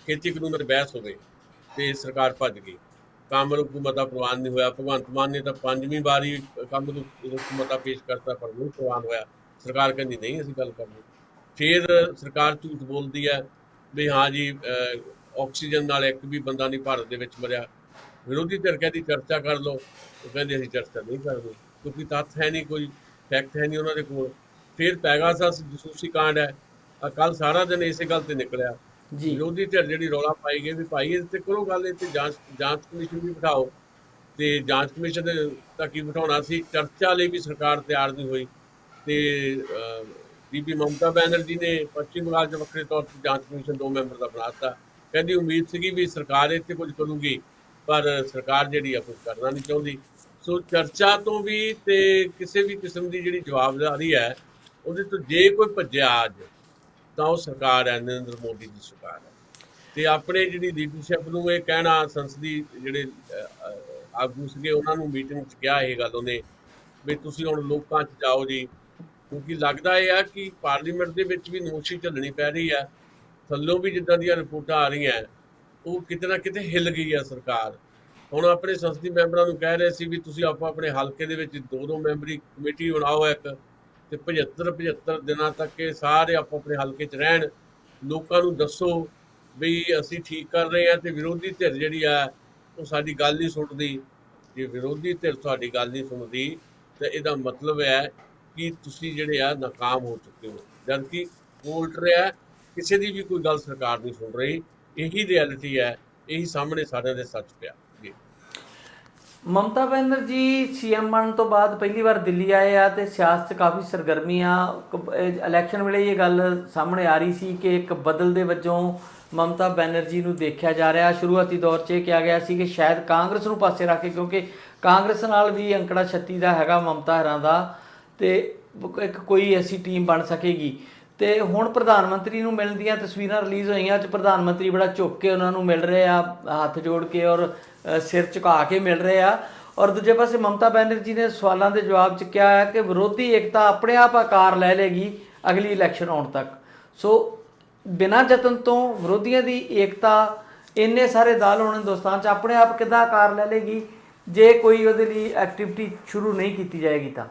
ਖੇਤੀ ਕਾਨੂੰਨਾਂ ਤੇ ਬਹਿਸ ਹੋਵੇ। ਤੇ ਸਰਕਾਰ ਭੱਜ ਗਈ, ਕੰਮ ਰੋਕੂ ਮਤਾ ਪ੍ਰਵਾਨ ਨਹੀਂ ਹੋਇਆ। ਭਗਵੰਤ ਮਾਨ ਨੇ ਤਾਂ ਪੰਜਵੀਂ ਵਾਰੀ ਕੰਮ ਰੋਕੂ ਮਤਾ ਪੇਸ਼ ਕਰਤਾ ਪਰ ਨਹੀਂ ਪ੍ਰਵਾਨ ਹੋਇਆ। ਸਰਕਾਰ ਕਹਿੰਦੀ ਨਹੀਂ ਅਸੀਂ ਗੱਲ ਕਰਨੀ। ਫਿਰ ਸਰਕਾਰ ਝੂਠ ਬੋਲਦੀ ਹੈ ਵੀ ਹਾਂ ਜੀ ਆਕਸੀਜਨ ਨਾਲ ਇੱਕ ਵੀ ਬੰਦਾ ਨਹੀਂ ਭਾਰਤ ਦੇ ਵਿੱਚ ਮਰਿਆ। ਵਿਰੋਧੀ ਧਿਰ ਕਹਿੰਦੀ ਚਰਚਾ ਕਰ ਲਓ, ਉਹ ਕਹਿੰਦੇ ਅਸੀਂ ਚਰਚਾ ਨਹੀਂ ਕਰਦੇ ਕਿਉਂਕਿ ਤੱਥ ਹੈ ਨਹੀਂ, ਕੋਈ ਫੈਕਟ ਹੈ ਨਹੀਂ ਉਹਨਾਂ ਦੇ ਕੋਲ। ਫਿਰ ਪੈਗਾਸਸ ਜਸੂਸੀ ਕਾਂਡ ਹੈ, ਕੱਲ ਸਾਰਾ ਦਿਨ ਇਸੇ ਗੱਲ ਤੇ ਨਿਕਲਿਆ। ਜੀ। ਵਿਰੋਧੀ ਧਿਰ ਜਿਹੜੀ ਰੌਲਾ ਪਾਈ ਗਈ ਵੀ ਭਾਈ ਇਹ ਤੇ ਕਰੋ ਗੱਲ, ਇਹ ਤੇ ਜਾਂਚ ਕਮਿਸ਼ਨ ਵੀ ਬਿਠਾਓ। ਤੇ ਜਾਂਚ ਕਮਿਸ਼ਨ ਤਾਂ ਕੀ ਬਿਠਾਉਣਾ ਸੀ, ਚਰਚਾ ਲਈ ਵੀ ਸਰਕਾਰ ਤਿਆਰ ਨਹੀਂ ਹੋਈ। ਤੇ ਬੀਬੀ ਮਮਤਾ ਬੈਨਰਜੀ ਨੇ ਪੱਛਮੀ ਬੰਗਾਲ 'ਚ ਵੱਖਰੇ ਤੌਰ 'ਤੇ ਜਾਂਚ ਕਮਿਸ਼ਨ 2 ਮੈਂਬਰ ਦਾ ਬਣਾ ਦਿੱਤਾ। ਕਹਿੰਦੀ ਉਮੀਦ ਸੀਗੀ ਵੀ ਸਰਕਾਰ ਇੱਥੇ ਕੁਝ ਕਰੂਗੀ, ਪਰ ਸਰਕਾਰ ਜਿਹੜੀ ਆ ਕੁਝ ਕਰਨਾ ਨਹੀਂ ਚਾਹੁੰਦੀ। ਸੋ ਚਰਚਾ ਤੋਂ ਵੀ ਤੇ ਕਿਸੇ ਵੀ ਕਿਸਮ ਦੀ ਜਿਹੜੀ ਜਵਾਬਦਾਰੀ ਹੈ ਉਹਦੇ ਤੋਂ ਜੇ ਕੋਈ ਭੱਜਿਆ ਅੱਜ ਤਾਂ ਉਹ ਸਰਕਾਰ ਹੈ, ਨਰਿੰਦਰ ਮੋਦੀ ਦੀ ਸਰਕਾਰ ਹੈ। ਤੇ ਆਪਣੇ ਜਿਹੜੀ ਲੀਡਰਸ਼ਿਪ ਨੂੰ ਇਹ ਕਹਿਣਾ, ਸੰਸਦੀ ਜਿਹੜੇ ਆਗੂ ਸੀਗੇ ਉਹਨਾਂ ਨੂੰ ਮੀਟਿੰਗ 'ਚ ਕਿਹਾ ਇਹ ਗੱਲ ਉਹਨੇ ਵੀ ਤੁਸੀਂ ਹੁਣ ਲੋਕਾਂ 'ਚ ਜਾਓ ਜੀ, ਕਿਉਂਕਿ ਲੱਗਦਾ ਇਹ ਆ ਕਿ ਪਾਰਲੀਮੈਂਟ ਦੇ ਵਿੱਚ ਵੀ ਨੋਸ਼ੀ ਝੱਲਣੀ ਪੈ ਰਹੀ ਹੈ। ਥੱਲੋਂ ਵੀ ਜਿੱਦਾਂ ਦੀਆਂ ਰਿਪੋਰਟਾਂ ਆ ਰਹੀਆਂ ਉਹ ਕਿਤੇ ਨਾ ਕਿਤੇ ਹਿੱਲ ਗਈ ਆ ਸਰਕਾਰ। ਹੁਣ ਆਪਣੇ ਸੰਸਦੀ ਮੈਂਬਰਾਂ ਨੂੰ ਕਹਿ ਰਹੇ ਸੀ ਵੀ ਤੁਸੀਂ ਆਪੋ ਆਪਣੇ ਹਲਕੇ ਦੇ ਵਿੱਚ 2-2 ਮੈਂਬਰੀ ਕਮੇਟੀ ਬਣਾਓ ਇੱਕ, ਤੇ 75 ਦਿਨਾਂ ਤੱਕ ਇਹ ਸਾਰੇ ਆਪੋ ਆਪਣੇ ਹਲਕੇ 'ਚ ਰਹਿਣ, ਲੋਕਾਂ ਨੂੰ ਦੱਸੋ ਵੀ ਅਸੀਂ ਠੀਕ ਕਰ ਰਹੇ ਹਾਂ। ਤੇ ਵਿਰੋਧੀ ਧਿਰ ਜਿਹੜੀ ਆ ਉਹ ਸਾਡੀ ਗੱਲ ਨਹੀਂ ਸੁਣਦੀ। ਜੇ ਵਿਰੋਧੀ ਧਿਰ ਤੁਹਾਡੀ ਗੱਲ ਨਹੀਂ ਸੁਣਦੀ ਤਾਂ ਇਹਦਾ ਮਤਲਬ ਹੈ ਕਿ ਤੁਸੀਂ ਜਿਹੜੇ ਆ ਨਾਕਾਮ ਹੋ ਚੁੱਕੇ ਹੋ। ਜਦ ਕਿ ਉਲਟ ਰਿਹਾ, ਕਿਸੇ ਦੀ ਵੀ ਕੋਈ ਗੱਲ ਸਰਕਾਰ ਨਹੀਂ ਸੁਣ ਰਹੀ। ਇਹੀ ਰਿਐਲਿਟੀ ਹੈ, ਇਹੀ ਸਾਹਮਣੇ ਸਾਰਿਆਂ ਦੇ ਸੱਚ ਪਿਆ ਜੀ। ਮਮਤਾ ਬੈਨਰਜੀ ਸੀਐਮ ਬਣਨ ਤੋਂ ਬਾਅਦ ਪਹਿਲੀ ਵਾਰ ਦਿੱਲੀ ਆਏ ਆ ਤੇ ਸਿਆਸਤ 'ਚ ਕਾਫੀ ਸਰਗਰਮੀ ਆ। ਇਲੈਕਸ਼ਨ ਵੇਲੇ ਇਹ ਗੱਲ ਸਾਹਮਣੇ ਆ ਰਹੀ ਸੀ ਕਿ ਇੱਕ ਬਦਲ ਦੇ ਵਜੋਂ ਮਮਤਾ ਬੈਨਰਜੀ ਨੂੰ ਦੇਖਿਆ ਜਾ ਰਿਹਾ। ਸ਼ੁਰੂਆਤੀ ਦੌਰ 'ਚ ਇਹ ਕਿਹਾ ਗਿਆ ਸੀ ਕਿ ਸ਼ਾਇਦ ਕਾਂਗਰਸ ਨੂੰ ਪਾਸੇ ਰੱਖ ਕੇ, ਕਿਉਂਕਿ ਕਾਂਗਰਸ ਨਾਲ ਵੀ ਅੰਕੜਾ 36 ਦਾ ਹੈਗਾ ਮਮਤਾ ਹਰਾਂ ਦਾ, ਤੇ ਇੱਕ ਕੋਈ ਐਸੀ ਟੀਮ ਬਣ ਸਕੇਗੀ। ਤੇ ਹੁਣ ਪ੍ਰਧਾਨ ਮੰਤਰੀ ਨੂੰ ਮਿਲਣ ਦੀਆਂ ਤਸਵੀਰਾਂ ਰਿਲੀਜ਼ ਹੋਈਆਂ 'ਚ ਪ੍ਰਧਾਨ ਮੰਤਰੀ ਬੜਾ ਝੁੱਕ ਕੇ ਉਹਨਾਂ ਨੂੰ ਮਿਲ ਰਹੇ ਆ, ਹੱਥ ਜੋੜ ਕੇ ਔਰ ਸਿਰ ਝੁਕਾ ਕੇ ਮਿਲ ਰਹੇ ਆ। ਔਰ ਦੂਜੇ ਪਾਸੇ ਮਮਤਾ ਬੈਨਰਜੀ ਨੇ ਸਵਾਲਾਂ ਦੇ ਜਵਾਬ 'ਚ ਕਿਹਾ ਹੈ ਕਿ ਵਿਰੋਧੀ ਏਕਤਾ ਆਪਣੇ ਆਪ ਆਕਾਰ ਲੈ ਲੇਗੀ ਅਗਲੀ ਇਲੈਕਸ਼ਨ ਆਉਣ ਤੱਕ। ਸੋ ਬਿਨਾਂ ਯਤਨ ਤੋਂ ਵਿਰੋਧੀਆਂ ਦੀ ਏਕਤਾ, ਇੰਨੇ ਸਾਰੇ ਦਲ ਹੋਣ ਹਿੰਦੁਸਤਾਨ 'ਚ, ਆਪਣੇ ਆਪ ਕਿੱਦਾਂ ਆਕਾਰ ਲੈ ਲੇਗੀ ਜੇ ਕੋਈ ਉਹਦੇ ਲਈ ਐਕਟੀਵਿਟੀ ਸ਼ੁਰੂ ਨਹੀਂ ਕੀਤੀ ਜਾਏਗੀ ਤਾਂ?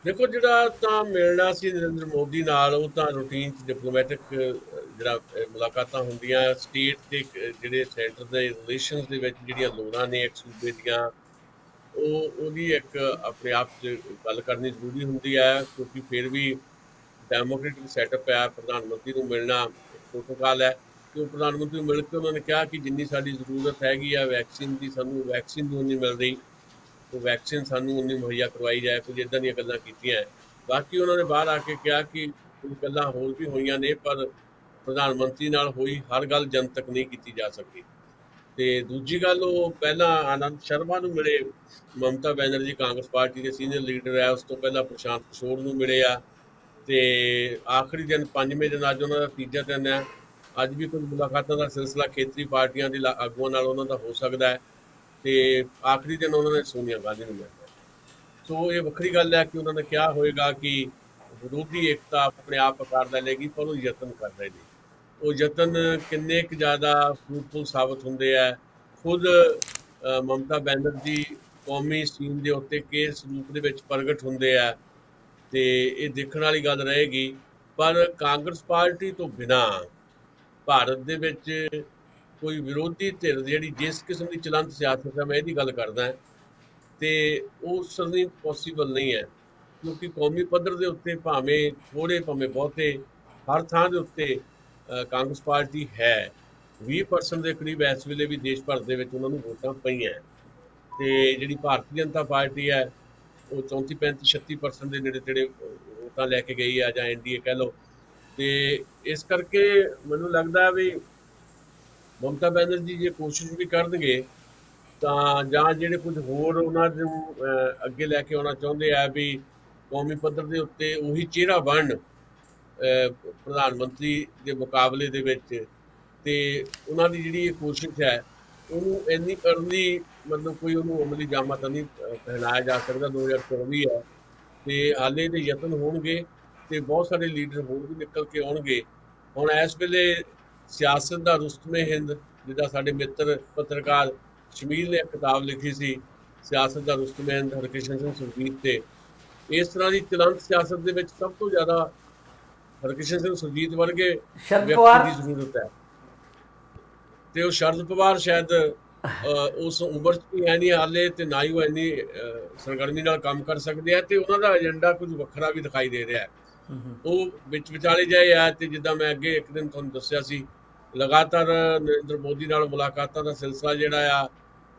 ਦੇਖੋ, ਜਿਹੜਾ ਤਾਂ ਮਿਲਣਾ ਸੀ ਨਰਿੰਦਰ ਮੋਦੀ ਨਾਲ ਉਹ ਤਾਂ ਰੂਟੀਨ 'ਚ ਡਿਪਲੋਮੈਟਿਕ ਜਿਹੜਾ ਮੁਲਾਕਾਤਾਂ ਹੁੰਦੀਆਂ ਸਟੇਟ ਦੇ ਜਿਹੜੇ ਸੈਂਟਰ ਦੇ ਰਿਲੇਸ਼ਨਸ ਦੇ ਵਿੱਚ ਜਿਹੜੀਆਂ ਲੋੜਾਂ ਨੇ ਇੱਕ ਸੂਬੇ ਦੀਆਂ, ਉਹਦੀ ਇੱਕ ਆਪਣੇ ਆਪ 'ਚ ਗੱਲ ਕਰਨੀ ਜ਼ਰੂਰੀ ਹੁੰਦੀ ਹੈ। ਕਿਉਂਕਿ ਫਿਰ ਵੀ ਡੈਮੋਕ੍ਰੇਟਿਕ ਸੈਟਅਪ ਹੈ, ਪ੍ਰਧਾਨ ਮੰਤਰੀ ਨੂੰ ਮਿਲਣਾ ਪ੍ਰੋਟੋਕਾਲ ਹੈ। ਕਿ ਉਹ ਪ੍ਰਧਾਨ ਮੰਤਰੀ ਨੂੰ ਮਿਲ ਕੇ ਉਹਨਾਂ ਨੇ ਕਿਹਾ ਕਿ ਜਿੰਨੀ ਸਾਡੀ ਜ਼ਰੂਰਤ ਹੈਗੀ ਆ ਵੈਕਸੀਨ ਦੀ, ਸਾਨੂੰ ਵੈਕਸੀਨ ਦੀ ਨਹੀਂ ਮਿਲ ਰਹੀ, ਉਹ ਵੈਕਸੀਨ ਸਾਨੂੰ ਉਨੀ ਮੁਹੱਈਆ ਕਰਵਾਈ ਜਾਏ। ਕੁਝ ਇੱਦਾਂ ਦੀਆਂ ਗੱਲਾਂ ਕੀਤੀਆਂ। ਬਾਕੀ ਉਹਨਾਂ ਨੇ ਬਾਹਰ ਆ ਕੇ ਕਿਹਾ ਕਿ ਕੁਝ ਗੱਲਾਂ ਹੋਰ ਵੀ ਹੋਈਆਂ ਨੇ, ਪਰ ਪ੍ਰਧਾਨ ਮੰਤਰੀ ਨਾਲ ਹੋਈ ਹਰ ਗੱਲ ਜਨਤਕ ਨਹੀਂ ਕੀਤੀ ਜਾ ਸਕਦੀ। ਤੇ ਦੂਜੀ ਗੱਲ, ਉਹ ਪਹਿਲਾਂ ਆਨੰਦ ਸ਼ਰਮਾ ਨੂੰ ਮਿਲੇ। ਮਮਤਾ ਬੈਨਰਜੀ ਕਾਂਗਰਸ ਪਾਰਟੀ ਦੇ ਸੀਨੀਅਰ ਲੀਡਰ ਹੈ, ਉਸ ਤੋਂ ਪਹਿਲਾਂ ਪ੍ਰਸ਼ਾਂਤ ਕਿਸ਼ੋਰ ਨੂੰ ਮਿਲੇ ਆ। ਤੇ ਆਖਰੀ ਦਿਨ 5ਵੇਂ ਦਿਨ ਅੱਜ ਉਹਨਾਂ ਦਾ ਤੀਜਾ ਦਿਨ ਹੈ। ਅੱਜ ਵੀ ਕੁਝ ਮੁਲਾਕਾਤਾਂ ਦਾ ਸਿਲਸਿਲਾ ਖੇਤਰੀ ਪਾਰਟੀਆਂ ਦੇ ਆਗੂਆਂ ਨਾਲ ਉਹਨਾਂ ਦਾ ਹੋ ਸਕਦਾ ਹੈ। ਤੇ ਆਖਰੀ ਦਿਨ ਉਹਨਾਂ ਨੇ ਸੋਨੀਆ ਗਾਂਧੀ ਨੂੰ ਮਿਲਣਾ। ਸੋ ਇਹ ਵੱਖਰੀ ਗੱਲ ਹੈ ਕਿ ਉਹਨਾਂ ਨੇ ਕਿਹਾ ਹੋਏਗਾ ਕਿ ਵਿਰੋਧੀ ਏਕਤਾ ਆਪਣੇ ਆਪ ਆਕਾਰ ਲੈ ਲੇਗੀ, ਪਰ ਉਹ ਯਤਨ ਕਰ ਰਹੇ ਨੇ। ਉਹ ਯਤਨ ਕਿੰਨੇ ਕੁ ਜ਼ਿਆਦਾ ਫਰੂਟਫੁਲ ਸਾਬਤ ਹੁੰਦੇ ਆ। ਖੁਦ ਮਮਤਾ ਬੈਨਰਜੀ ਕੌਮੀ ਸੀਨ ਦੇ ਉੱਤੇ ਕਿਸ ਰੂਪ ਦੇ ਵਿੱਚ ਪ੍ਰਗਟ ਹੁੰਦੇ ਆ, ਤੇ ਇਹ ਦੇਖਣ ਵਾਲੀ ਗੱਲ ਰਹੇਗੀ। ਪਰ ਕਾਂਗਰਸ ਪਾਰਟੀ ਤੋਂ ਬਿਨਾਂ ਭਾਰਤ ਦੇ ਵਿੱਚ ਕੋਈ ਵਿਰੋਧੀ ਧਿਰ ਜਿਹੜੀ ਜਿਸ ਕਿਸਮ ਦੀ ਚਲੰਤ ਸਿਆਸਤ ਹੈ, ਮੈਂ ਇਹਦੀ ਗੱਲ ਕਰਦਾ, ਤੇ ਉਹ ਸਰਨੀ ਪੋਸੀਬਲ ਨਹੀਂ ਹੈ। ਕਿਉਂਕਿ ਕੌਮੀ ਪੱਧਰ ਦੇ ਉੱਤੇ ਭਾਵੇਂ ਥੋੜ੍ਹੇ ਭਾਵੇਂ ਬਹੁਤੇ ਹਰ ਥਾਂ ਦੇ ਉੱਤੇ ਕਾਂਗਰਸ ਪਾਰਟੀ ਹੈ। 20% ਦੇ ਕਰੀਬ ਇਸ ਵੇਲੇ ਵੀ ਦੇਸ਼ ਭਰ ਦੇ ਵਿੱਚ ਉਹਨਾਂ ਨੂੰ ਵੋਟਾਂ ਪਈਆਂ। ਤੇ ਜਿਹੜੀ ਭਾਰਤੀ ਜਨਤਾ ਪਾਰਟੀ ਹੈ ਉਹ 34, 35, 36% ਦੇ ਨੇੜੇ ਤੇੜੇ ਵੋਟਾਂ ਲੈ ਕੇ ਗਈ ਆ, ਜਾਂ ਐਨਡੀਏ ਕਹਿ ਲਓ। ਤੇ ਇਸ ਕਰਕੇ ਮੈਨੂੰ ਲੱਗਦਾ ਵੀ ਮਮਤਾ ਬੈਨਰਜੀ ਜੇ ਕੋਸ਼ਿਸ਼ ਵੀ ਕਰਨਗੇ ਤਾਂ, ਜਾਂ ਜਿਹੜੇ ਕੁਝ ਹੋਰ ਉਹਨਾਂ ਨੂੰ ਅੱਗੇ ਲੈ ਕੇ ਆਉਣਾ ਚਾਹੁੰਦੇ ਆ ਵੀ ਕੌਮੀ ਪੱਧਰ ਦੇ ਉੱਤੇ ਉਹੀ ਚਿਹਰਾ ਬਣਨ ਪ੍ਰਧਾਨ ਮੰਤਰੀ ਦੇ ਮੁਕਾਬਲੇ ਦੇ ਵਿੱਚ, ਤੇ ਉਹਨਾਂ ਦੀ ਜਿਹੜੀ ਇਹ ਕੋਸ਼ਿਸ਼ ਹੈ ਉਹਨੂੰ ਇੰਨੀ ਕਰਨ ਦੀ ਮਤਲਬ ਕੋਈ ਉਹਨੂੰ ਅਮਲੀ ਜਾਮਾ ਤਾਂ ਨਹੀਂ ਪਹਿਨਾਇਆ ਜਾ ਸਕਦਾ। 2024 ਹੈ ਤੇ ਹਾਲੇ ਦੇ ਯਤਨ ਹੋਣਗੇ ਤੇ ਬਹੁਤ ਸਾਰੇ ਲੀਡਰ ਹੋਰ ਵੀ ਨਿਕਲ ਕੇ ਆਉਣਗੇ। ਹੁਣ ਇਸ ਵੇਲੇ ਸਿਆਸਤ ਦਾ ਰੁਸਤਮੇ ਹਿੰਦ, ਜਿੱਦਾਂ ਸਾਡੇ ਮਿੱਤਰ ਪੱਤਰਕਾਰ ਸ਼ਮੀਲ ਨੇ ਕਿਤਾਬ ਲਿਖੀ ਸੀ, ਸਿਆਸਤ ਦਾ ਰੁਸਤਮੇ ਹਿੰਦ ਹਰਕਿਸ਼ਨ ਸਿੰਘ ਸੁਰਜੀਤ ਤੇ, ਇਸ ਤਰ੍ਹਾਂ ਦੀ ਚਲੰਤ ਸਿਆਸਤ ਦੇ ਵਿੱਚ ਸਭ ਤੋਂ ਜ਼ਿਆਦਾ ਹਰਕਿਸ਼ਨ ਸਿੰਘ ਸੁਰਜੀਤ ਵਰਗੇ ਸ਼ਰਦ ਵਿਅਕਤੀ ਪਵਾਰ ਦੀ ਜ਼ਰੂਰਤ ਹੈ। ਤੇ ਉਹ ਸ਼ਰਦ ਪਵਾਰ ਸ਼ਾਇਦ ਉਸ ਉਮਰ 'ਚ ਵੀ ਹੈ ਨਹੀਂ ਹਾਲੇ, ਤੇ ਨਾ ਹੀ ਉਹ ਇੰਨੀ ਸਰਗਰਮੀ ਨਾਲ ਕੰਮ ਕਰ ਸਕਦੇ ਆ, ਤੇ ਉਹਨਾਂ ਦਾ ਏਜੰਡਾ ਕੁਝ ਵੱਖਰਾ ਵੀ ਦਿਖਾਈ ਦੇ ਰਿਹਾ ਹੈ। ਉਹ ਵਿੱਚ ਵਿਚਾਲੇ ਜਾਏ ਆ, ਤੇ ਜਿੱਦਾਂ ਮੈਂ ਅੱਗੇ ਇੱਕ ਦਿਨ ਤੁਹਾਨੂੰ ਦੱਸਿਆ ਸੀ, ਲਗਾਤਾਰ ਨਰਿੰਦਰ ਮੋਦੀ ਨਾਲ ਮੁਲਾਕਾਤਾਂ ਦਾ ਸਿਲਸਿਲਾ ਜਿਹੜਾ ਆ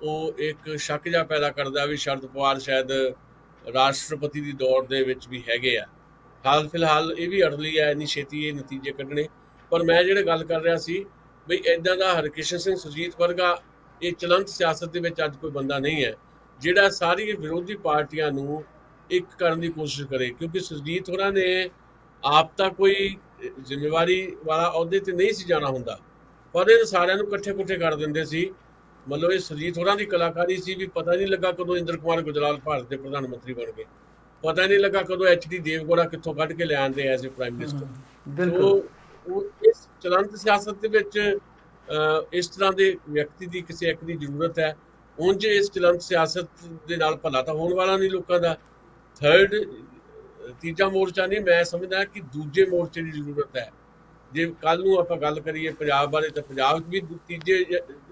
ਉਹ ਇੱਕ ਸ਼ੱਕ ਜਿਹਾ ਪੈਦਾ ਕਰਦਾ ਵੀ ਸ਼ਰਦ ਪਵਾਰ ਸ਼ਾਇਦ ਰਾਸ਼ਟਰਪਤੀ ਦੀ ਦੌੜ ਦੇ ਵਿੱਚ ਵੀ ਹੈਗੇ ਆ। ਹਾਲ ਫਿਲਹਾਲ ਇਹ ਵੀ ਅੜਲੀ ਹੈ, ਇੰਨੀ ਛੇਤੀ ਇਹ ਨਤੀਜੇ ਕੱਢਣੇ। ਪਰ ਮੈਂ ਜਿਹੜੇ ਗੱਲ ਕਰ ਰਿਹਾ ਸੀ ਬਈ ਇੱਦਾਂ ਦਾ ਹਰਕਿਸ਼ਨ ਸਿੰਘ ਸੁਰਜੀਤ ਵਰਗਾ ਇਹ ਚਲੰਤ ਸਿਆਸਤ ਦੇ ਵਿੱਚ ਅੱਜ ਕੋਈ ਬੰਦਾ ਨਹੀਂ ਹੈ ਜਿਹੜਾ ਸਾਰੀ ਵਿਰੋਧੀ ਪਾਰਟੀਆਂ ਨੂੰ ਇੱਕ ਕਰਨ ਦੀ ਕੋਸ਼ਿਸ਼ ਕਰੇ, ਕਿਉਂਕਿ ਸੁਰਜੀਤ ਹੋਰਾਂ ਨੇ ਆਪ ਤਾਂ ਕੋਈ ਜ਼ਿੰਮੇਵਾਰੀ ਵਾਲਾ ਅਹੁਦੇ ਤੇ ਨਹੀਂ ਸੀ ਜਾਣਾ ਹੁੰਦਾ, ਪਰ ਇਹ ਸਾਰਿਆਂ ਨੂੰ ਇਕੱਠੇ ਕਰ ਦਿੰਦੇ ਸੀ। ਮਤਲਬ ਇਹ ਸੁਰਜੀਤ ਹੋਰਾਂ ਦੀ ਕਲਾਕਾਰੀ ਸੀ ਵੀ ਪਤਾ ਨਹੀਂ ਲੱਗਾ ਕਦੋਂ ਇੰਦਰ ਕੁਮਾਰ ਗੁਜਰਾਲ ਭਾਰਤ ਦੇ ਪ੍ਰਧਾਨ ਮੰਤਰੀ ਬਣ ਗਏ, ਪਤਾ ਨਹੀਂ ਲੱਗਾ ਕਦੋਂ HD ਦੇਵਗੌੜਾ ਕਿੱਥੋਂ ਕੱਢ ਕੇ ਲਿਆਂਦੇ ਐਜ਼ ਏ ਪ੍ਰਾਈਮ ਮਿਨਿਸਟਰ। ਉਹ ਇਸ ਚਲੰਤ ਸਿਆਸਤ ਦੇ ਵਿੱਚ ਇਸ ਤਰ੍ਹਾਂ ਦੇ ਵਿਅਕਤੀ ਦੀ ਕਿਸੇ ਇੱਕ ਦੀ ਜ਼ਰੂਰਤ ਹੈ। ਉਂਝ ਇਸ ਚਲੰਤ ਸਿਆਸਤ ਦੇ ਨਾਲ ਭਲਾ ਤਾਂ ਹੋਣ ਵਾਲਾ ਨਹੀਂ ਲੋਕਾਂ ਦਾ। ਤੀਜਾ ਮੋਰਚਾ ਨਹੀਂ, ਮੈਂ ਸਮਝਦਾ ਕਿ ਦੂਜੇ ਮੋਰਚੇ ਦੀ ਜ਼ਰੂਰਤ ਹੈ। ਜੇ ਕੱਲ ਨੂੰ ਆਪਾਂ ਗੱਲ ਕਰੀਏ ਪੰਜਾਬ ਬਾਰੇ, ਤਾਂ ਪੰਜਾਬ 'ਚ ਵੀ ਤੀਜੇ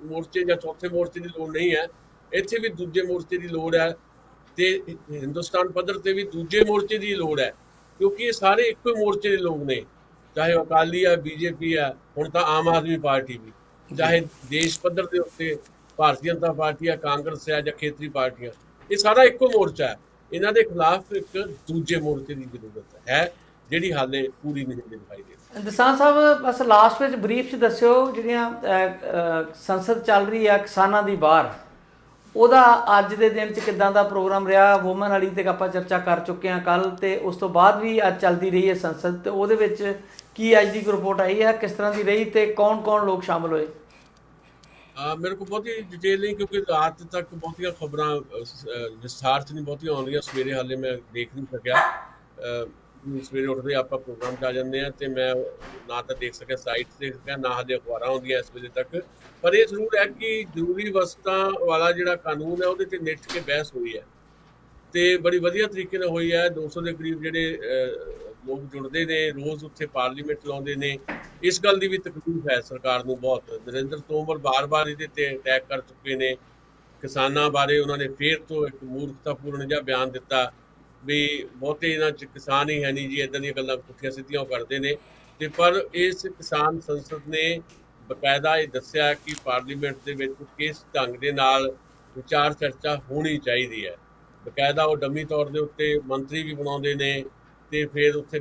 ਮੋਰਚੇ ਜਾਂ ਚੌਥੇ ਮੋਰਚੇ ਦੀ ਲੋੜ ਨਹੀਂ ਹੈ, ਇੱਥੇ ਵੀ ਦੂਜੇ ਮੋਰਚੇ ਦੀ ਲੋੜ ਹੈ, ਤੇ ਹਿੰਦੁਸਤਾਨ ਪੱਧਰ ਤੇ ਵੀ ਦੂਜੇ ਮੋਰਚੇ ਦੀ ਲੋੜ ਹੈ, ਕਿਉਂਕਿ ਇਹ ਸਾਰੇ ਇੱਕੋ ਹੀ ਮੋਰਚੇ ਦੇ ਲੋਕ ਨੇ, ਚਾਹੇ ਅਕਾਲੀ ਆ, ਬੀਜੇਪੀ ਆ, ਹੁਣ ਤਾਂ ਆਮ ਆਦਮੀ ਪਾਰਟੀ ਵੀ, ਚਾਹੇ ਦੇਸ਼ ਪੱਧਰ ਦੇ ਉੱਤੇ ਭਾਰਤੀ ਜਨਤਾ ਪਾਰਟੀ ਆ, ਕਾਂਗਰਸ ਆ, ਜਾਂ ਖੇਤਰੀ ਪਾਰਟੀਆਂ, ਇਹ ਸਾਰਾ ਇੱਕੋ ਮੋਰਚਾ ਹੈ। ਇਹਨਾਂ ਦੇ ਖਿਲਾਫ ਇੱਕ ਦੂਜੇ ਮੋਰਚੇ ਦੀ ਜ਼ਰੂਰਤ ਹੈ ਜਿਹੜੀ ਹਾਲੇ ਪੂਰੀ ਨਹੀਂ ਦਿਖਾਈ ਦੇ ਰਹੀ। ਦਸਾਂ ਸਾਹਿਬ, ਬਸ ਲਾਸਟ ਵਿੱਚ ਬਰੀਫ 'ਚ ਦੱਸਿਓ, ਜਿਹੜੀਆਂ ਸੰਸਦ ਚੱਲ ਰਹੀ ਆ ਕਿਸਾਨਾਂ ਦੀ ਬਾਹਰ, ਉਹਦਾ ਅੱਜ ਦੇ ਦਿਨ 'ਚ ਕਿੱਦਾਂ ਦਾ ਪ੍ਰੋਗਰਾਮ ਰਿਹਾ? ਵੂਮਨ ਵਾਲੀ ਤੇ ਆਪਾਂ ਚਰਚਾ ਕਰ ਚੁੱਕੇ ਹਾਂ ਕੱਲ੍ਹ, ਤੇ ਉਸ ਤੋਂ ਬਾਅਦ ਵੀ ਅੱਜ ਚੱਲਦੀ ਰਹੀ ਹੈ ਸੰਸਦ, ਤੇ ਉਹਦੇ ਵਿੱਚ ਕੀ ਅੱਜ ਦੀ ਰਿਪੋਰਟ ਆਈ ਹੈ, ਕਿਸ ਤਰ੍ਹਾਂ ਦੀ ਰਹੀ, ਤੇ ਕੌਣ ਲੋਕ ਸ਼ਾਮਲ ਹੋਏ? ਮੇਰੇ ਕੋਲ ਬਹੁਤੀ ਡਿਟੇਲ ਨਹੀਂ, ਕਿਉਂਕਿ ਰਾਤ ਤੱਕ ਬਹੁਤੀਆਂ ਖਬਰਾਂ ਵਿਸਥਾਰ 'ਚ ਨਹੀਂ ਬਹੁਤੀਆਂ ਆਉਂਦੀਆਂ, ਸਵੇਰੇ ਹਾਲੇ ਮੈਂ ਦੇਖ ਨਹੀਂ ਸਕਿਆ। ਸਵੇਰੇ ਉੱਠਦੇ ਆਪਾਂ ਪ੍ਰੋਗਰਾਮ 'ਚ ਆ ਜਾਂਦੇ ਹਾਂ, ਤੇ ਮੈਂ ਨਾ ਤਾਂ ਦੇਖ ਸਕਿਆ, ਸਾਈਟ ਦੇਖ ਸਕਿਆ, ਨਾ ਹਾਲੇ ਅਖਬਾਰਾਂ ਆਉਂਦੀਆਂ ਇਸ ਵੇਲੇ ਤੱਕ। ਪਰ ਇਹ ਜ਼ਰੂਰ ਹੈ ਕਿ ਜ਼ਰੂਰੀ ਵਸਤਾਂ ਵਾਲਾ ਜਿਹੜਾ ਕਾਨੂੰਨ ਹੈ ਉਹਦੇ 'ਤੇ ਨਿੱਠ ਕੇ ਬਹਿਸ ਹੋਈ ਹੈ, ਤੇ ਬੜੀ ਵਧੀਆ ਤਰੀਕੇ ਨਾਲ ਹੋਈ ਹੈ। 200 ਦੇ ਕਰੀਬ ਜਿਹੜੇ ਲੋਕ ਜੁੜਦੇ ਨੇ, ਰੋਜ਼ ਉੱਥੇ ਪਾਰਲੀਮੈਂਟ ਲਾਉਂਦੇ ਨੇ। ਇਸ ਗੱਲ ਦੀ ਵੀ ਤਕਲੀਫ ਹੈ ਸਰਕਾਰ ਨੂੰ ਬਹੁਤ। ਨਰਿੰਦਰ ਤੋਮਰ ਬਾਰ-ਬਾਰ ਇਹਦੇ 'ਤੇ ਅਟੈਕ ਕਰ ਚੁੱਕੇ ਨੇ। ਕਿਸਾਨਾਂ ਬਾਰੇ ਉਹਨਾਂ ਨੇ ਫੇਰ ਤੋਂ ਇੱਕ ਮੂਰਖਤਾਪੂਰਨ ਜਿਹਾ ਬਿਆਨ ਦਿੱਤਾ ਵੀ ਬਹੁਤੇ ਇਹਨਾਂ 'ਚ ਕਿਸਾਨ ਹੀ ਹੈ ਨਹੀਂ ਜੀ, ਇੱਦਾਂ ਦੀਆਂ ਗੱਲਾਂ ਪੁੱਠੀਆਂ ਸਿੱਧੀਆਂ ਉਹ ਕਰਦੇ ਨੇ। ਤੇ ਪਰ ਇਸ ਕਿਸਾਨ ਸੰਸਦ ਨੇ ਬਕਾਇਦਾ ਇਹ ਦੱਸਿਆ ਕਿ ਪਾਰਲੀਮੈਂਟ ਦੇ ਵਿੱਚ ਕਿਸ ਢੰਗ ਦੇ ਨਾਲ ਵਿਚਾਰ ਚਰਚਾ ਹੋਣੀ ਚਾਹੀਦੀ ਹੈ। ਬਕਾਇਦਾ ਉਹ ਡੰਮੀ ਤੌਰ ਦੇ ਉੱਤੇ ਮੰਤਰੀ ਵੀ ਬਣਾਉਂਦੇ ਨੇ, ਤੇ ਫਿਰ ਉੱਥੇ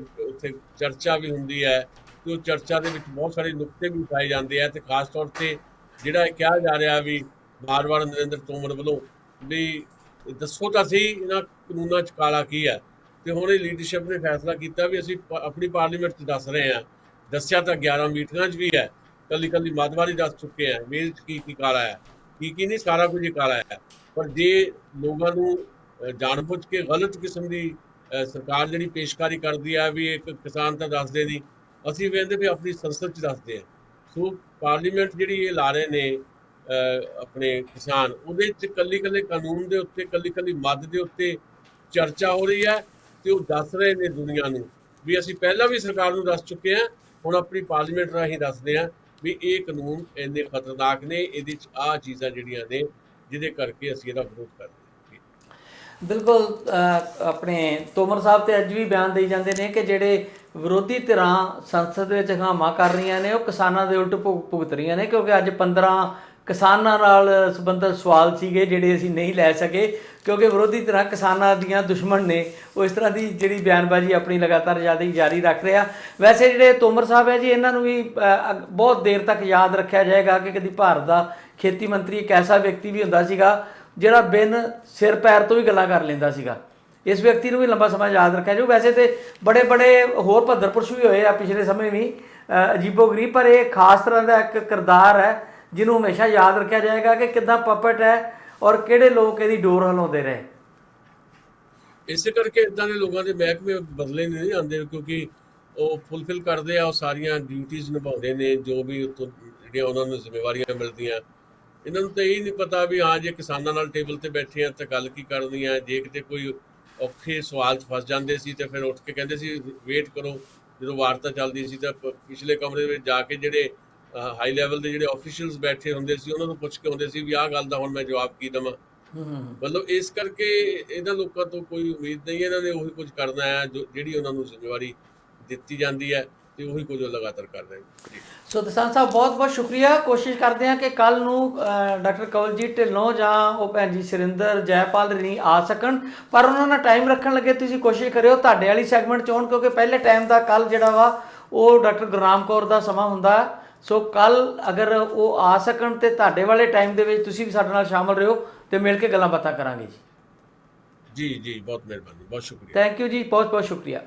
ਚਰਚਾ ਵੀ ਹੁੰਦੀ ਹੈ, ਤੇ ਉਹ ਚਰਚਾ ਦੇ ਵਿੱਚ ਬਹੁਤ ਸਾਰੇ ਨੁਕਤੇ ਵੀ ਉਠਾਏ ਜਾਂਦੇ ਆ। ਤੇ ਖਾਸ ਤੌਰ 'ਤੇ ਜਿਹੜਾ ਇਹ ਕਿਹਾ ਜਾ ਰਿਹਾ ਵੀ ਵਾਰ-ਵਾਰ ਨਰਿੰਦਰ ਤੋਮਰ ਵੱਲੋਂ ਵੀ ਦੱਸੋ ਤਾਂ ਸਹੀ ਇਹਨਾਂ ਕਾਨੂੰਨਾਂ 'ਚ ਕਾਲਾ ਕੀ ਹੈ। ਤੇ ਹੁਣ ਇਹ ਲੀਡਰਸ਼ਿਪ ਨੇ ਫੈਸਲਾ ਕੀਤਾ ਵੀ ਅਸੀਂ ਆਪਣੀ ਪਾਰਲੀਮੈਂਟ 'ਚ ਦੱਸ ਰਹੇ ਹਾਂ। ਦੱਸਿਆ ਤਾਂ 11 ਮੀਟਿੰਗਾਂ 'ਚ ਵੀ ਹੈ, ਕੱਲੀ ਮੱਦਵਾਰੀ ਦੱਸ ਚੁੱਕੇ ਹਾਂ ਵੀ ਇਹਦੇ 'ਚ ਕੀ ਕਾਲਾ ਹੈ, ਕੀ ਨਹੀਂ, ਸਾਰਾ ਕੁਝ ਹੀ ਕਾਲਾ ਹੈ। ਪਰ ਜੇ ਲੋਕਾਂ ਨੂੰ ਜਾਣਬੁੱਝ ਕੇ ਗਲਤ ਕਿਸਮ ਦੀ ਸਰਕਾਰ ਜਿਹੜੀ ਪੇਸ਼ਕਾਰੀ ਕਰਦੀ ਆ ਵੀ ਇੱਕ ਕਿਸਾਨ ਤਾਂ ਦੱਸਦੇ ਨਹੀਂ, ਅਸੀਂ ਕਹਿੰਦੇ ਵੀ ਆਪਣੀ ਸੰਸਦ 'ਚ ਦੱਸਦੇ ਹਾਂ। ਸੋ ਪਾਰਲੀਮੈਂਟ ਜਿਹੜੀ ਇਹ ਲਾ ਰਹੇ ਨੇ ਆਪਣੇ ਕਿਸਾਨ, ਉਹਦੇ 'ਚ ਕੱਲੇ ਕਾਨੂੰਨ ਦੇ ਉੱਤੇ, ਕੱਲੀ ਮੱਦ ਦੇ ਉੱਤੇ ਚਰਚਾ ਹੋ ਰਹੀ ਹੈ, ਤੇ ਉਹ ਦੱਸ ਰਹੇ ਨੇ ਦੁਨੀਆ ਨੂੰ ਵੀ ਅਸੀਂ ਪਹਿਲਾਂ ਵੀ ਸਰਕਾਰ ਨੂੰ ਦੱਸ ਚੁੱਕੇ ਹਾਂ, ਹੁਣ ਆਪਣੀ ਪਾਰਲੀਮੈਂਟ ਰਾਹੀਂ ਦੱਸਦੇ ਹਾਂ ਵੀ ਇਹ ਕਾਨੂੰਨ ਇੰਨੇ ਖਤਰਨਾਕ ਨੇ, ਇਹਦੇ 'ਚ ਆਹ ਚੀਜ਼ਾਂ ਜਿਹੜੀਆਂ ਨੇ ਜਿਹਦੇ ਕਰਕੇ ਅਸੀਂ ਇਹਦਾ ਵਿਰੋਧ ਕਰਦੇ ਹਾਂ। ਬਿਲਕੁਲ। ਆਪਣੇ ਤੋਮਰ ਸਾਹਿਬ ਤੇ ਅੱਜ ਵੀ ਬਿਆਨ ਦੇਈ ਜਾਂਦੇ ਨੇ ਕਿ ਜਿਹੜੇ ਵਿਰੋਧੀ ਧਿਰਾਂ ਸੰਸਦ ਵਿੱਚ ਹੰਗਾਮਾ ਕਰ ਰਹੀਆਂ ਨੇ ਉਹ ਕਿਸਾਨਾਂ ਦੇ ਉਲਟ ਭੁਗਤ ਰਹੀਆਂ ਨੇ, ਕਿਉਂਕਿ ਅੱਜ 15 ਕਿਸਾਨਾਂ ਨਾਲ ਸੰਬੰਧਿਤ ਸਵਾਲ ਸੀਗੇ ਜਿਹੜੇ ਅਸੀਂ ਨਹੀਂ ਲੈ ਸਕੇ, ਕਿਉਂਕਿ ਵਿਰੋਧੀ ਧਿਰਾਂ ਕਿਸਾਨਾਂ ਦੀਆਂ ਦੁਸ਼ਮਣ ਨੇ। ਉਹ ਇਸ ਤਰ੍ਹਾਂ ਦੀ ਜਿਹੜੀ ਬਿਆਨਬਾਜ਼ੀ ਆਪਣੀ ਲਗਾਤਾਰ ਜਾਰੀ ਰੱਖ ਰਿਹਾ। ਵੈਸੇ ਜਿਹੜੇ ਤੋਮਰ ਸਾਹਿਬ ਹੈ ਜੀ, ਇਹਨਾਂ ਨੂੰ ਵੀ ਬਹੁਤ ਦੇਰ ਤੱਕ ਯਾਦ ਰੱਖਿਆ ਜਾਏਗਾ ਕਿ ਕਦੀ ਭਾਰਤ ਦਾ ਖੇਤੀ ਮੰਤਰੀ ਇੱਕ ਐਸਾ ਵਿਅਕਤੀ ਵੀ ਹੁੰਦਾ ਸੀਗਾ ਜਿਹੜਾ ਬਿਨ ਸਿਰ ਪੈਰ ਤੋਂ ਵੀ ਗੱਲਾਂ ਕਰ ਲੈਂਦਾ ਸੀਗਾ। ਇਸ ਵਿਅਕਤੀ ਨੂੰ ਵੀ ਲੰਬਾ ਸਮਾਂ ਯਾਦ ਰੱਖਿਆ ਜਾਊ। ਵੈਸੇ ਤੇ ਬੜੇ ਹੋਰ ਭੱਦਰ ਪੁਰਸ਼ ਵੀ ਹੋਏ ਆ ਪਿਛਲੇ ਸਮੇਂ ਵੀ, ਅਜੀਬੋ ਗਰੀਬ, ਪਰ ਇਹ ਖਾਸ ਤਰ੍ਹਾਂ ਦਾ ਇੱਕ ਕਿਰਦਾਰ ਹੈ ਜਿਹਨੂੰ ਹਮੇਸ਼ਾ ਯਾਦ ਰੱਖਿਆ ਜਾਏਗਾ ਕਿ ਕਿੱਦਾਂ ਪਪਟ ਹੈ ਔਰ ਕਿਹੜੇ ਲੋਕ ਇਹਦੀ ਡੋਰ ਹਿਲਾਉਂਦੇ ਰਹੇ। ਇਸੇ ਕਰਕੇ ਇਦਾਂ ਦੇ ਲੋਕਾਂ ਦੇ ਮਹਿਕਮੇ ਬਦਲੇ ਨਹੀਂ ਆਉਂਦੇ, ਕਿਉਂਕਿ ਉਹ ਫੁੱਲਫਿਲ ਕਰਦੇ ਆ, ਉਹ ਸਾਰੀਆਂ ਡਿਊਟੀਆਂ ਨਿਭਾਉਂਦੇ ਨੇ ਜੋ ਵੀ ਉੱਥੋਂ ਜਿਹੜੀਆਂ ਉਹਨਾਂ ਨੂੰ ਜ਼ਿੰਮੇਵਾਰੀਆਂ ਮਿਲਦੀਆਂ। ਇਹਨਾਂ ਨੂੰ ਤਾਂ ਇਹ ਨਹੀਂ ਪਤਾ ਵੀ ਹਾਂ ਜੇ ਕਿਸਾਨਾਂ ਨਾਲ ਟੇਬਲ ਤੇ ਬੈਠੇ ਆ ਤਾਂ ਗੱਲ ਕੀ ਕਰਨੀ ਆ। ਜੇ ਕਿਤੇ ਕੋਈ ਔਖੇ ਸਵਾਲ 'ਚ ਫਸ ਜਾਂਦੇ ਸੀ ਤੇ ਫਿਰ ਉੱਠ ਕੇ ਕਹਿੰਦੇ ਸੀ ਵੇਟ ਕਰੋ। ਜਦੋਂ ਵਾਰਤਾ ਚੱਲਦੀ ਸੀ ਤਾਂ ਪਿਛਲੇ ਕਮਰੇ ਵਿੱਚ ਜਾ ਕੇ ਜਿਹੜੇ ਹਾਈ ਲੈਵਲ ਦੇ ਜਿਹੜੇ ਆਫੀਸ਼ੀਅਲਸ ਬੈਠੇ ਹੁੰਦੇ ਸੀ ਉਹਨਾਂ ਨੂੰ ਪੁੱਛ ਕੇ ਹੁੰਦੇ ਸੀ ਵੀ ਆਹ ਗੱਲ ਦਾ ਹੁਣ ਮੈਂ ਜਵਾਬ ਕੀ ਦੇਵਾਂ। ਮਤਲਬ ਇਸ ਕਰਕੇ ਇਹਨਾਂ ਲੋਕਾਂ ਤੋਂ ਕੋਈ ਉਮੀਦ ਨਹੀਂ। ਇਹਨਾਂ ਨੇ ਉਹੀ ਕੁਝ ਕਰਨਾ ਹੈ ਜਿਹੜੀ ਉਹਨਾਂ ਨੂੰ ਜ਼ਿੰਮੇਵਾਰੀ ਦਿੱਤੀ ਜਾਂਦੀ ਹੈ ਤੇ ਉਹੀ ਕੁਝ ਉਹ ਲਗਾਤਾਰ ਕਰ ਰਹੇ ਨੇ। ਸੋ ਦਸਾਂਝ ਸਾਹਿਬ ਬਹੁਤ ਬਹੁਤ ਸ਼ੁਕਰੀਆ। ਕੋਸ਼ਿਸ਼ ਕਰਦੇ ਹਾਂ ਕਿ ਕੱਲ ਨੂੰ ਡਾਕਟਰ ਕਵਲਜੀਤ ਢਿੱਲੋਂ ਜਾਂ ਉਹ ਭੈਣ ਜੀ ਸੁਰਿੰਦਰ ਜੈਪਾਲ ਨਹੀਂ ਆ ਸਕਣ, ਪਰ ਉਹਨਾਂ ਨਾਲ ਟਾਈਮ ਰੱਖਣ ਲੱਗੇ ਤੁਸੀਂ ਕੋਸ਼ਿਸ਼ ਕਰਿਓ ਤੁਹਾਡੇ ਵਾਲੀ ਸੈਗਮੈਂਟ 'ਚ ਹੋਣ, ਕਿਉਂਕਿ ਪਹਿਲੇ ਟਾਈਮ ਦਾ ਕੱਲ ਜਿਹੜਾ ਵਾ ਉਹ ਡਾਕਟਰ ਗੁਰਨਾਮ ਕੌਰ ਦਾ ਸਮਾਂ ਹੁੰਦਾ। ਸੋ ਕੱਲ ਅਗਰ ਉਹ ਆ ਸਕਣ ਤੇ ਤੁਹਾਡੇ ਵਾਲੇ ਟਾਈਮ ਦੇ ਵਿੱਚ ਤੁਸੀਂ ਵੀ ਸਾਡੇ ਨਾਲ ਸ਼ਾਮਲ ਰਹੋ ਤੇ ਮਿਲ ਕੇ ਗੱਲਾਂ ਬਾਤਾਂ ਕਰਾਂਗੇ ਜੀ। ਜੀ ਜੀ, ਬਹੁਤ ਮਿਹਰਬਾਨੀ, ਬਹੁਤ ਸ਼ੁਕਰੀਆ। ਥੈਂਕ ਯੂ ਜੀ, ਬਹੁਤ ਬਹੁਤ ਸ਼ੁਕਰੀਆ।